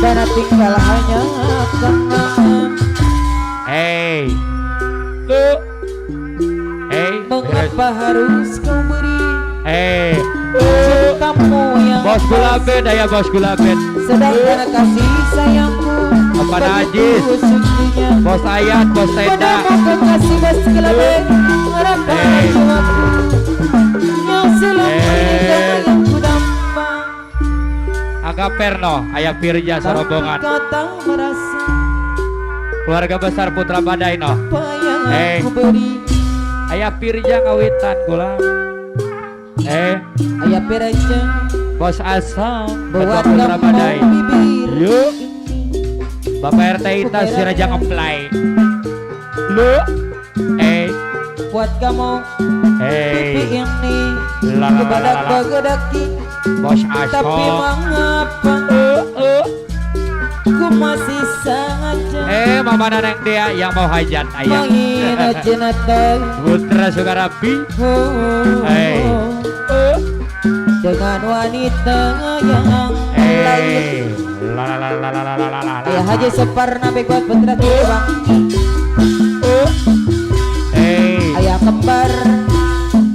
dan tinggal hanya kenangan. Hey. Mengapa harus kau beri Hey. cintamu yang Bos Gulabed, ayah Bos Gulabed. sedangkan kasih sayangku Apa najis? begitu sucinya Bos Ayat, Bos Tenda. padamu kekasih bos kelabed harapkan Hey. jiwaku yang selama ini kau yang kudamba Angga Perno, ayah Firja tapi Sarobongan. kau tak merasa Keluarga besar Putra Badai no. apa yang Hey. aku beri. Ayah Firja ngawitan gulam. Ayah peraja Bos Asam, Ketua buat Putra kamu Badai. bibir Yuk. ini Bapak RT Ita si Raja ngeplay. Lu. buat kamu pipi ini La, la, la, kepada la, la. bagedaki Bos tapi Asom. mengapa ku masih sangat jauh Mama Naneng dia yang mau hajat ayah. menghina jenatan Putra Sugarapi. Hey. dengan wanita yang lain. La la la la la la la la. Ayah Haji Suparna Begwat Putra Siliwang ayah kembar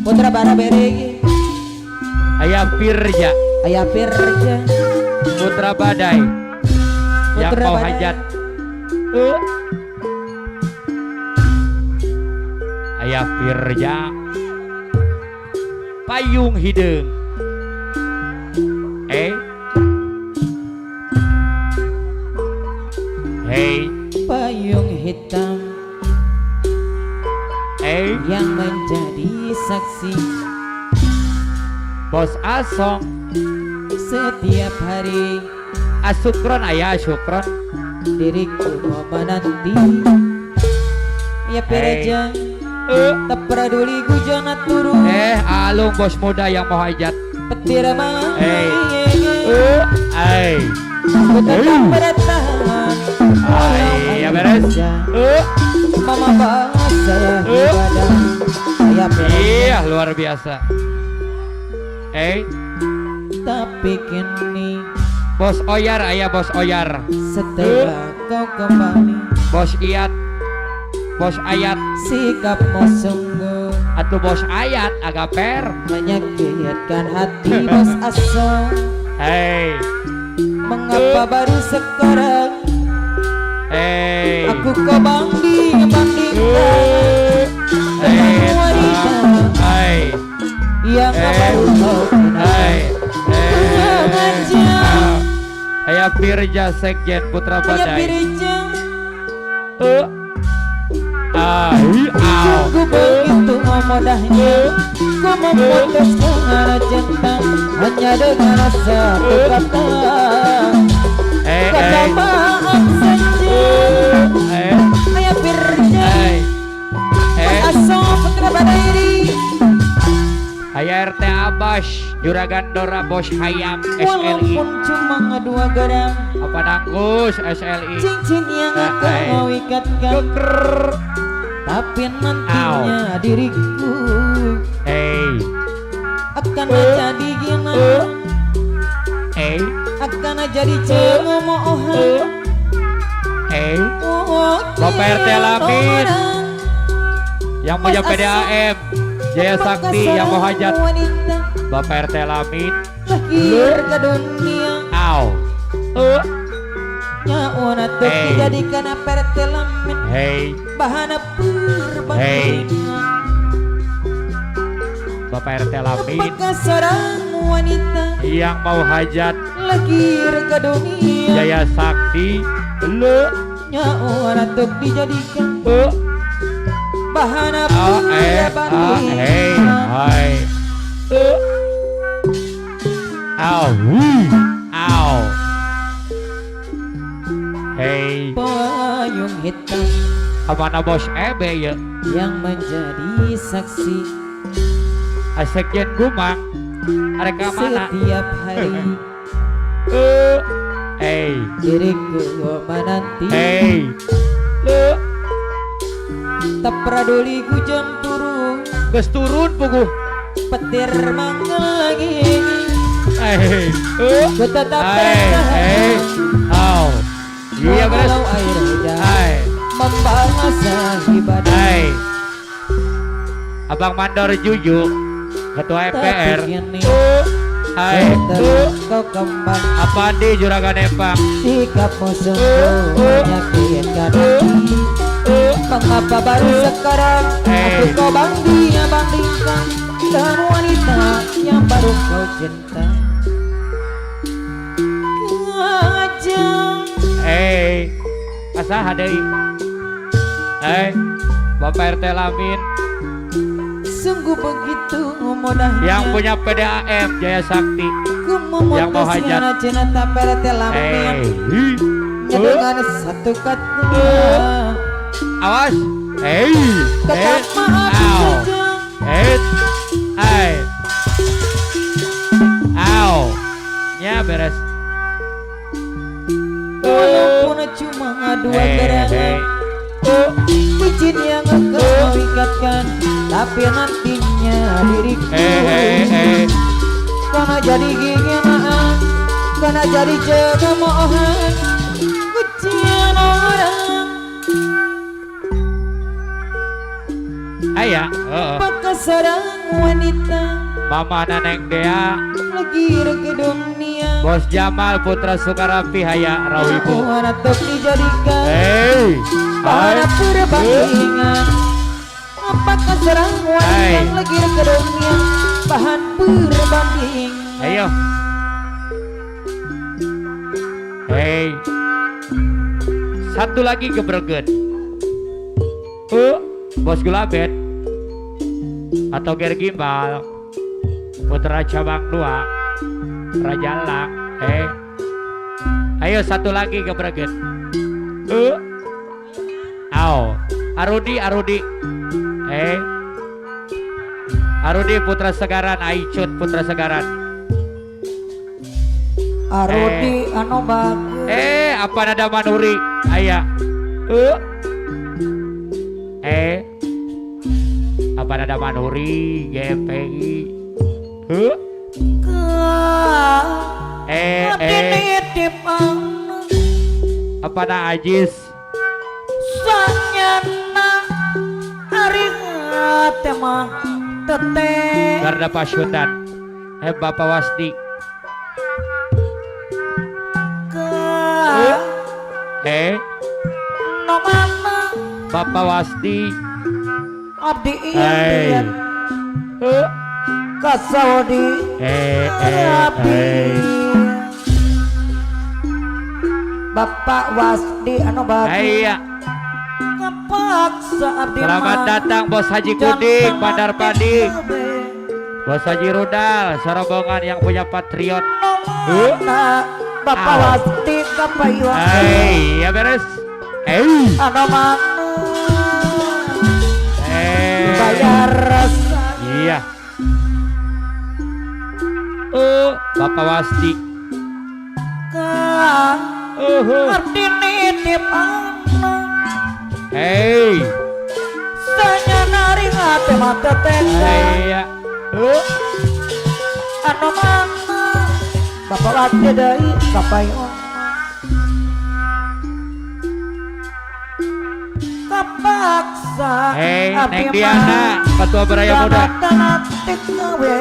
Putra Barabere Ayah Firja, ayah Firja Putra Badai yang Putra mau Badai. hajat. Ayah Firja, payung hidung. Hey, payung hitam yang menjadi saksi Bos Asong, setiap hari Asukron ayah Asukron. diriku menanti ya pereja tak peduli gujana turun Alung bos muda yang mau hajat. petir mah Aku tetap bertahan ya beres. mama bahasa ibadah ya pereja Iya luar biasa. tapi kini Bos Oyar ayah Bos Oyar. setelah kau kembali Bos Iyat, Bos Ayat, sikapmu sungguh atau Bos Ayat agak per. menyakitkan hati bos Aso. Mengapa baru sekarang aku kau bandingkan dengan wanita yang baru kau kenal. Ayah Firja Sekjen Putra Ayah Badai. Pirija Au. sungguh begitu mudahnya Ku memutuskan cinta hanya dengan satu kata. Kata maaf saja. Ayah Firda Asa Putra Badairi. Aya RT Abbas Juragan Dora Bos Hayam SLI. Walaupun cuma dua gram Apa nanggus SLI. cincin yang kau ikatkan, tapi nantinya diriku akan jadi gina, akan jadi cemoohan. Bapak RT Lamin yang punya PDAM Jaya Sakti yang mau hajat. Bapak RT Lamin Lahir ke dunia nyawa tuh dijadikan pertelamin bahan perbandingan. Bapak RT Lamin Apakah seorang wanita yang mau hajat lahir ke dunia Jaya Sakti nyawa tuh dijadikan bahan perbandingan. Payung hitam Kemana bos Ebe ya yang menjadi saksi Sekjen Gumang mereka mana setiap hari diriku menanti. Tak peduli hujan turun, Ges turun puguh petir manggil lagi. Ku tetap Iya beres walau air hujan membasahi badan. Abang Mandor Juju Ketua MPR Tapi kini kau kembang Apa di Juragan Empang sikapmu sungguh menyakitkan hati. Mengapa baru sekarang aku kau bandingkan dengan wanita yang baru kau cinta? Kajang Asa hadei Bapak RT Lamin sungguh begitu mudah yang punya PDAM Jaya Sakti ku yang mau hajat. memutuskan cinta pertelamin dengan satu kata. Awas Tetap maaf saja. Ya beres Walaupun cuma dua gerangan cincin yang kau ikatkan, tapi nantinya diriku karena jadi ginginaan, karena jadi cemoohan. Kucian orang apakah seorang wanita Mama Neneng Dea lahir ke dunia Bos Jamal Putra Sukarapi Haya Rawibu untuk dijadikan bahan perbandingan. Apakah seorang wanita yang lahir ke dunia bahan perbandingan? Ayo satu lagi kebergen Bos Gulabet atau Ger Gimbal Putra Cabang 2 Raja Lang ayo satu lagi kebergen Arudi Arudi Putra Segaran Aicut Putra Segaran Arudi anu bagus apa nada Manuri ayah apa nada Manuri GMPI apa na Ajis sanyana hari tema teteh Garda Pasundan Bapak Wasdi nomana Bapak Wasdi abdi ieu kasaudi abdi Bapak Wasdi anu bagus ngapaksa abdi selamat datang Bos Haji Kuding Bandar Padi Bos Haji Rudal, serombongan yang punya patriot. Nah, Bapak Wasti kapayuan. Hey, ya beres. Hey, Anu mah bayar rasa. iya. Bapak Wasti. Kang arti nitip anak. Hey, Sanya naring hati mata teka. iya. Anu mana Bapak Wasti dari kapayuan. Kapaksa Hey, abdi Neng Diana, Ketua Beraya Muda. Tanatik gawe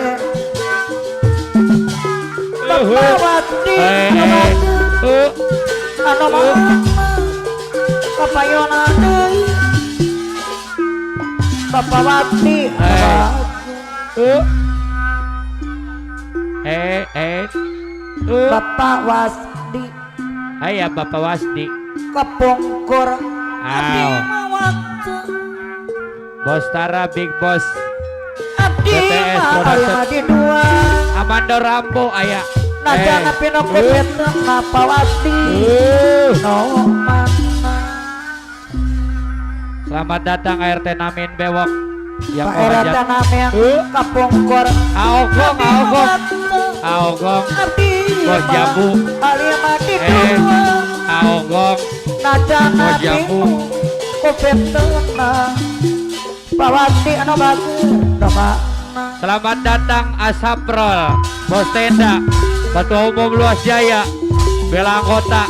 Bapak Wasti Hey, anu mana kapayuan deui Bapak Wasti Bapak Wasti Ayah Bapak Wasti. kepungkur abdi Aw. mawaktu Bos Tara, Big Boss. abdi BTS mah Production. aya di dua Amando Rambo, ayah. najana pino kupeteng Bapak Wasti no mana Selamat datang ART Namin Bewok yang Pak Era menghajat. Tanameng kapungkur Aogong, Aogong, abdi Bos Jambu. alima di Eh. dua Aogong, najana Bos Jambu. pino kupeteng Pak Wasti anu bagus Bapak Selamat datang Asaprol, Bos Tenda, Ketua Umum Luas Jaya, Bela Anggota,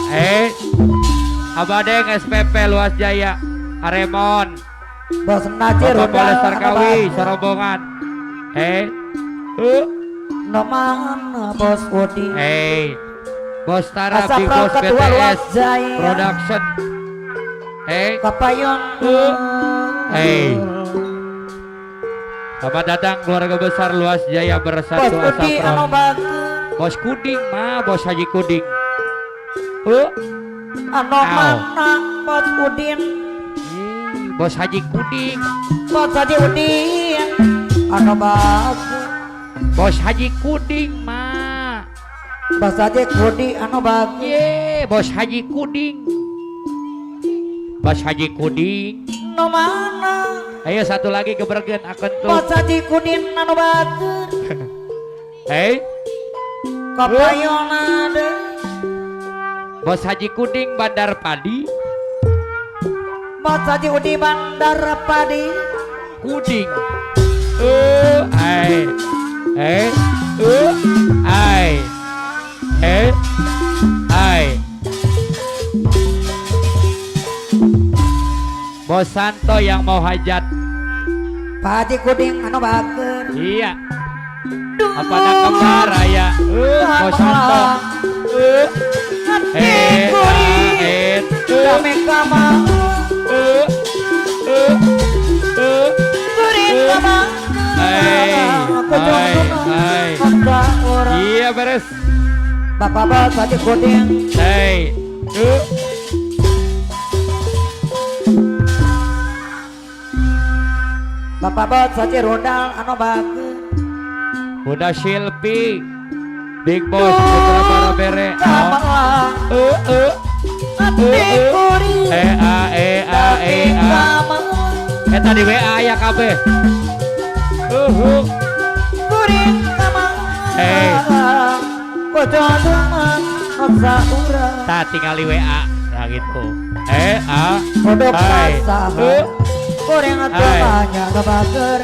Abadeng SPP Luas Jaya, Aremon, Bos Najir Bapak Poles anu Tarkawi, bagus. serombongan, No mana Bos Udi Bos Tara, Asap Big Pro Boss Ketua Luas BTS Jaya Production, kapayun Selamat datang keluarga besar Luas Jaya Bos bersatu Udi anu Asaprol. bagus Bos Kuding mah, Bos Haji Kuding. anu Aw. mana Bos Udin Bos Haji Kuding, Bos Haji Udin anu bagus Bos Haji Kuding mah. Bos Haji Kudi anu bagus Bos Haji Kuding. Bos Haji Kuding. no mana Ayo satu lagi kebergen akan Bos tuh. Haji Kudin anu bagus kapayun ada Bos Haji Kuding Bandar Padi. Bos Haji Udi Bandar Padi Kuding. Ai. Ai. Ai. Bos Santo yang mau hajat. Pak Haji Kuding anu bagus Iya. Apa ada kembar ya? Bos Santo. Haji Kuding kami kama Kuding kama Iya beres. Bapak Bos Haji Kuding Bapak Bos Haji Rudal anu bagus Udah Shilpi, Big Boss Putra Barabere. kama Haji Kuding kama Tadi WA ya kabeh. Kuding kama kodonan rasa urang Tak tinggali WA. Nah gitu. kodok Hai. rasa Kuding aturannya kebager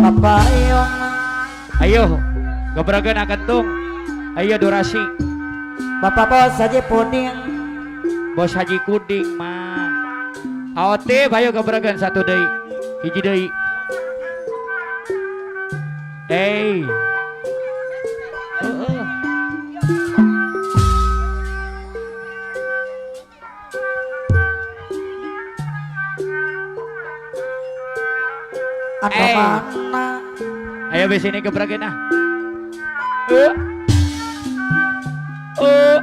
Bapak Iyong Ayo, gebragan akan tung. Ayo durasi. Bapak Bos Haji Puding Bos Haji Kuding mah. AOT bayo gebragan satu deui. Hiji deui. anu Eh. mana Ayo bes ini gebragan ah.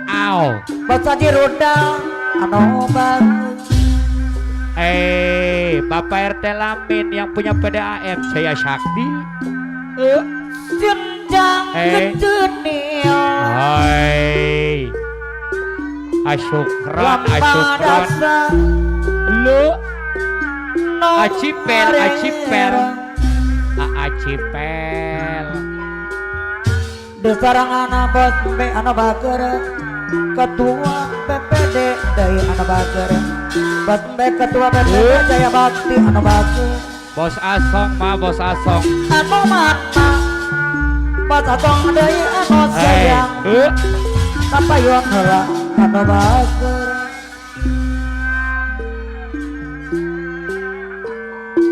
Aw. Bos Haji Rudal anu bagus Bapak RT Lamin yang punya PDAM saya Sakti. Jenjang kecenil Hai Asyukran Lu Acipel Desarangan bos be anak bager ketua PPD dari anak bager bos be ketua PPD Jaya Bakti anak bager Bos Asong mah bos Asong anu mana bos atong dari anu sayang kapayun heula anak bager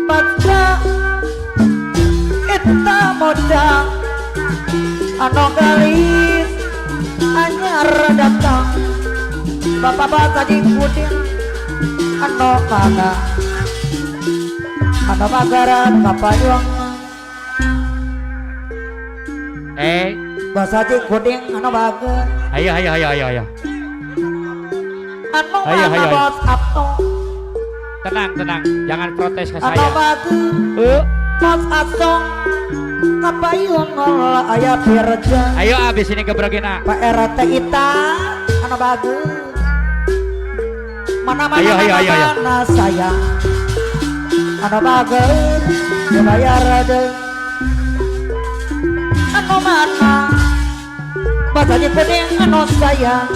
baca kita modal anu galis anyar datang bapak-bapak di puding anu mana anu bagaran kapayung basa di puding anu bager Ayo anu Ayo, mana ayo. bos apto Tenang jangan protes ke anu saya bager bos atong kapayung ngolah aya pirja Ayo abis ini gebragina Pak RT Ita anu bagus mana-mana Ayo. mana sayang anu bagus dibayar deui anu mana baca di kuning anu sayang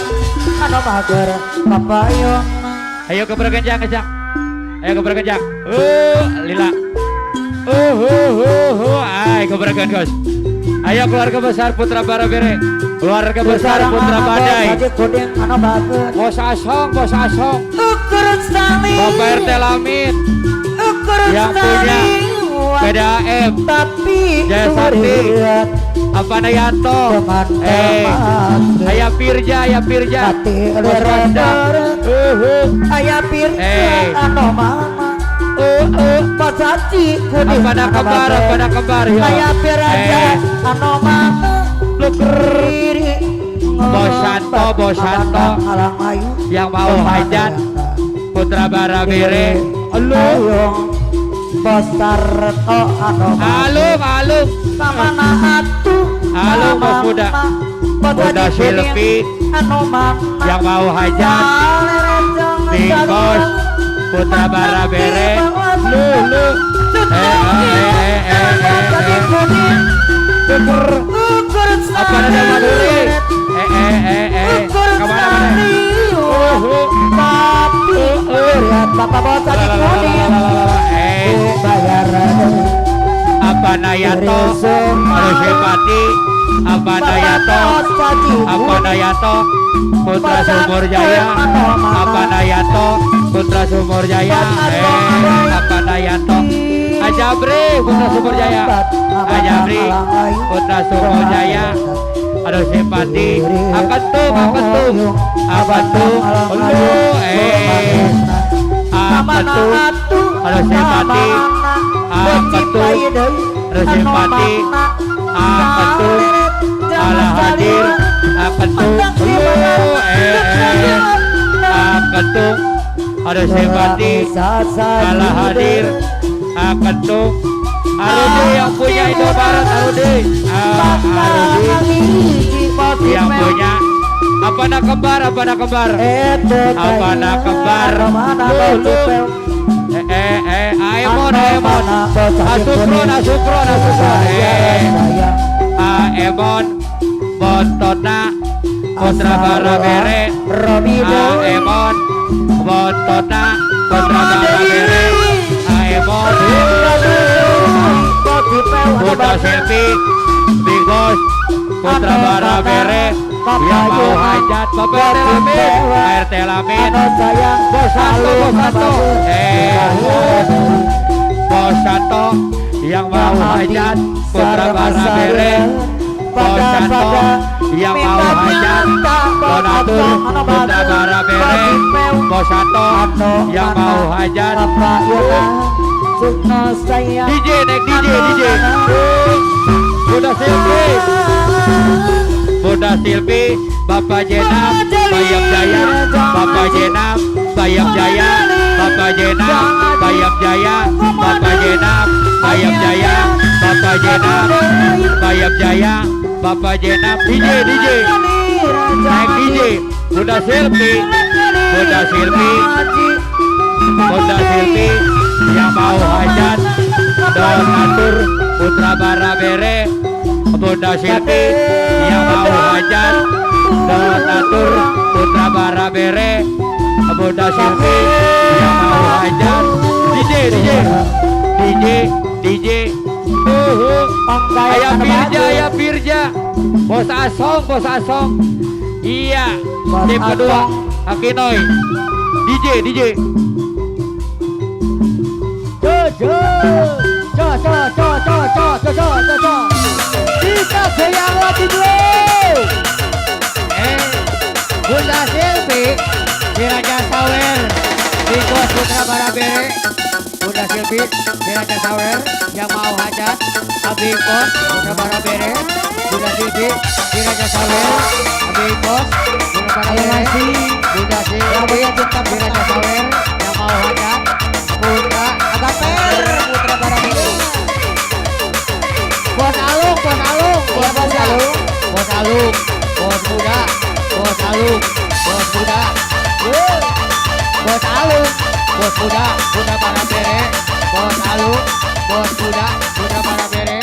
anu bager kapayung Ayo gebragan jang Ayo gebragan jang lila Ay gebragan Gus Ayo keluarga besar Putra Barabere keluarga besar Putra Badai baca kuning anu bagus Bos Asong ukur sami Bapak RT Lamin ukur yang punya PDAM tapi Jaya Sakti apa Nayanto teman-teman Ayah Pirja hati Bos Wanda aya pirja anu mama pasaci kuning apa nak kembar ya aya pirja anu mama kiri Bos Santo alang ayu yang mau hajat Putra Barabere alung bos Tarto anu alung samana atu Alung Bos Buda Buda Silvi anu mama yang mau hajat Big Boss Putra Barabere lu apa ada Maduri kemana tapi lihat bapak bos tadi kuning bayar apa Nayanto harus simpati apa Nayanto Putra Sumur Jaya apa Nayanto Putra Sumur Jaya apa Nayanto Ajabri Putra Sumur Jaya Ajabri Putra Sumur Jaya harus simpati apa tuh apa tuh harus simpati harus simpati apa tuh ala hadir apa tuh harus simpati ala hadir apa tuh Arudi yang punya Indomaret Arudi yang punya apa nak kembar Aemon Asukron Aemon Bontona Putra Barabere Aemon Bontona Putra Barabere Aemon Putra Silvi Big Boss Putra Barabere yang mau hajat Bapak RT Lamin Bos Santo yang mau hajat Putra Barabere Bos Santo yang mau hajat Donatur Putra Barabere Bos Santo yang mau hajat DJ udah selesai Bunda Silvi, Bapak Jenap, Bayam Jaya, Bapak Jenap, Bayam Jaya, Bapak Jenap, Bayam Jaya, Bapak Jenap, Bayam Jaya, Bapak Jenap, Bayam Jaya, Bapak Jenap, DJ, naik DJ, Bunda Silvi, Bunda Silvi, Bunda Silvi, yang mau hajat, donatur Putra Barabere, Bunda Silvi, yang mau hajat, donatur Putra Barabere, Bunda Silvi, yang mau hajat, DJ, Ayah Firja, Bos Asong, iya, tim kedua, Akinoy, DJ. Bisa goyang lagi dulu. Bunda Silvi, si Raja Sawer, si Bos Putra Barabere. Bunda Silvi, si Raja Sawer, yang mau hajat, Abi Bos Putra Barabere. Bunda Silvi, si Raja Sawer, Abi Bos Putra Barabere. Bunda Silvi, si Raja Sawer, yang mau hajat, Putra Agaper, Putra Barabere. Bos Alung, Bos Muda, Putra Barabere, Bos Alung, Bos Muda, Putra Barabere,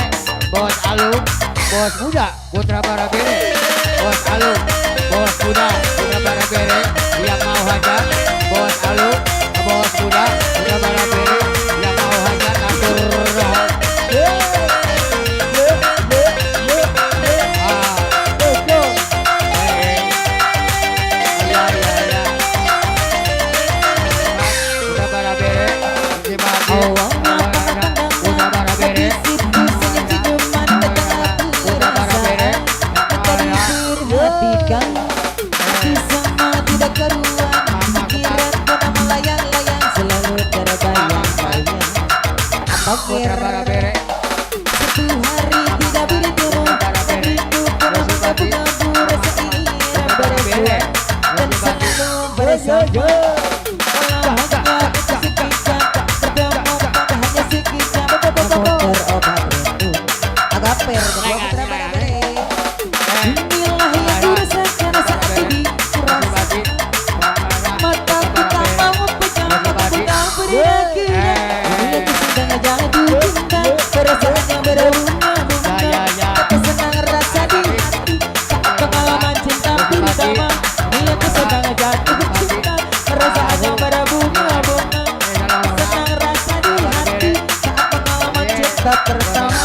Bos Alung, Bos Muda, Putra Barabere, Bos Alung, Bos Muda, Putra Barabere, yang mau hajat, Bos Alung, Bos Muda, Putra Barabere, yang mau hajat, Putra Barabere. Satu hari tidak bertemu, rindu penuh mengabu-ngabu rasa ingin bersua dan selalu bersama. Walau hanya sekejap, terdampar pada hanya sekejap. Terobat rindu, Agaper kedua Putra Barabere. Inilah yang kurasakan saat ini kurasakan. Mataku tak mau pejam, aku tak berakhir. Jadi cinta, perasaan yang berbunga-bunga. Tapi senang rasa di hati saat pengalaman cinta pertama. Bila aku sedang jatuh cinta, perasaan yang berbunga-bunga. Senang rasa di hati saat pengalaman cinta pertama.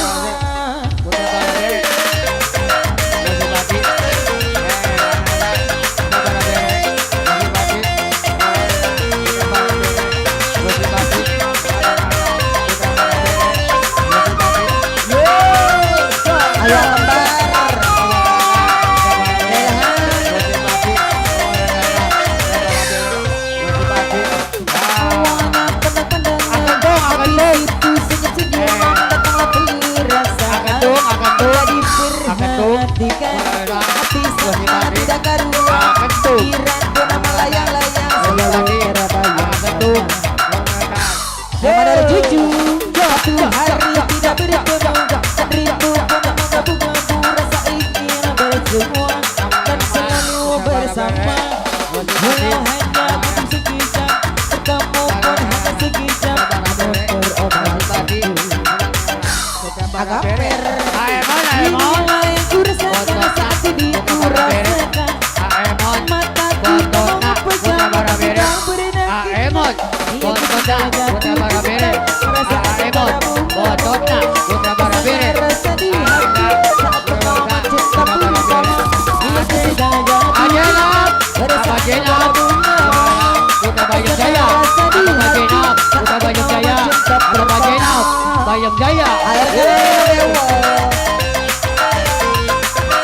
Bayam Jaya.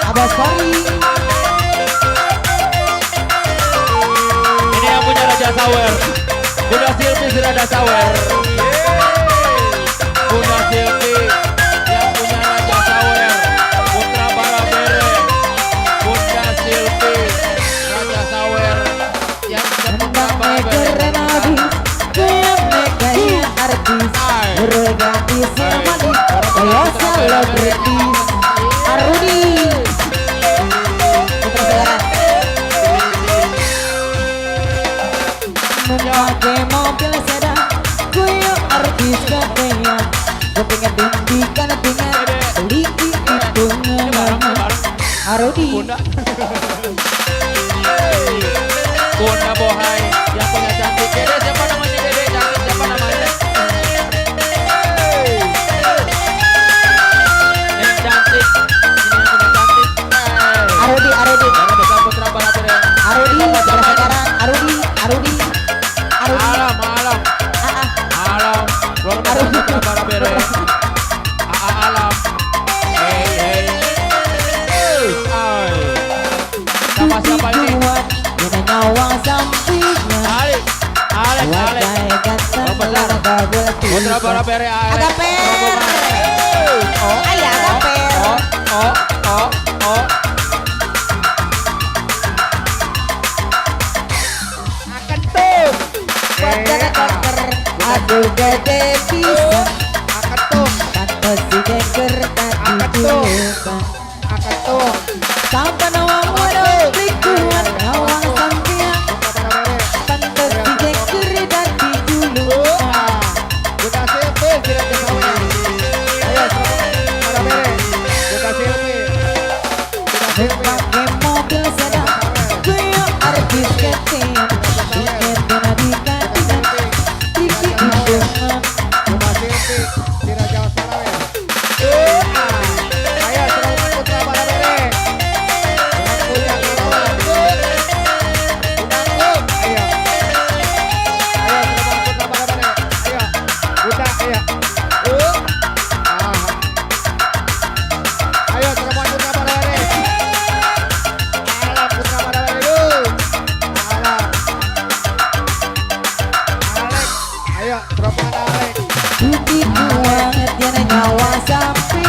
Abas Fari. Ini yang punya Raja Sawer. Bunda Silvi si Raja Sawer. Bunda Silvi yang punya Raja Sawer. Putra Barabere. gratis Arudi putra saudara memakai mobil sedan kuyo artis katanya gue pengen dihentikan dengan liki itu Arudi Bunda Bohai yang punya cantik. Dede siapa namanya? Dede cantik siapa namanya? Yang cantik. Ini yang punya cantik. Arudi Karena besar putra Balabere. Arudi putra saudara Arudi Alam. Alam. Luar biasa putra Balabere. Alam. Hey. Sama siapa ini? Dengan nyawa sampingnya Alik. wajah ganteng olahraga betis Putra Balabere. Agaper ayah Agaper Oh. wajah Agaper aduh gede bisa fantasi geger tadi julukan sampai nawang wadah likuan nawang sampingnya fantasi geger tadi julukan pakai mobil sedan kuyo artis ketenya tiket kena dikatikan tiki undangan putih banget dia nyawa sapi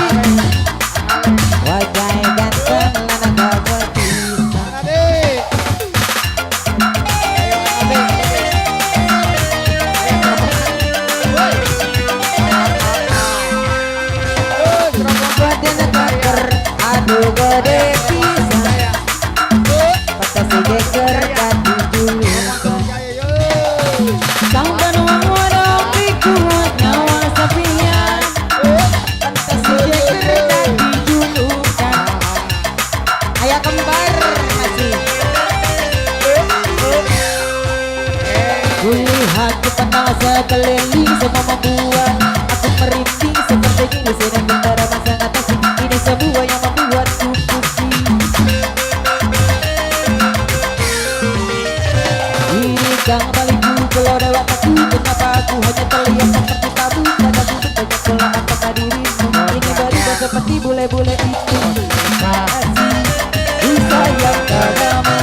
wajah ganteng lana betis badan kanker aduh gede pisang fantasi geger tadi julukan sampai nuang wadok dikuat nyawa sapinya fantasi geger tadi julukan ayah kembar masih kulihat kepala sekeliling semua membuat aku merinding seperti ini sedang gendara sangat asik ini sebuah yang membuatku pusing ini kang balikku kalau lewat aku kenapa aku hanya terlihat seperti tabu pada duduk banyak pola apakah dirimu ini berubah seperti bule-bule itu kasih sayang kagama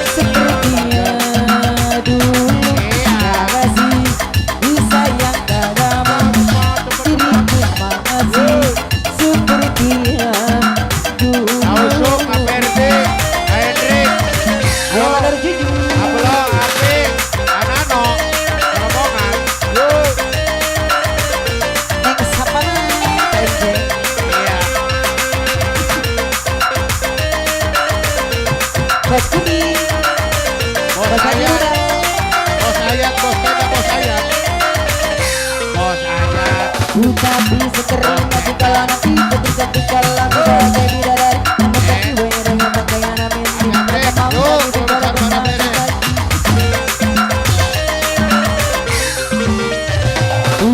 sepertinya dulu kasih sayang kagama dirimu makasih sepertinya dulu ayo madar jujur neng sapa tenje bos kuning bos ayam ku tapi sekering nanti kalau nanti ketika lagu bagai bidadari namun tapi banyak dengan pakaian amin mereka mau lagi tinggal bersama ku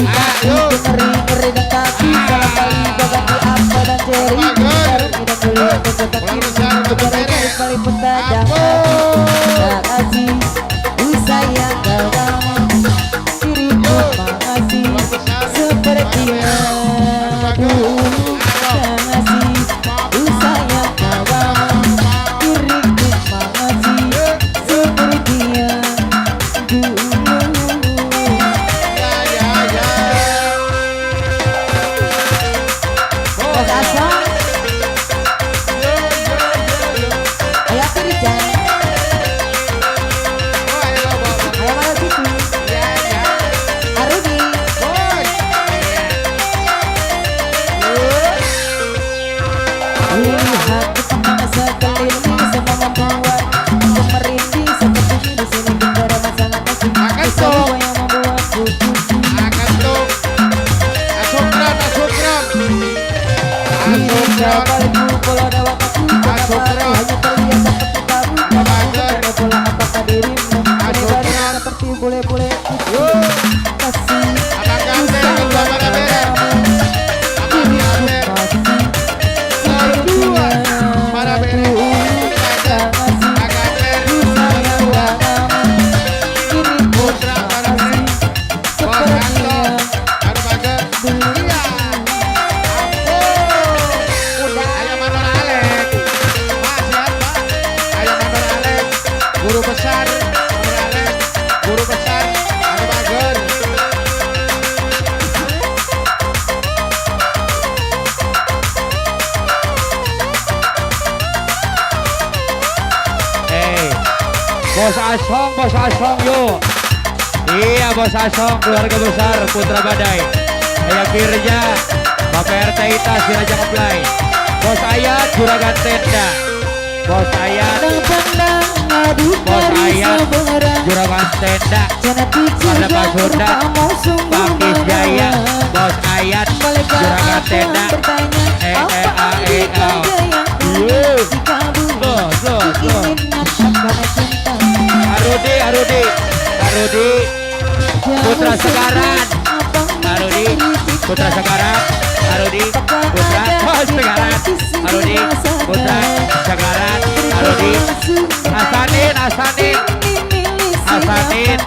tapi ngeri dan kaki salah kali ganti apa dan ceri baru tidak boleh kocok kaki bicara garis paling pentajam tak kasih ku sayang kagama dirimu makasih sepertinya dulu kasih ku sayang kagama dirimu makasih sepertinya dulu bos asal ayah kerja Bos Asong yuk. Iya Bos Asong, keluarga besar Putra Badai. Ayah Kirja, Bapak RT Ita, si Raja Keplai. Bos Ayat, Juragan Tenda. Bos Ayat, Bos Ayat, Juragan Tenda. Pada Pak Surda, Pakis Jaya, Bos Ayat, Juragan Tenda. Arudi, Putra Segaran. Arudi, Putra Segaran. Arudi, Putra Segaran. Arudi, Putra Segaran. Arudi, Hasanin.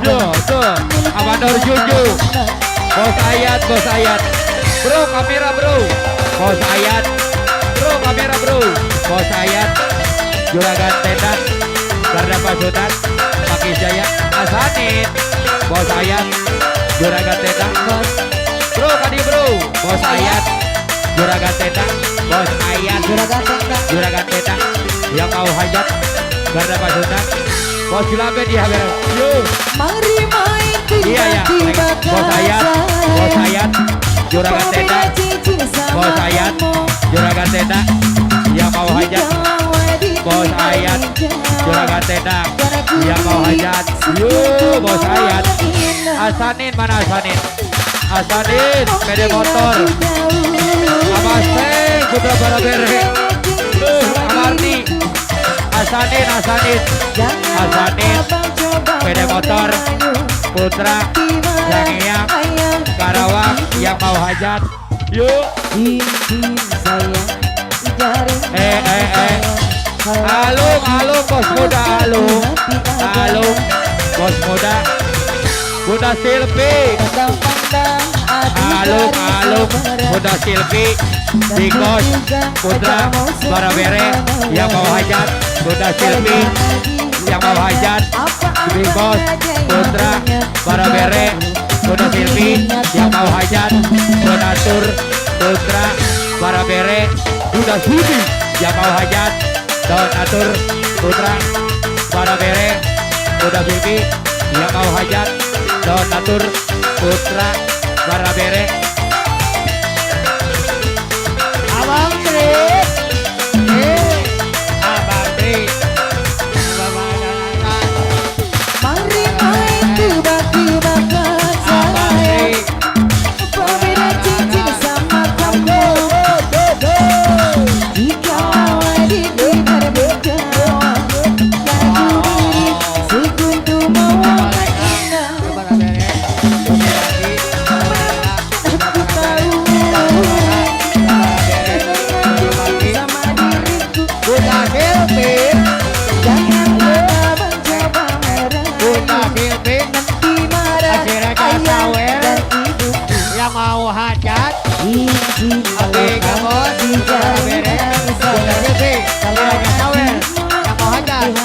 Tuh, Amador Junju. Bos Ayat. Bro, kamera bro. Bos Ayat. Bro, kamera bro. Bos Ayat. Juragan Tenda. Garda Pasutan. Pakis Jaya. Hasanin. Bos Ayat. Juragan Tenda. Bro, kadi bro. Bos Ayat. Juragan Tenda. Bos Ayat. Juragan Tenda. Yang mau hajat. Garda Pasutan. Bos Silabe di haber. Yuk. Iya ya. Bos Ayat. Juragan Tenda. Bos Ayat. Juragan Tenda. Yang mau hajat. Bos Ayat. Juragan Tenda. Yang mau hajat. Yuk, Bos Ayat. Hasanin, mana Hasanin? Hasanin, pede motor. Abasteng, Putra Barabere. Amarni. Hasanin. Pede motor. Putra Sangiang Karawang yang mau hajat. Yuk. Alung bos muda alung bos muda Bunda Silvi. Alung Bunda Silvi Bigos Putra Barabere yang mau hajat. Bunda Silvi yang mau hajat. Bigos Putra Barabere. Bunda Silvi yang mau hajat. Donatur Putra Barabere. Bunda Silvi yang mau hajat. Donatur Putra Barabere. Bunda Silvi yang mau hajat. Donatur Putra Barabere. Abang Tri. Abang Tri. Yang mau hajat. Oke, kamu Barabere. Bunda Silvi Raja Sawer yang mau hajat.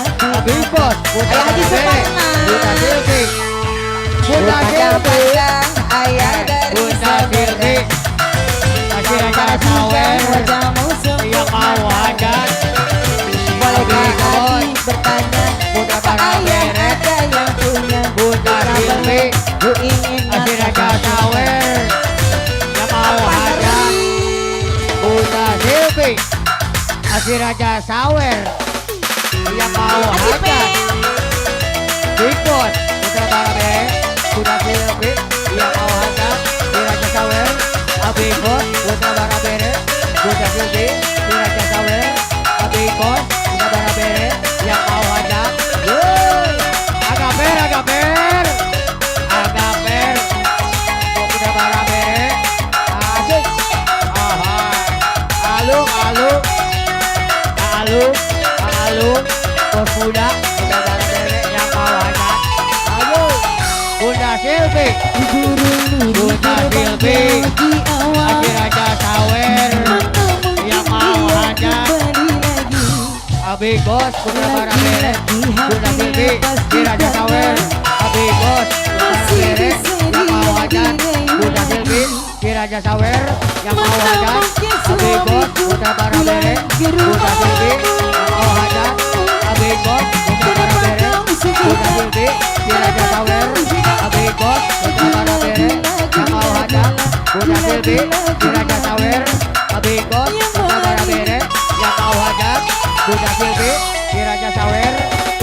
Bigos Putra Barabere. Bunda Silvi. Bunda Silvi Raja Sawer yang mau hajat. Bigos Putra Barabere. Bunda Silvi Raja Sawer yang mau hajat. Bunda Silvi Raja Sawer yang mau hajat. Bigos Putra Barabere. Bunda Silvi yang mau hajat. Raja Sawer. Bigos Putra Barabere. Bunda Silvi Raja Sawer. Bigos Putra Barabere yang mau hajat. Agaper. Putra Barabere. Asik. Alung. Bos muda Putra Barabere yang mau hajat. Ayo. Bunda Silvi. Raja Sawer yang mau hajat. Bigos Putra Barabere. Bunda Silvi Raja Sawer. Bigos Putra Barabere yang mau hajat. Bunda Silvi Raja Sawer yang mau hajat. Bigos Putra Barabere. Bunda Silvi yang mau hajat. Bigos Putra Barabere. Silvi Diraja Sawer Abikos Putra Barabere yang mau hajat Bunda Silvi Diraja Sawer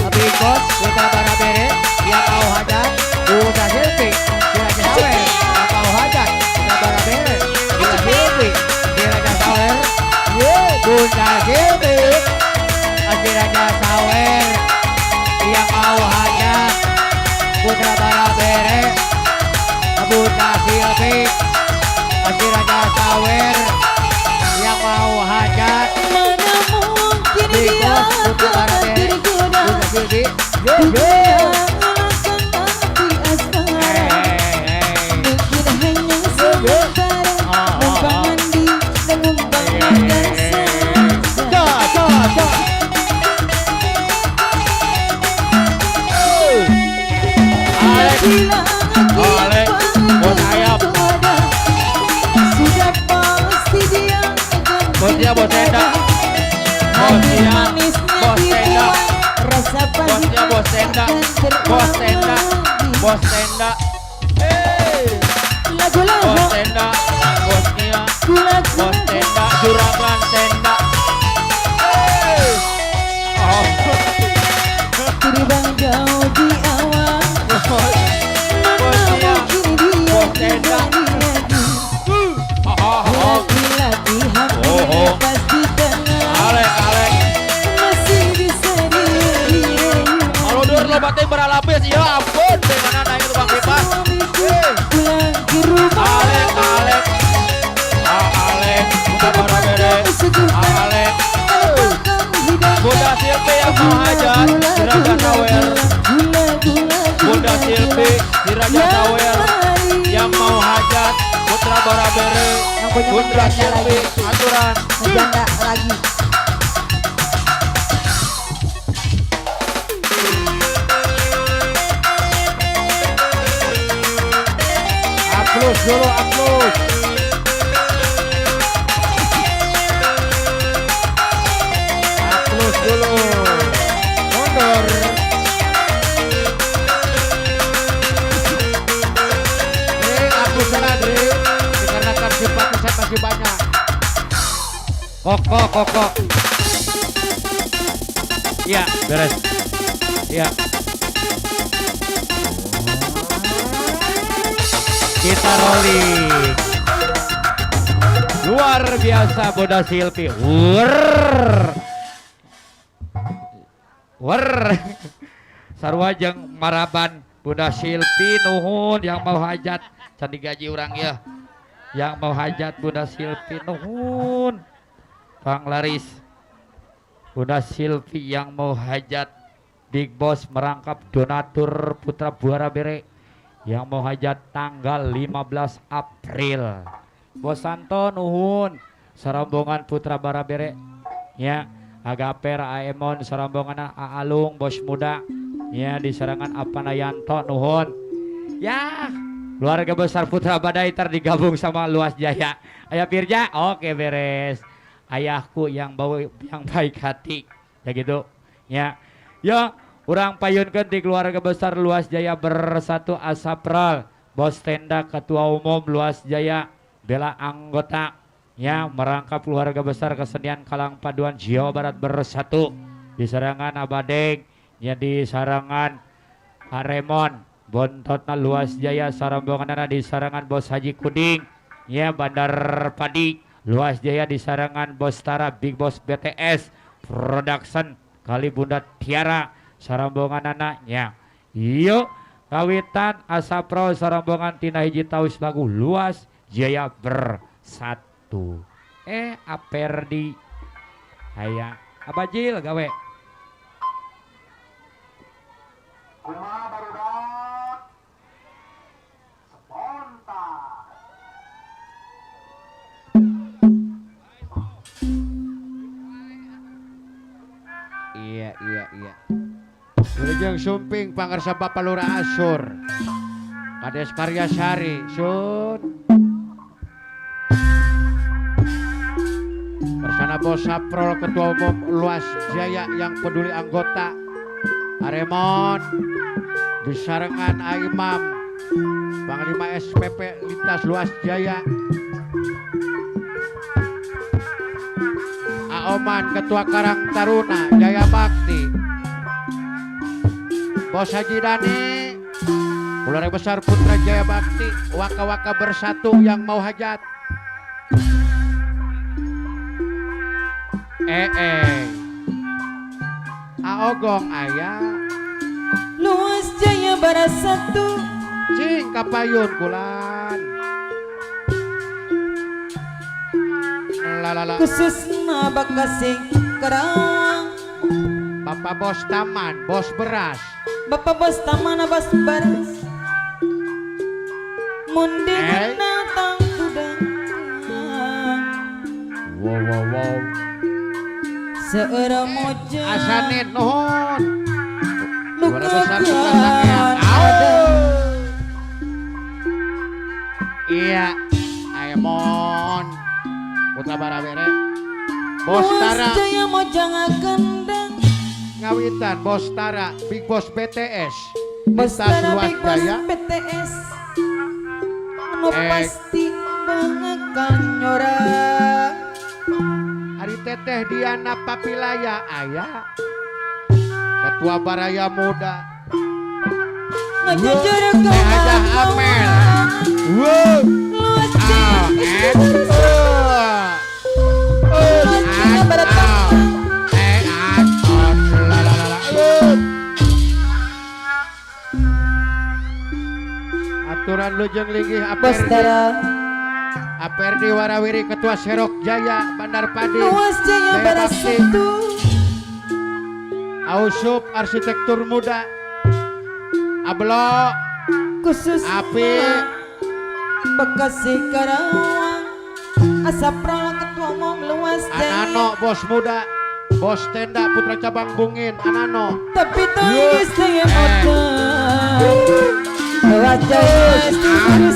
Abikos Putra Barabere yang mau hajat Bunda Silvi Diraja Sawer yang mau hajat Putra Barabere Bunda Silvi Diraja Sawer Bunda Silvi Diraja Sawer yang mau hajat Putra Barabere Bunda Silvi Diraja Sawer yang mau hajat Mana mungkin dia Bikos Putra akan Barabere tergoda Bunda Silvi Mengalahkan api asmara Mungkin hanya sementara Numpang mandi dan numpang makan saja Bila Oleh, bos ayam. ada sudah pasti dia akan Bos dia, bos tenda. Hati Bos dia, manisnya bos tenda. dibuat rasa Bosnya bos tenda, bos tenda, bos tenda, lagu-lagu bos tenda, bosnya, bos tenda, juragan tenda. Oh, terbang jauh di awal bosnya, mungkin dia bos tenda. lagi-lagi hampir pasti tengah Ale, ale, masih bisa dirayu kalau dur lo batin beralapis, ya ampun, dengan anak itu bang bebas. suamiku pulang ke rumah Ale, ale, ale, bukan barabere, ale. Bunda Silvi yang mau hajat Diraja Sawer, Bunda Silvi Diraja Sawer yang mau hajat Putra Barabere, Bunda Silvi aturan. janda lagi Aplus dulu, aplus. Aplus dulu. Mundur. Aplusan Adri, dikarenakan simpatisan masih banyak. Koko. Iya, beres. Iya. Kita rolling. Luar biasa Bunda Silvi. Sarua jeung maraban Bunda Silvi nuhun yang mau hajat candi gaji urang ya. Yang mau hajat Bunda Silvi nuhun. Bang Laris. Bunda Silvi yang mau hajat Big Boss merangkap donatur Putra Barabere yang mau hajat tanggal 15 April. Bos Santo nuhun sarombongan Putra Barabere ya Agaper Aemon sarombongan Aalung bos muda ya di serangan Apanayanto nuhun ya keluarga besar Putra Badai digabung sama Luas Jaya. Ayah Pirja oke beres. Ayahku yang baik hati ya gitu ya urang payunkeun di keluarga besar Luas Jaya bersatu Asapral bos tenda ketua umum Luas Jaya bela anggota ya merangkap keluarga besar kesenian Kalang Paduan Jawa Barat bersatu di serangan Abadeng ya di sarangan Aremon bontotna Luas Jaya sarombonganna di sarangan Bos Haji Kuding ya Bandar Padi Luas Jaya di sarangan Bos Tara Big Boss BTS Production kali Bunda Tiara sarombongan anaknya yuk kawitan Asapro sarombongan tina hiji taus lagu Luas Jaya bersatu Aperdi aya abajil gawe Iya. Wilujeng Sumping Pangarsa Bapak Lurah Asur. Kades Karyasari, Sun. Bersama Bos Saprol Ketua Umum Luas Jaya yang peduli anggota. Aremon disarengan Imam Panglima SPP Lintas Luas Jaya Oman Ketua Karang Taruna Jaya Bakti, Bos Haji Dani, Keluarga Besar Putra Jaya Bakti, Waka-waka bersatu yang mau hajat. Aogong ayah Luas Jaya Barat 1 cing kapayun kulan lalala khususna Bekasi Karawang Bapak Bos Taman, Bos Beras, Bapak Bos Taman Bos Baras Mundi datang tudang wow seorang moja asanin nuhun luka Keluarga Besar Putra Sangean. Iya Aemon Putra Barabere Bos Tara Jaya moja ngagandang Ngawitan Bos Tara Big Boss BTS Bos Lintas Tara Luas Big Boss Jaya BTS anu pasti bangekan nyorang Ari Teteh Diana Papilaya ayah Ketua Baraya Muda ngajajar Teh Hajah Amel Luas Jaya aturan lujeng linggih Bos Tara Aperdi Warawiri Ketua Serok Jaya Bandar Padi Luas Jaya Barat Bakti 1 Ausup Arsitektur Muda Ablo khusus Api Bekasi Karawang Asapra Ketua Umum Luas Jaya Anano Bos Muda Bos Tenda Putra Cabang Bungin Anano tapi tangis saya motor Luas Jaya Istri 1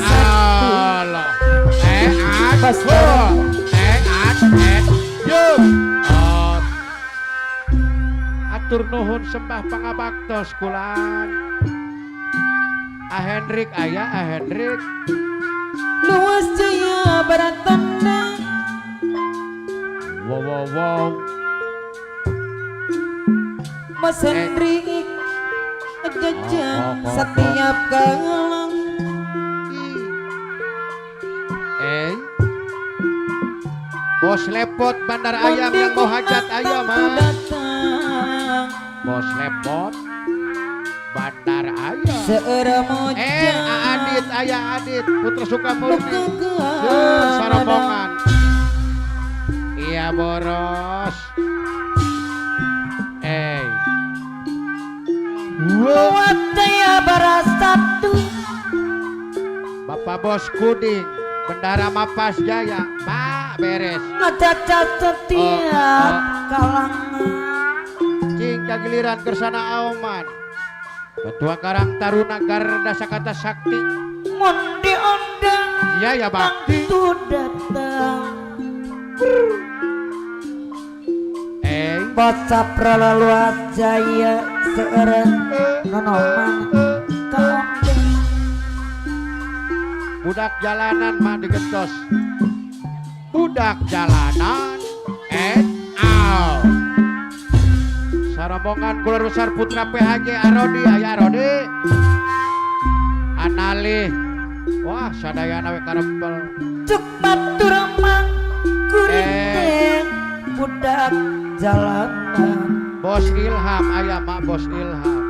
Bos Tara atur nuhun sembah pangabaktos kulan Hendrik ayah Hendrik Luas Jaya Barat Tandang wow Mas Hendrik Jajang setiap kalang Bos Lepot Bandar Ayam yang mau hajat ayam Bos Lepot Bandar Ayam seorang moja Adit ayah Adit Putra Sukamurni Kegegan Sarombongan iya boros Luas Jaya Barat 1 Bapak Bos Kuding Bendara Mapas Jaya Pak beres ngecacat setiap kalangan cing kagiliran kersana Auman Ketua Karang Taruna Garda Sakata Sakti Mondi ondang iya ya Bakti waktu datang Bocap Prala Luas Jaya seorang nonoman keondeng budak jalanan mah digetos budak jalanan Sarombongan Keluarga Besar Putra PHJ Arodi ayah Arodi Analih wah sadayana we karempel cepat turemang kuring budak jalanan Bos Ilham ayah mak Bos Ilham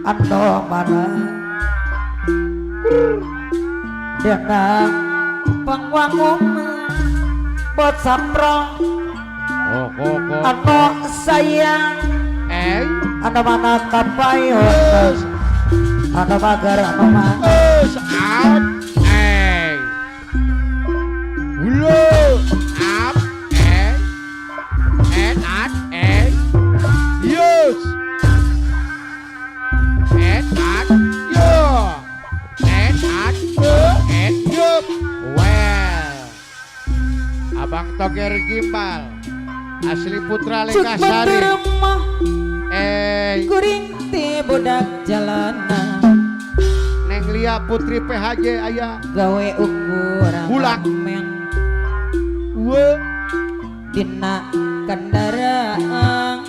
ando mana denang pangwangun bot sapro ando sayang ando mana kapayun ando magar ando mana Abang Toger Gimbal asli Putra Lekasari rumah kuring ti budak jalanan Neng Lia Putri PHJ ayah gawe ukuran Bulan. men tina kendaraan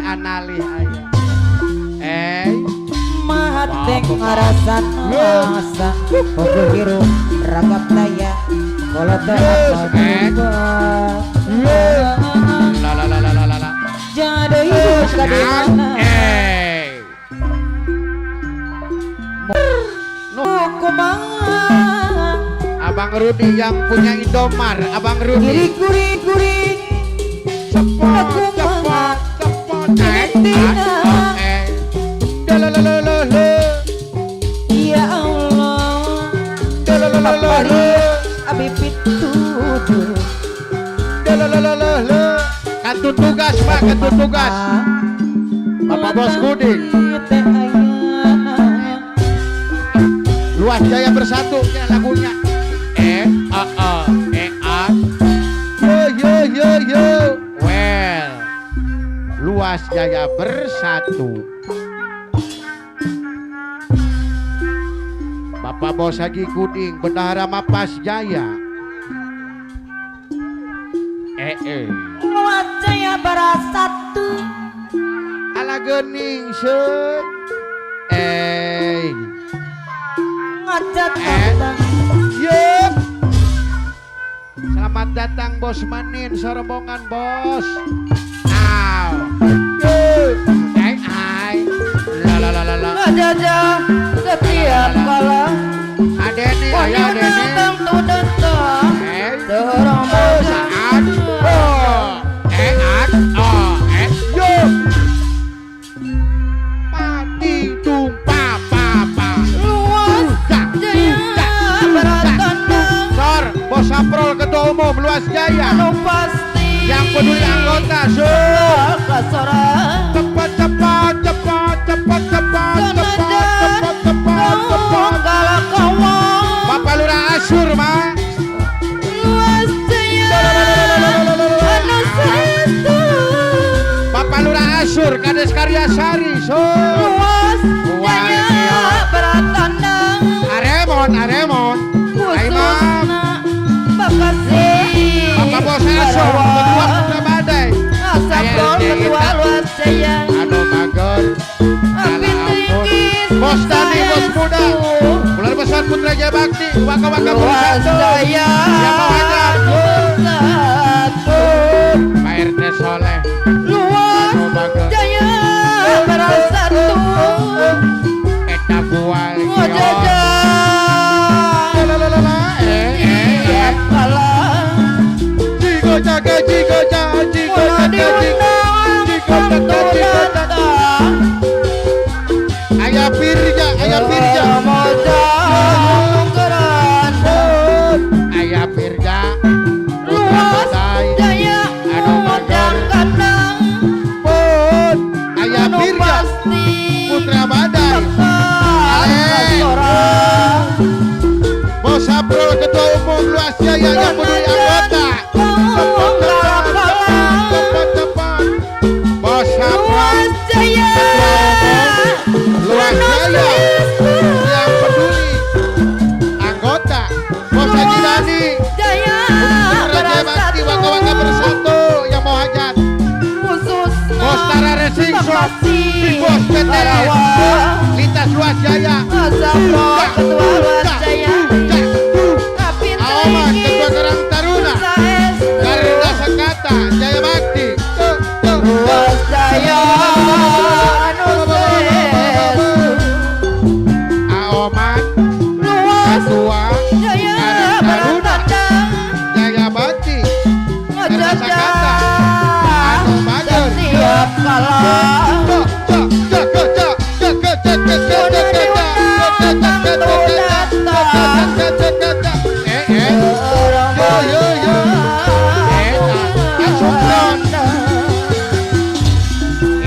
Analih aya mateng ngarasan asa ojo hirup ragap daya kolot la jado hidup kadimana kumaha Abang Rudi yang punya Indomar, Abang Rudi. Kuring Cepot, cepot, cepot. Ya Allah papari abi pituduh Kantu tugas Pak, kantu tugas. Bapak Bos Kuding. Luas Jaya Bersatu kira lagunya. Yo. Well, Luas Jaya Bersatu. Bapak Bos Haji Kuding, Bendahara Mapas Jaya. Luas Jaya Bersatu. Ala gening seun. Ngajak datang. Yup. Selamat datang Bos Manin, serombongan Bos. Aw. Ai. La. Ngajaja setiap kala. Adeni, ayo Wanita Adeni. tentu datang. Serombongan. Saat. Yup. Mati tumpah papa. Luas Jaya Beratandang. Sor, Bos Saprol Ketua Umum Luas Jaya. Anu pasti Yang peduli anggota, Sur. kasoran. Cepat. Galak kawan. Bapak Lurah Asur, Ma. Luas Jaya anu setu. Bapak Lurah Asur, Kades Karyasari, Sur. Luas Jaya Beratandang. Aremon. Khususna Bekasi. Bapak Bos Asur, Ketua Putra Badai. Asapol Ketua Luas Jaya. Aduh, mager. Api tinggi Bos Tani, Bos Muda. Ular Besar Putra Jaya Bakti. Waka-waka Luas bersatu. Jaya Yang mau ajar. bersatu. Pak RT Soleh. Luas Aduh, mager. Jaya bersatu. Eta bual. Ngajaja tiap kala. Jigo jaga. Mula diundang tentu datang. Ayah Pirja. Mojang keranda. Ayah Pirja. Luas Jaya mojang kandang. Ayah Anu Pirja. pasti Putra Badai. kasoran. Bos Saprol Ketua Umum Luas Jaya yang peduli anggota. Cepat. Bos Saprol Luas Jaya Luas Jaya yang peduli anggota. Bos Haji Dani. Jaya Putra Jaya Bakti. Waka-waka bersatu yang mau hajat. khususna Bos Tara Racing Shop. Bekasi. Bos PTS. Karawang. Lintas Luas Jaya. Asapol Ketua Luas Jaya. Api Aoman tinggi Ketua Karang Taruna. saestu. Karina Sekata Jaya Bakti. Luas Jaya anu sestu. Aoman Luas Ketua Jaya Karang Taruna Beratandang. Jaya Bakti. Ngajaja Anu mager. setiap kala.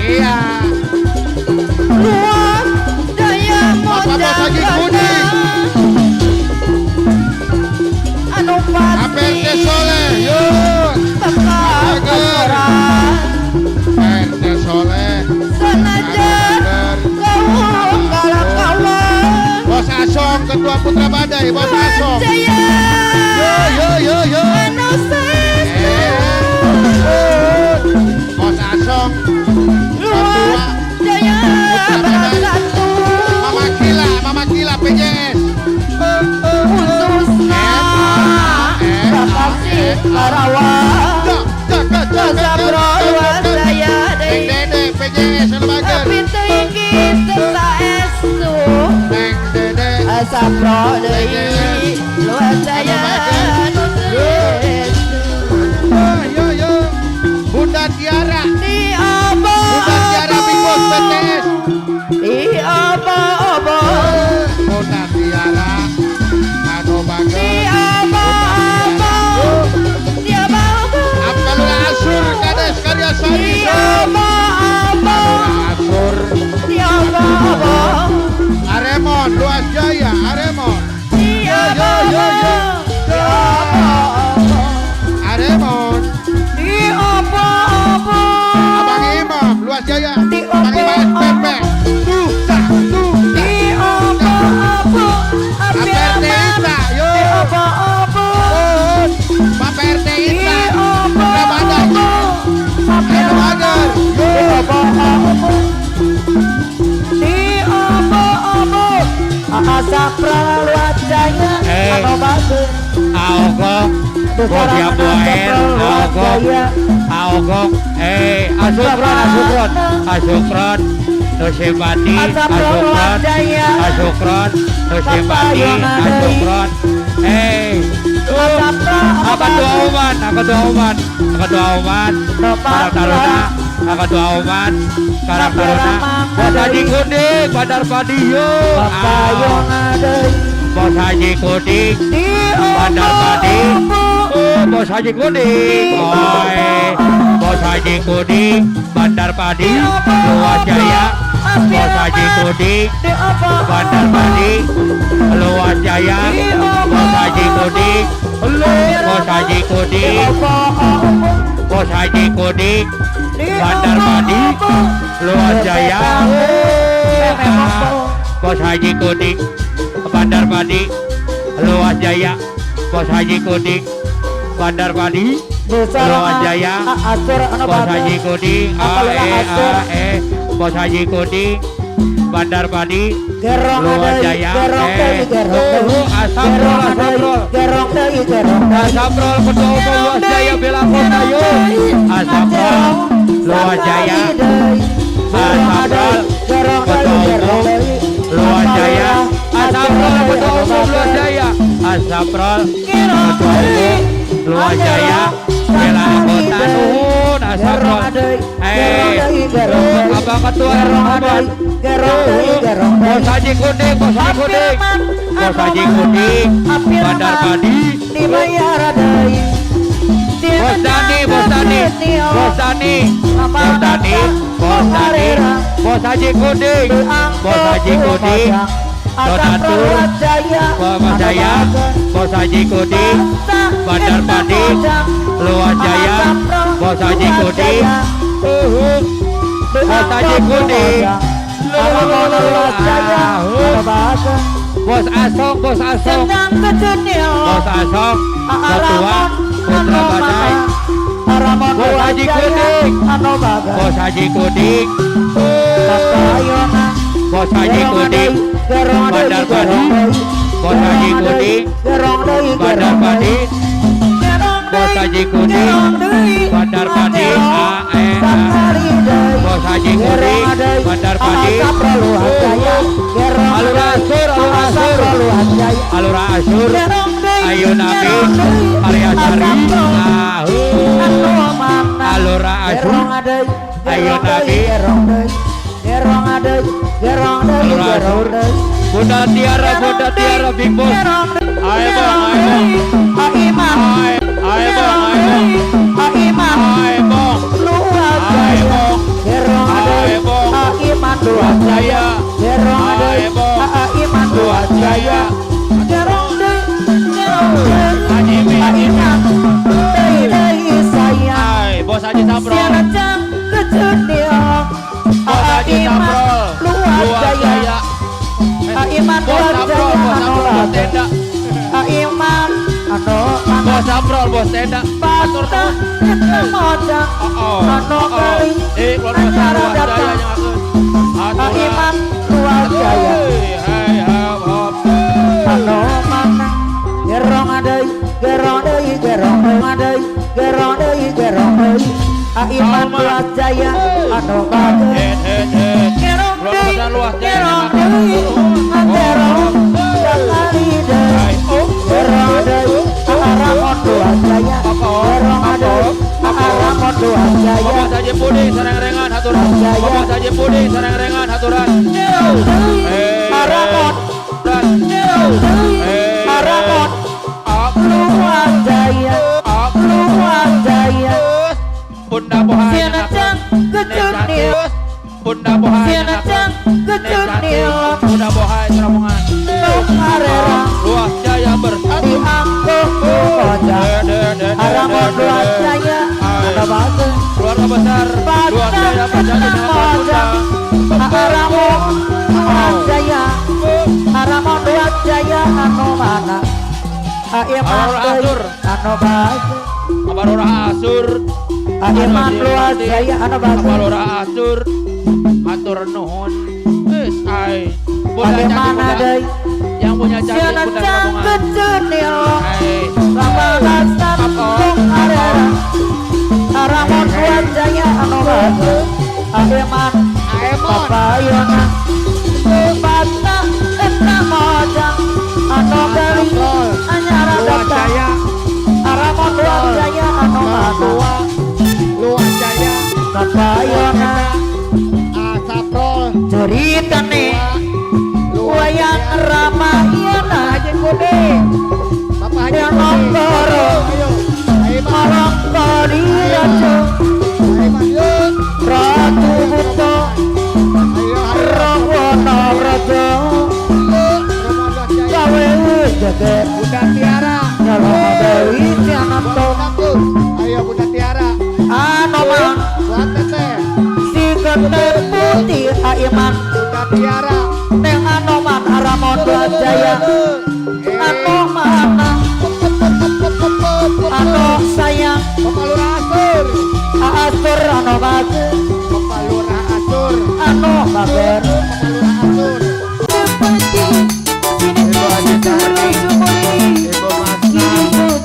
Iya. Luas Jaya Bapak Bos Haji Kuding. anu APT pasti Soleh. Yuk. bakal kasoran. RT Soleh. Sanajan kau galak kawan. Bos Asong Ketua Putra Badai. Bos Luas Asong. Jaya Yo. anu sestu. Karawang Sabro luas daya Neng Dede PJS Lembaga Tapi tinggi serta estu Neng Dede Sabro deui luas daya yo Bunda Tiara Di obo Bunda Tiara Big Boss PTS Di obo Bunda Tiara Kado Di Bager obo Di obo Apkaluna Asur Kades Karya Sari Di obo Asur Di obo Aremon Luas Jaya Aremon Di obo Di obo Aremon Di obo Abang Imam Luas Jaya Di Abang Imam SPP Tuh Di obo Pak RT Ita yo Di obo Pak RT Ita Di obo Badar Ayo Badar Di obo Di obo Asapra luas jaya Ano bagus Aogok, bos yang buain, Aogok, Aogok, Asukron, Nusibati, Asukron, Nusibati, Asukron, Ketua Uman, Karang Taruna, Bos Haji Kudik, Badar Padiyo, Bos Haji Kudik, Bandar Padi, Bos Haji Kudik, Bos Haji Kudik, Bandar Padi, Luas Jaya, Bos Haji Kudik, Bandar Padi, Luas Jaya, Bos Haji Kudik, Bos Haji Kudik, Bos Haji Kudik, Bandar Padi, Luas Jaya, Bos Haji Kudik, Bandar Padi, Luas Jaya, Bos Haji Kudik, Bandar Padi, Luas Jaya, Bos Haji Kudik, Bos Haji Kudik, Bandar Padi, Luas Jaya, Asaprol, Asaprol, Ketua Umum Luas Jaya Bela Kota yo, Asaprol, Luas Jaya, Asaprol, Ketua Umum Luas Jaya, Asaprol, Ketua Umum Luas Jaya, Asaprol, Ketua Umum Luas Jaya, Bela Kota Nuhun, Asaprol, Abang Ketua Rahman, Bos Haji Kudik, Bos Haji Kudik, Bos Haji Kudik, Bandar Padi, Bos Dani, Bos Dani, Bos Dani, Bos Dani, Bos Dani, Bos Haji Kudik, Bos Haji Kudik, Donatur, Bos Jaya, Bos Haji Kudik, Bandar Padi, Luas Jaya, Bos Haji Kudik, Bos Haji Kudik, Bos Asok, Bos Asok, Bos Asok, Ketua Putra Badai, Bos Haji Kudik, Bos Haji Kudik, Bos Haji Kudik, Bandar Padi, Bos Haji Kudik, Bandar Padi, Bos Haji Kudik, Bandar Padi, Bos Haji Kudik, Bandar Padi, Alura Asur, Alura Asur, Ayu Nabi, Arya Sari, Alura Asur, Ayu Nabi, Alura Asur, Bunda Tiara, Big Boss, ayo bang, Luas Jaya, Luas Jaya, Bos Haji Saprol, Bos Haji Saprol, Luas Jaya, Bos Saprol, Bos Tenda, Bos Saprol, Bos Tenda, Atur keluar Bos Luas Jaya yang Iman Luas Jaya gerong adai Aiman luas jaya anu bagus kerong deui kerong deui terong sekali deui kerong deui aramon luas jaya kerong deui aramon luas jaya Bapak saja puding sareng-rengan haturan Bapak saja puding sareng-rengan haturan aramon aramon luas jaya luas jaya Bunda Bohaya Siana cang kecut niu Bunda Bohaya Siana cang kecut niu Bunda Bohaya Seramongan Nuk arera Luas jaya bersatu diangkut kocak Aramon luas jaya ada bagus Keluarga besar Luas jaya berjanji dengan Bunda Aramon luas jaya Aramon luas jaya anu mana Aiman deui anu bagus Abarora Asur Aiman luas jaya anu bagus Abarora Asur Hatur nuhun Wis ai Bunda Candi Bagaimana Bunda deui Yang punya candi Siana Bunda cang Seramongan kecut niu Ai Rabalasan tung arera Aramon luas jaya anu bagus Aiman papayona bata eta mojang anu geuling anyara datang Aramon luas jaya anu bagus luas jaya papayona saprol cerita nih wayang Ramayana Haji Budi Bapak Haji yang Budi nongkoro ayo orang kodi rajo Aiman yuk ratu buto ayo rawono rajo Ramon luas jaya gawe jaga Bunda Tiara nyolong dewi cianapto ayo Bunda Tiara anoman buat teteh si gender putih Aiman Bunda Tiara neng anoman Aramon luas jaya anoman anu sayang Bapak Lurah Asur asur anu bagus Bapak Lurah Asur anu bager Bapak Lurah Asur Ibu Haji Sarni Ibu Masna Bos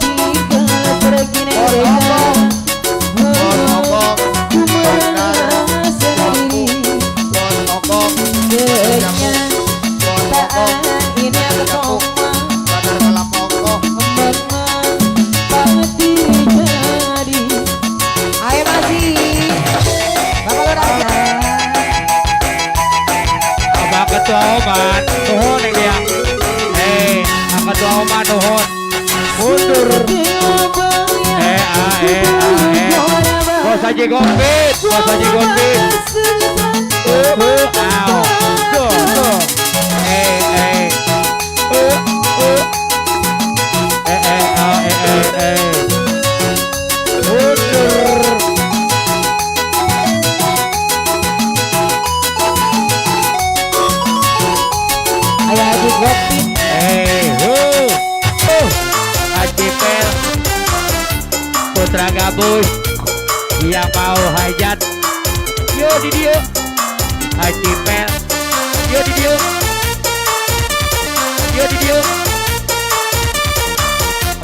Bandar Laku Bos Okok Bos Okok Bandar Kalapongko Ayo masih Bapak Lurah Abang Ketua Oman Nuhun yang dia Abang Ketua Oman Nuhun Mundur Bos Haji Gombit Bos Haji Gombit Tuh Mundur Ayo Haji Gopi Haji Pel Putra Gabus yang mau hajat yo di dia Haji Pel yo di dia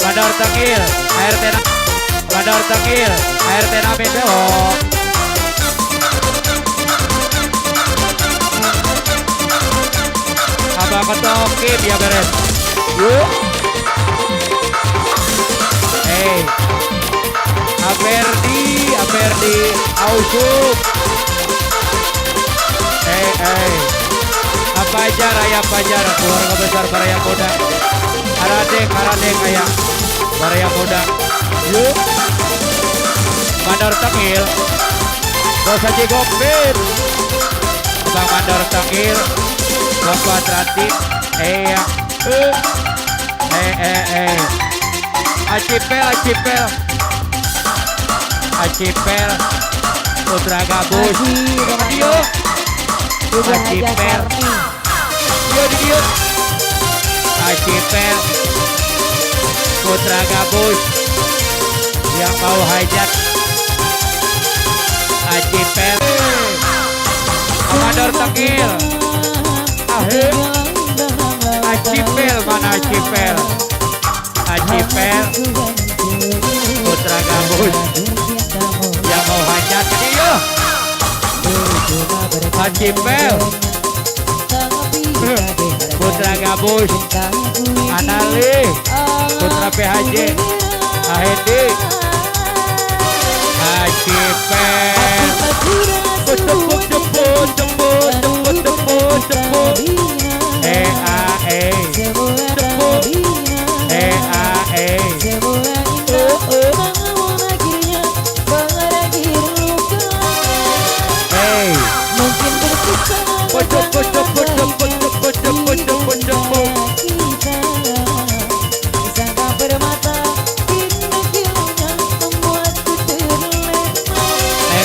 Bandar Tengil ART Bandar Tengil ART Namin Bewok Abang Ketua Kim ya beres yuk Aperdi Ausuk Pajar ayah Pajar keluarga besar Baraya Muda Aradeng ayah Baraya Muda yuk Mandor Tengil Bos Haji Gombit Bang Mandor Tengil Bapak Trati Acipel Putra Gabus Dio Acipel Dio Acipel Putra Gabus yang mau hajat Acipel Amador Tengil Acipel mana Acipel Putra Gabus yang yang mau hajat iya Haji Pel Putra Gabus Anali Putra PHJ Ahedi Haji Pel jemput EAE jemput EAE hey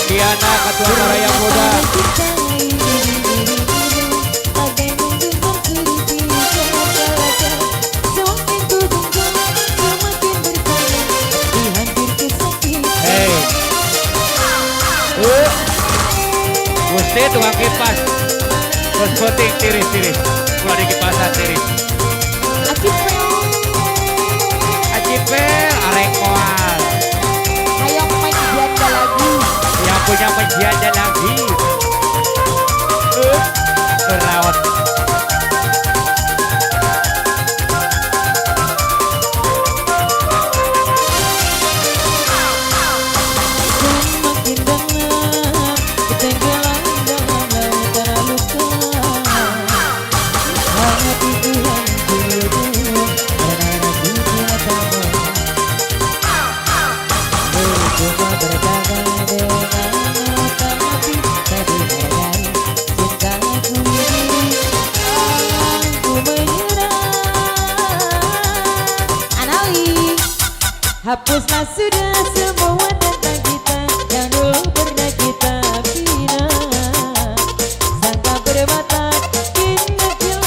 Diana Ketua Maraya Muda hey Gusti tukang kipas terus puting tiris keluar di kipasan tiris Acipel arek koal Ayo main janda lagi. yang punya penjiannya lagi kerawat Hapuslah sudah semua tentang kita yang dulu pernah kita bina. Sangka bermata kini yang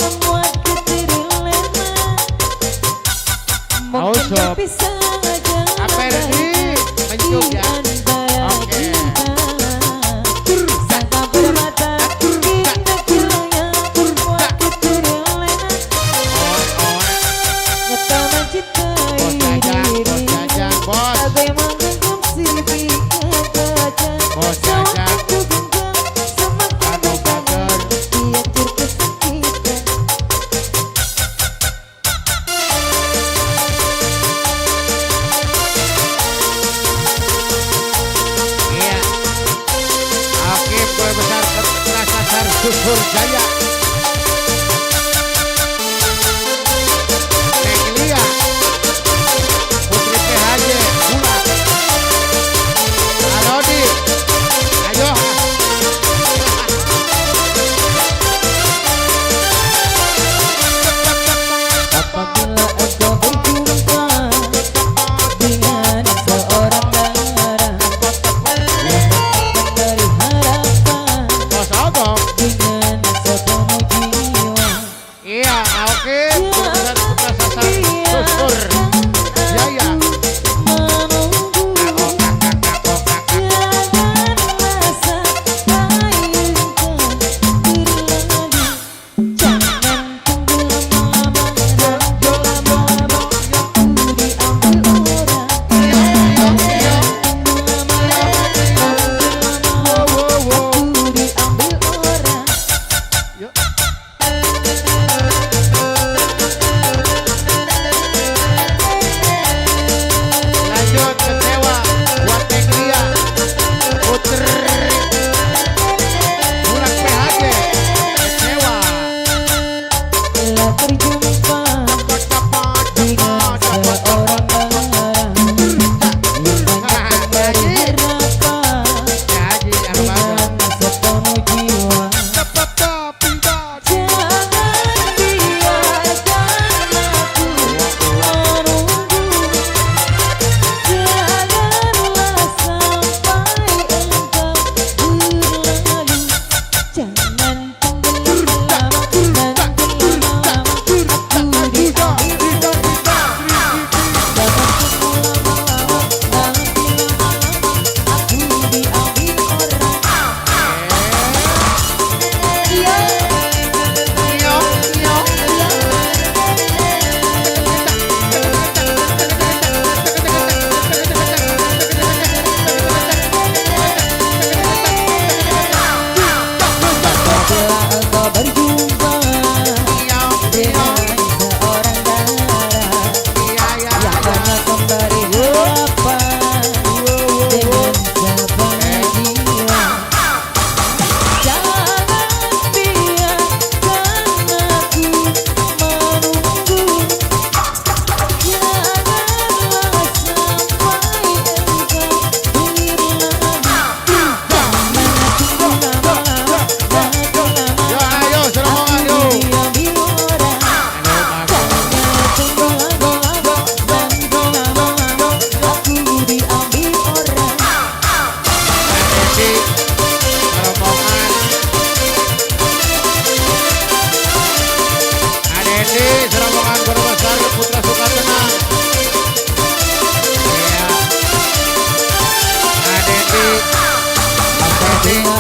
membuatku terlena. Mungkin sob. bisa aja Aperdi mencium ya. antara Oke. kita. Sangka bermata kini yang membuatku terlena. Nyata mencintai diri. Bos Tapi menggenggam sirip kaca. Bos Jajang. Semakin ku genggam, semakin Anu bertambah Bager. diatur kesakitan. iya Hakim Kue Besar Kerasasar Susur Jaya Neng Lia Putri PHJ Gula Arodi ayo Apabila engkau berjumpa dengan seorang darah yang dari harapan Bos Obong dengan sepenuh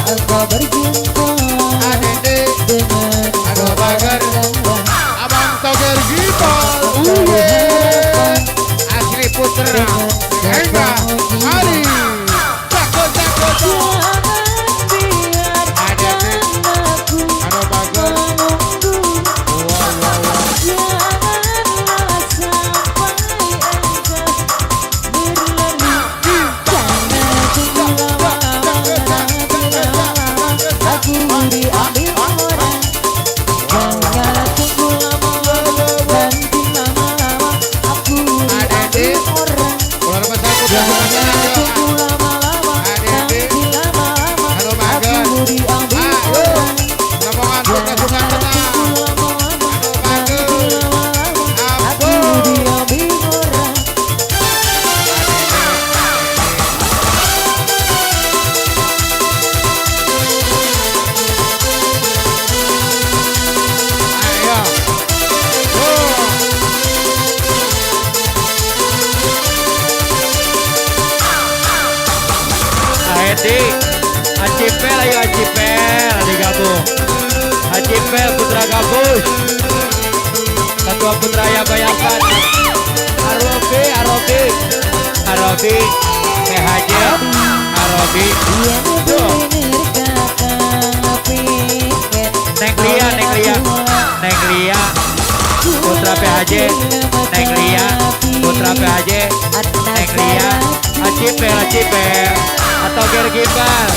engkau berjumpa Adede dengan Aduh bager orang Abang Toger Gipol Asli Putra Enggak Mari Cako cako cako Adede Aduh bager Keluar besar Putra Aduh bager Rombongan Putra Sungai Tenang Aduh bager Ampun Ayo Edi Acipel ayo Acipel digabung Acipel Putra Gabus Ketua Putra ya bayangkan Arobi PHJ Arobi Neng Lia Putra PHJ Neng Lia Putra PHJ Neng Lia Acipel atau Gergimbal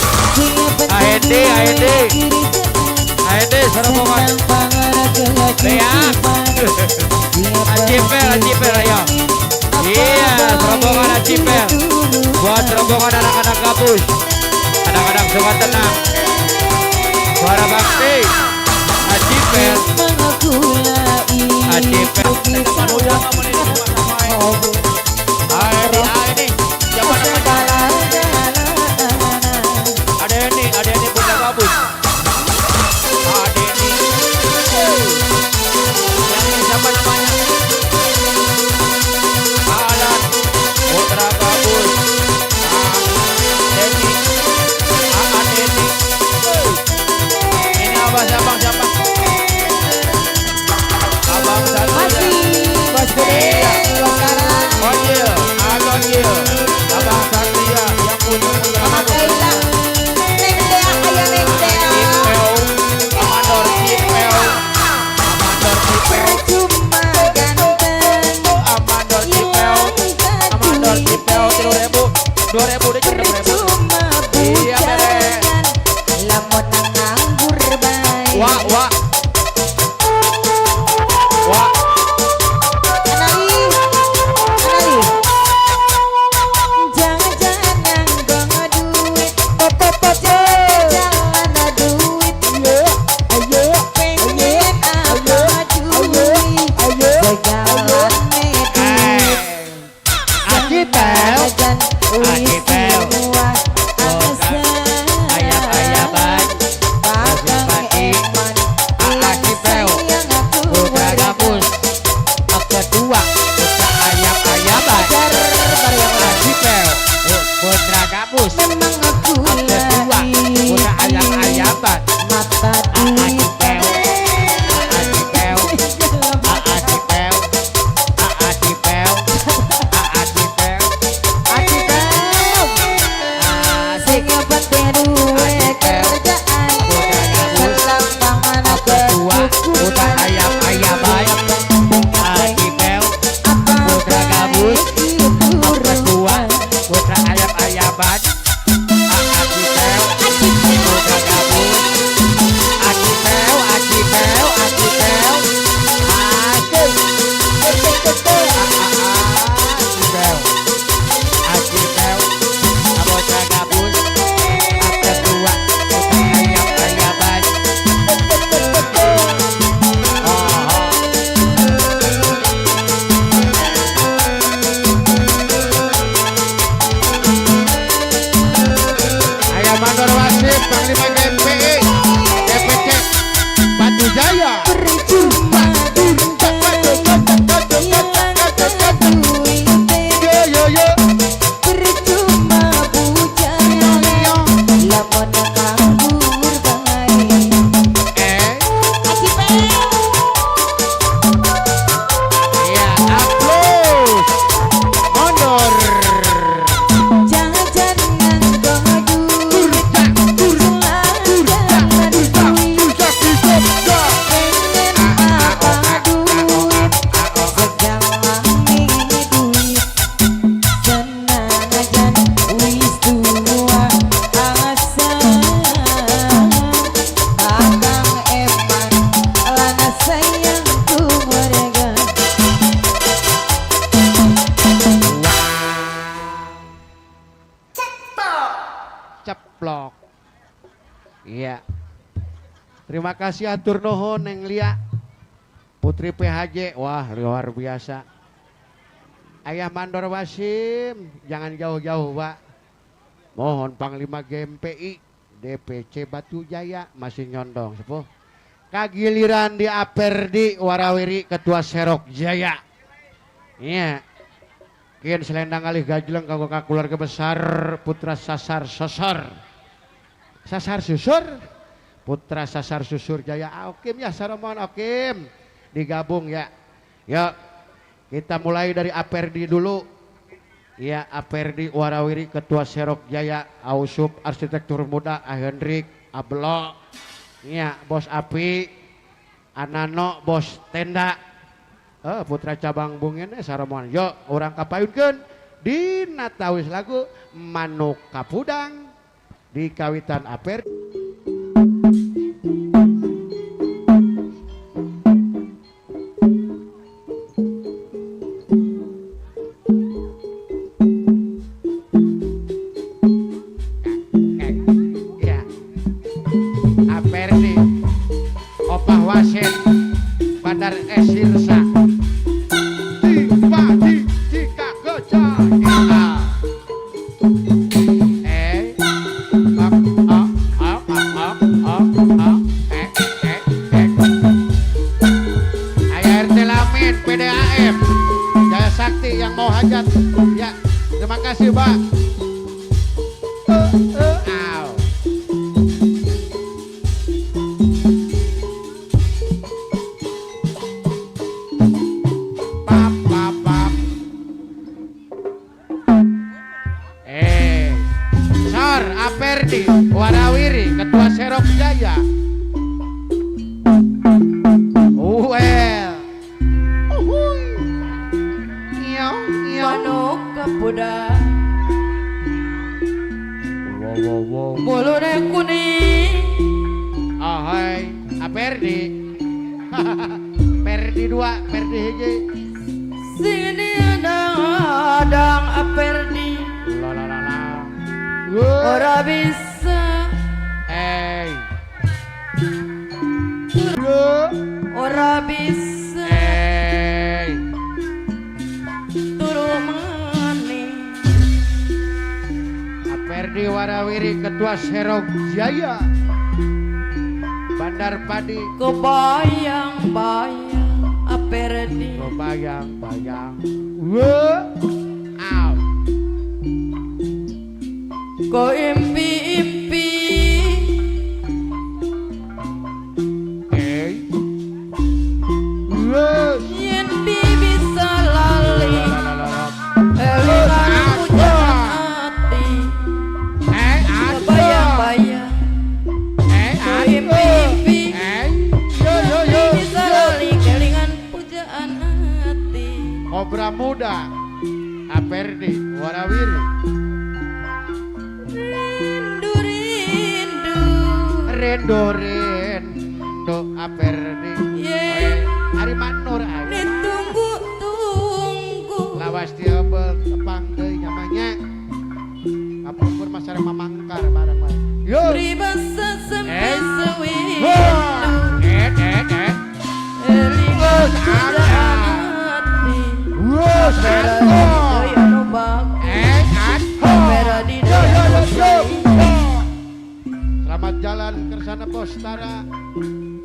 AED serombongan Beak Acipel ayo iya serombongan Acipel buat serombongan anak-anak Gabus anak-anak Sungai Tenang suara bakti Acipel ada ini Putra Gabus ada ini yang ini siapa namanya Alan Putra Gabus Denny Denny ini abang siapa abang Satria Bos Gede Gokil abang Satria yang punya Amandor Cipel Amandor Cipel 2.000 deh 2.000 iya bere wah Percuma bujang lamun kang ceplok. Iya. Terima kasih atur nuhun Neng Lia. Putri PHJ, wah luar biasa. Ayah Mandor Wasim, jangan jauh-jauh Pak. Mohon Panglima GMPI, DPC Batu Jaya masih nyondong sepuh. Kagiliran di Aperdi Warawiri Ketua Serok Jaya. Iya. Kian selendang alih gajleng kanggo keluarga besar Putra Sasar Sosor. Sasar Susur. Putra Sasar Susur Jaya. Okim ya Saromon Okim. Digabung ya. Yuk. Kita mulai dari Aperdi dulu. Ya Aperdi Warawiri Ketua Serok Jaya. Ausup Arsitektur Muda Hendrik Ablo. Ya Bos Api. Anano Bos Tenda. Putra cabang bungin Saromon. Yuk orang kapayunkeun dina tawis lagu Manuk Kapudang di kawitan Aperdi. Aperdi Opah Wasit Bandar Esirsa PDAM Jaya Sakti yang mau hajat ya, terima kasih Pak. Sor Aperdi Warawiri Ketua Serok Jaya. Manuk Kapudang mulune kuning. Oh hai Aperdi. Perdi 2, Perdi hiji. Sini adang Aperdi ora bisa ora bisa turu maning. Aperdi Warawiri Ketua Serok Jaya Bandar Padi. Kebayang-bayang Aperdi Kebayang-bayang. Ko impi-impi yen bisa lali elingan pujaan hati. Kebayang-bayang ko impi-impi bisa lali elingan pujaan hati. Kobra Muda Aperdi Warawiri. Rindu Aperdi. Ari Manur ditunggu-tunggu lawas dia tepang deui nyamanya. Kapungkur masareng mamangkar bareng wae. Yo. Pribasa sampai sewindu Elingan pujaan hati. Selamat jalan kersana Bos Tara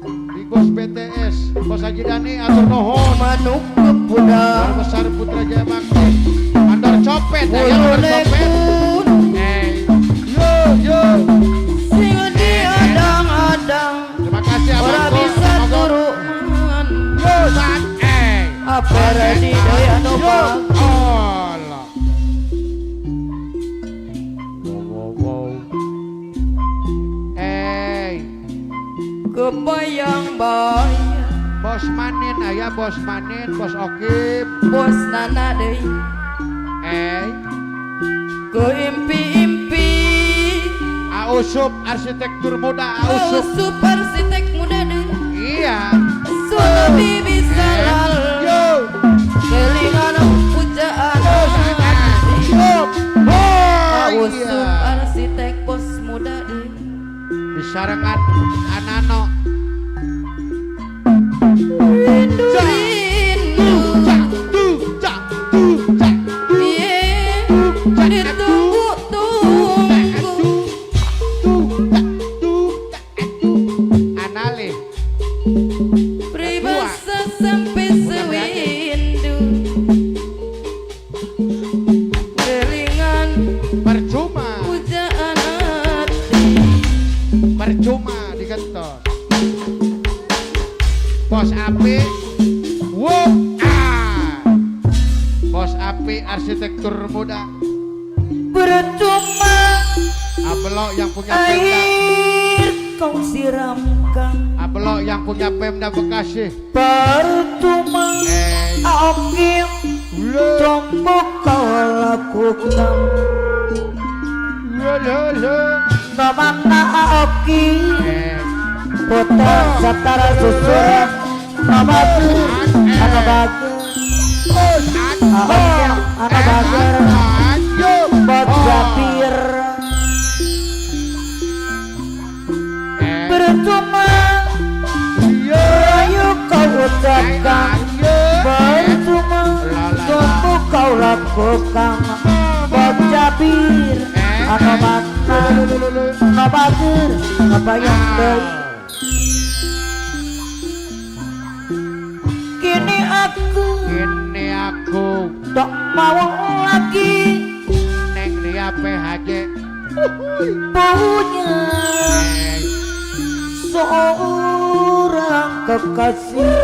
di Gos BTS Bos Haji Dani atur nuhun. Manuk Kapudang Besar Putra Jaya Bakti Mandor Copet ya Mandor Copet. Yo sing diadang-adang terima kasih ora Abang bisa turu man. Yo san Aperdi daya no bak Allah. kebayang-bayang Bos Manin aya Bos Manin Bos Okim. bos nana deui ke impi-impi Ausup Arsitektur Muda Ausup. Ausup arsitek muda deui Iya. Sulabi bisa lalu Yo. kelingan pujaan hati. Oh Ausup iya. arsitek bos sarengan anano Rindu cak rindu cak cak cak ditunggu-tunggu anale peribahasa sampai sewindu kelingan percuma pujaan hati percuma dikentot bos api bos api arsitektur muda percuma Abelo yang punya Pemda air kau siramkan Abelo yang punya Pemda Bekasi percuma oke tombok kau lakukan namana oke kota satara susur nama tu anak bagus anak bagus bot gapir percuma rayu kau ucapkan percuma tunggu kau lakukan bot gapir anak bagus apa yang baik kini aku tak mau lagi neng dia PHJ punya seorang kekasih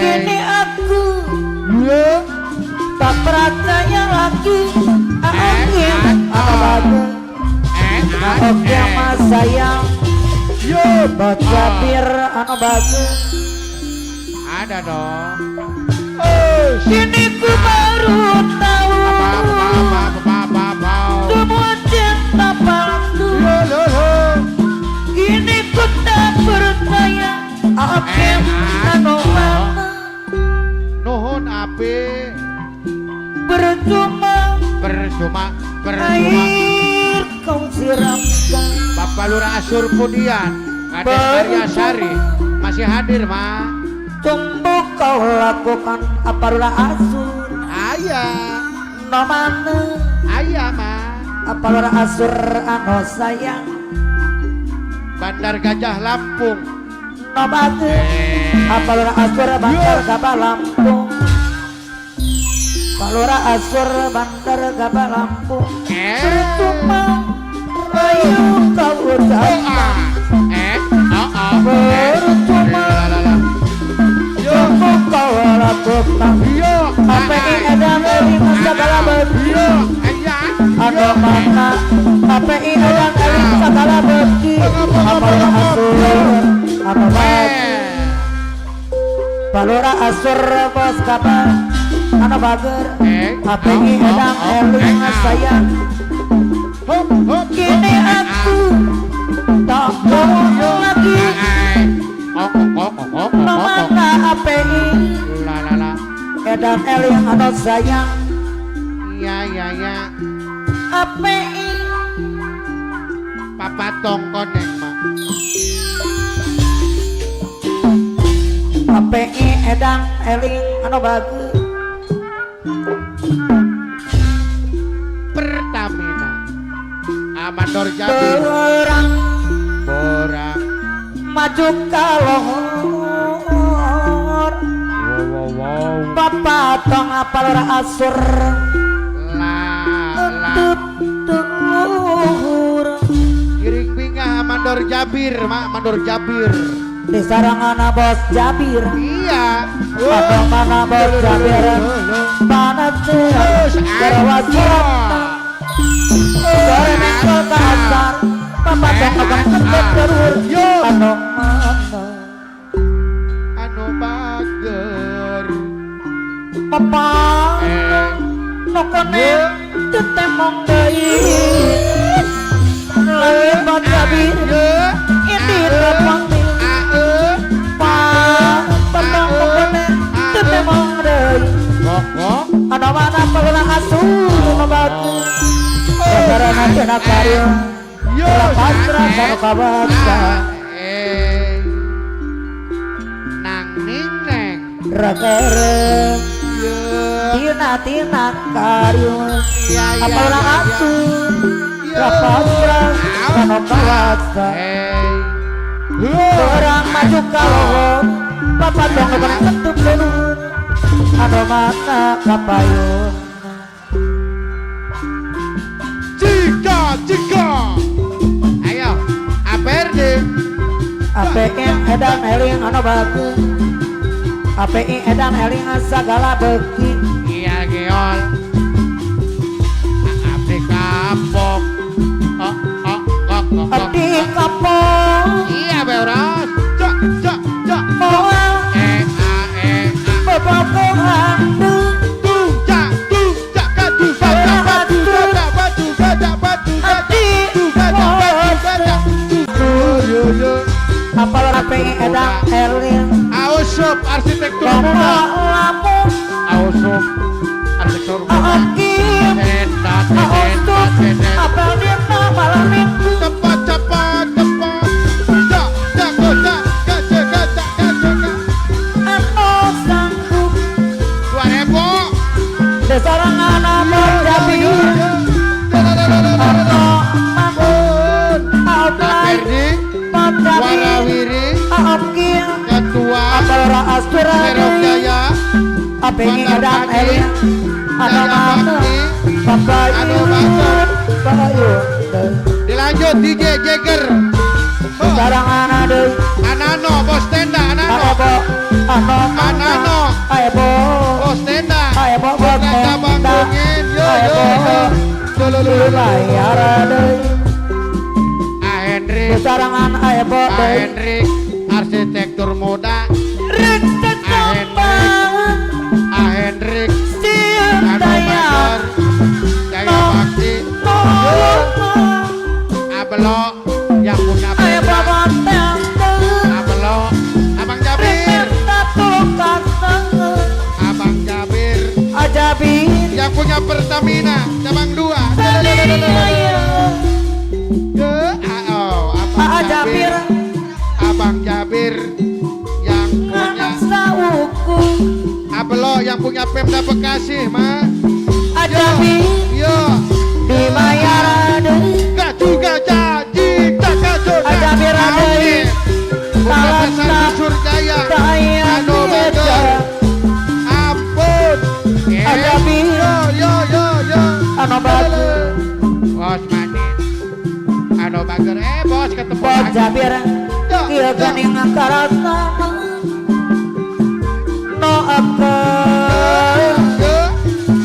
kini aku tak percaya lagi oke mas sayang baca bir anu bagus ada dong kini ku baru tahu semua cinta palsu kini ku tak percaya oke anu mana nuhun api percuma air kau siramkan Bapak Lurah Asur Pudian Kades Arya Sari masih hadir ma tumbuh kau lakukan apa lurah asur ayah nomana ayah ma apa lurah asur anu sayang Bandar Gajah Lampung nomana apa lurah asur Bandar Gabah Lampung Lurah asur Bandar Gabah Lampung percuma rayu kau ucapkan percuma tunggu kau lakukan apa ini ada dari masa kalaban ada mana apa ini ada dari segala beki apa lurah asur apa baik Palura asur bos kabar anak bager apa ini edang eling sayang kini aku tak mau lagi namanya apa ini edang eling anak sayang ya apa ini Papa Tongkoneng ma apa ini edang eling anak bager Pertamina Amador Jabir orang Borang maju kalor Bapak tong apa lurah asur tutur Iring bingah Mandor Jabir mak Mandor Jabir di sarangan bos Jabir iya apa mana bos Jabir mana terus berwajib goreng ke kasar Bapak tong abang ketep terur anu mana anu bager Papa nokone tetemong deui lain bos Jabir ini terpanggil Papa nokone tetemong deui kok ana mana peluna asur no bagus gara Dana dana karyo Rapatra karo kabata Nang ning neng Rakere Tina tina karyo Apa orang aku Rapatra karo kabata Orang maju kalau Papa dong kebenar ketuk lelur Ano mata kapayun Jika ayo APRD APN edan eling ano bagus API edan eling segala beki iya geol abdi kapok Abdi kapok iya beros cok Moal Beboko handu Apal API edan eling Ausup arsitektur Bapak muda lamun Ausup arsitektur muda Aokim Aostuk Apel dina malam minggu cepat Ano sanggup 2000 Desarangan apa jadi Ano mangun Aoplay APRD Panjabi Warawiri Aokim Ketua Apel raas Serok turani Jaya API edan eling Ano mana Pakai Ano Banten. Pakai dilanjut DJ Jagger Desarangan ada Anano bos tenda Anano Anano Ayo bos tenda Ayo bos bos tenda banggungin yo Layar ada Hendrik Desarangan ayo Hendrik arsitektur muda Rintet kembang Hendrik Siap daya Jaya Bakti Abelo yang punya Ayo benda bawa tanda Abelo Abang Jabir Abang Jabir Ajabin yang punya Pertamina cabang 2 Ajabir Abang Jabir yang punya Anak sauku Abelo yang punya Pemda Bekasi mah Ajabin yo Dibayar ada gak juga jadi tak juga Ajabir ada Profesor Surjaya Daya Anu Bager ampun Ajabin yo Ano bagus bos manis Anu Bager bos ketemu Bos lagi Jabir Kia gening karata No akan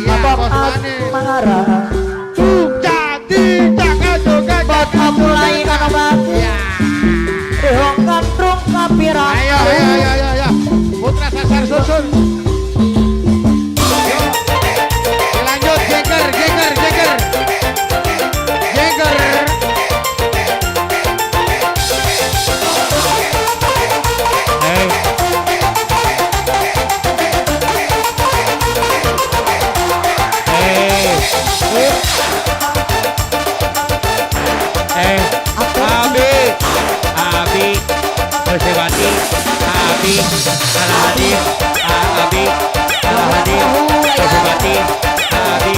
iya Mabok bos manis marah jadi jangan juga Bos mulai ano bagus ya Rihong kandung kapirang ayo putra sasar susun dilanjut Jagger Abi Persewati Abi Al-Hadid Abi Al-Hadid Persewati Abi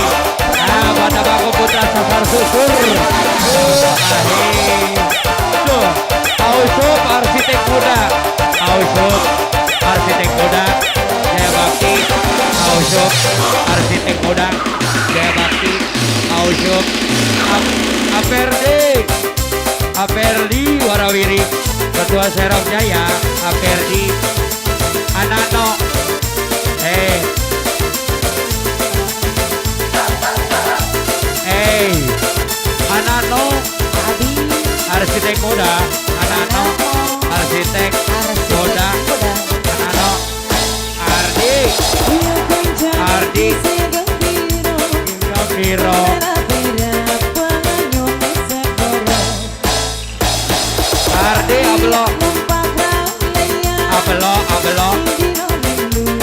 Bata Bangku Putra Sasar Susur Ausup arsitek muda Jaya Bakti Ausup arsitek muda Jaya Bakti Ausup Aperdi Warawiri Ketua Serok Jaya Aperdi Anano Anano arsitek muda Anano arsitek muda Anano Ardi Gembiro Ardi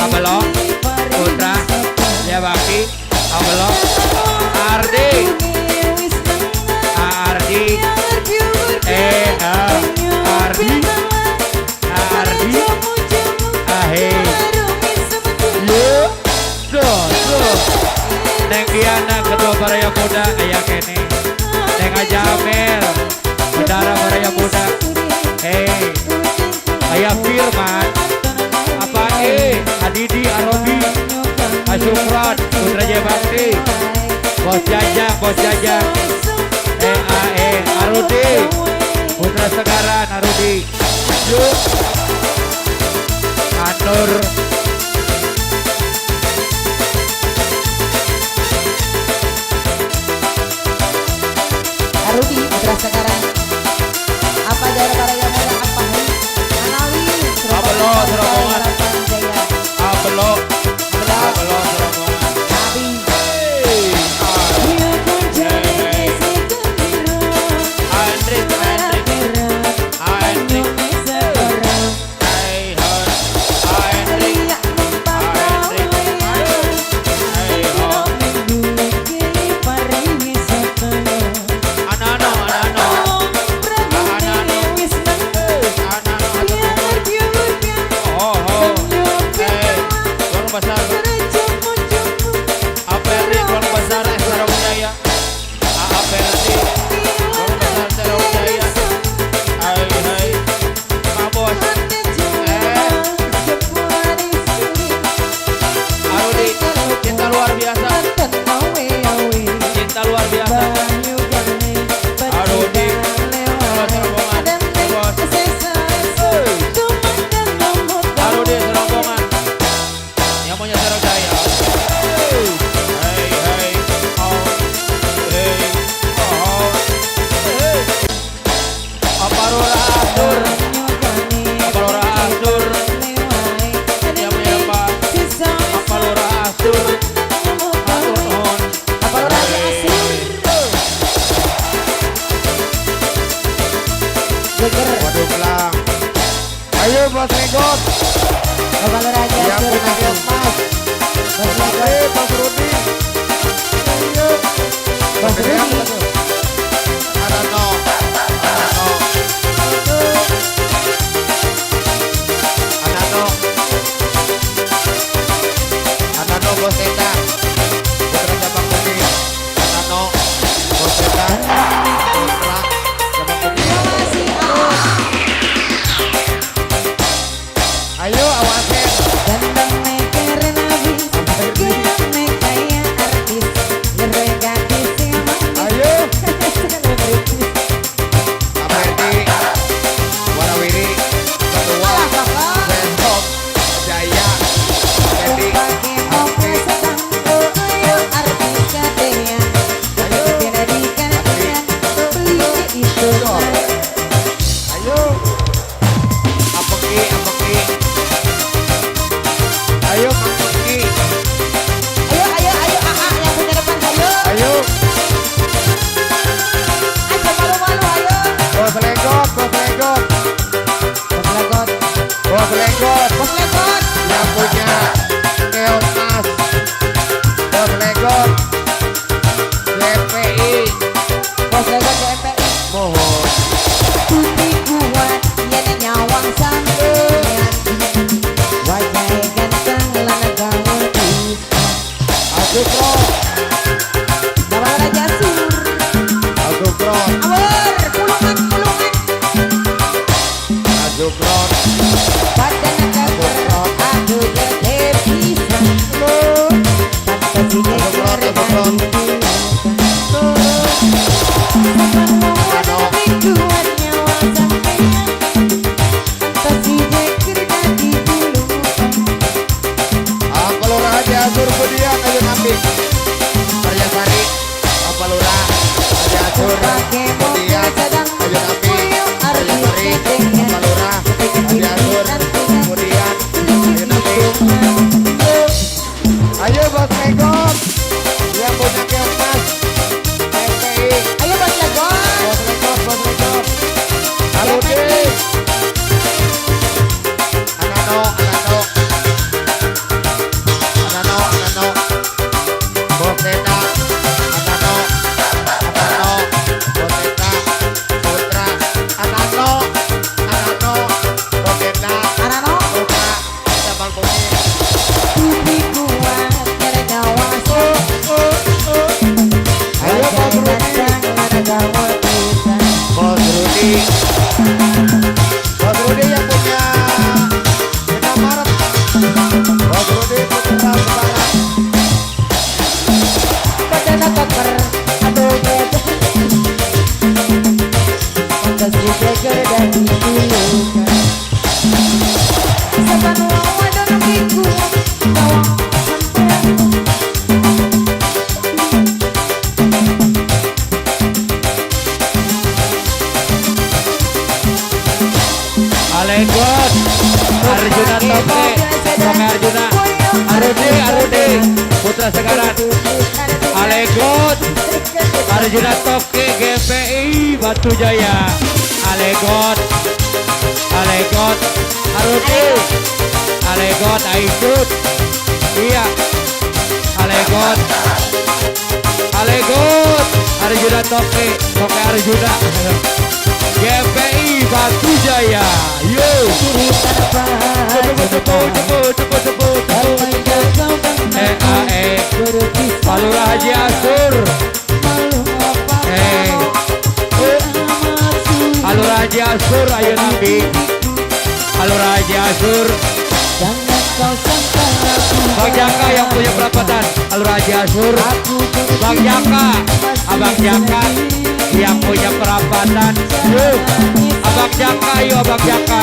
Abelo Putra Jaya Bakti Abelo Ardi aja. Arudi. Putra Segaran, Arudi. Yuk. Anur. Arudi putra sekarang. Apa jalan para yang muda apa nih? Anali. Abelo, Serombongan. Jaya. Abelo. Abelo, Serombongan. Nabi. Andrik, Andrik. Andrik. Waduh pelang. Ayo Bos Regot. Kepala Raja Yang punya Surabaya. emas. Bos Regot. Ayo Bos Rudi. Ayo. Bos Rudi. Anano. Anano. Anano. Anano Bos Enda. Putra Cabang Bumi. Anano. Bos Enda. Putra Cabang Bumi. Ayo awasin. Ganteng meker nabis, ganteng kaya artis, geroy gadis emang Ayo. Aperdi. Warawiri. Ketua. Sendok. Jaya. Aperdi. pakai mobil sedang, oh ayo artis kadean, tidak dikatakan beli itu Ayo. Apeki, apeki. Ayo Kang Peki. ayo aha yang punya depan ayo, Ayo. aja malu-malu ayo, Bos Lenggot, Bos Lenggot. bos legot, Bos Lenggot. bos legot, Yang punya keos mas. Bos Lenggot. GPI. bos legot DMPI, Mohon. putih kuat, yana nyawang sampean, wajah ganteng lana gawat pisang. Aduh bro. Bapak Raja Sur, Aduh bro. awar, pulungan, Aduh bro. badan keker, aduh gede pisang, fantasi geger dan Sampan mau ada rinduan nyawa sampean, fantasi geger dan dibulukan. Kalau Raja Asur Budian ayo nabi. Saya Sari. Apalura. Raja Asur Pakai mobil Budian sedang, ayo nabi. puyuh Saya artis Sari. kedengan, Apalura. Raja Asur Budian ayo nabi. Ayo Bos Legok. Yang punya keos mas. GPI. ayo bos legot, Bos Legok, Bos Legok. Arudi. Anano, Anano. Anano, Anano. Bos Teta. Anano. Anano. Bos Teta. Putra. Anano. Anano. Bos Teta. Anano, Putra. Cabang Bumi. putih kuat, yana nyawang Ayo Bos Rudi. lana gawat pisang. Bos Rudi. Bos Rudi yang punya Indomaret. Bos Rudi Putra Sebaran. Badan keker, aduh gede Alegot, Arjuna Toke, Toke Arjuna, Arudi, Putra Segaran, Alegot, Arjuna Toke, GPI Batu Jaya, Alegot, Arudi, Alegot, Aisyut, iya, Alegot, Arjuna Toke, Toke Arjuna, GPI Batu Jaya, yo, Palura Haji Asur, Palura Haji Asur, ayo Nabi, Palura Haji Asur, Bang Jaka yang punya perapatan, Palura Haji Asur, Bang Jaka, Abang Jaka yang punya perapatan, yuk, Abang Jaka, yuk Abang Jaka.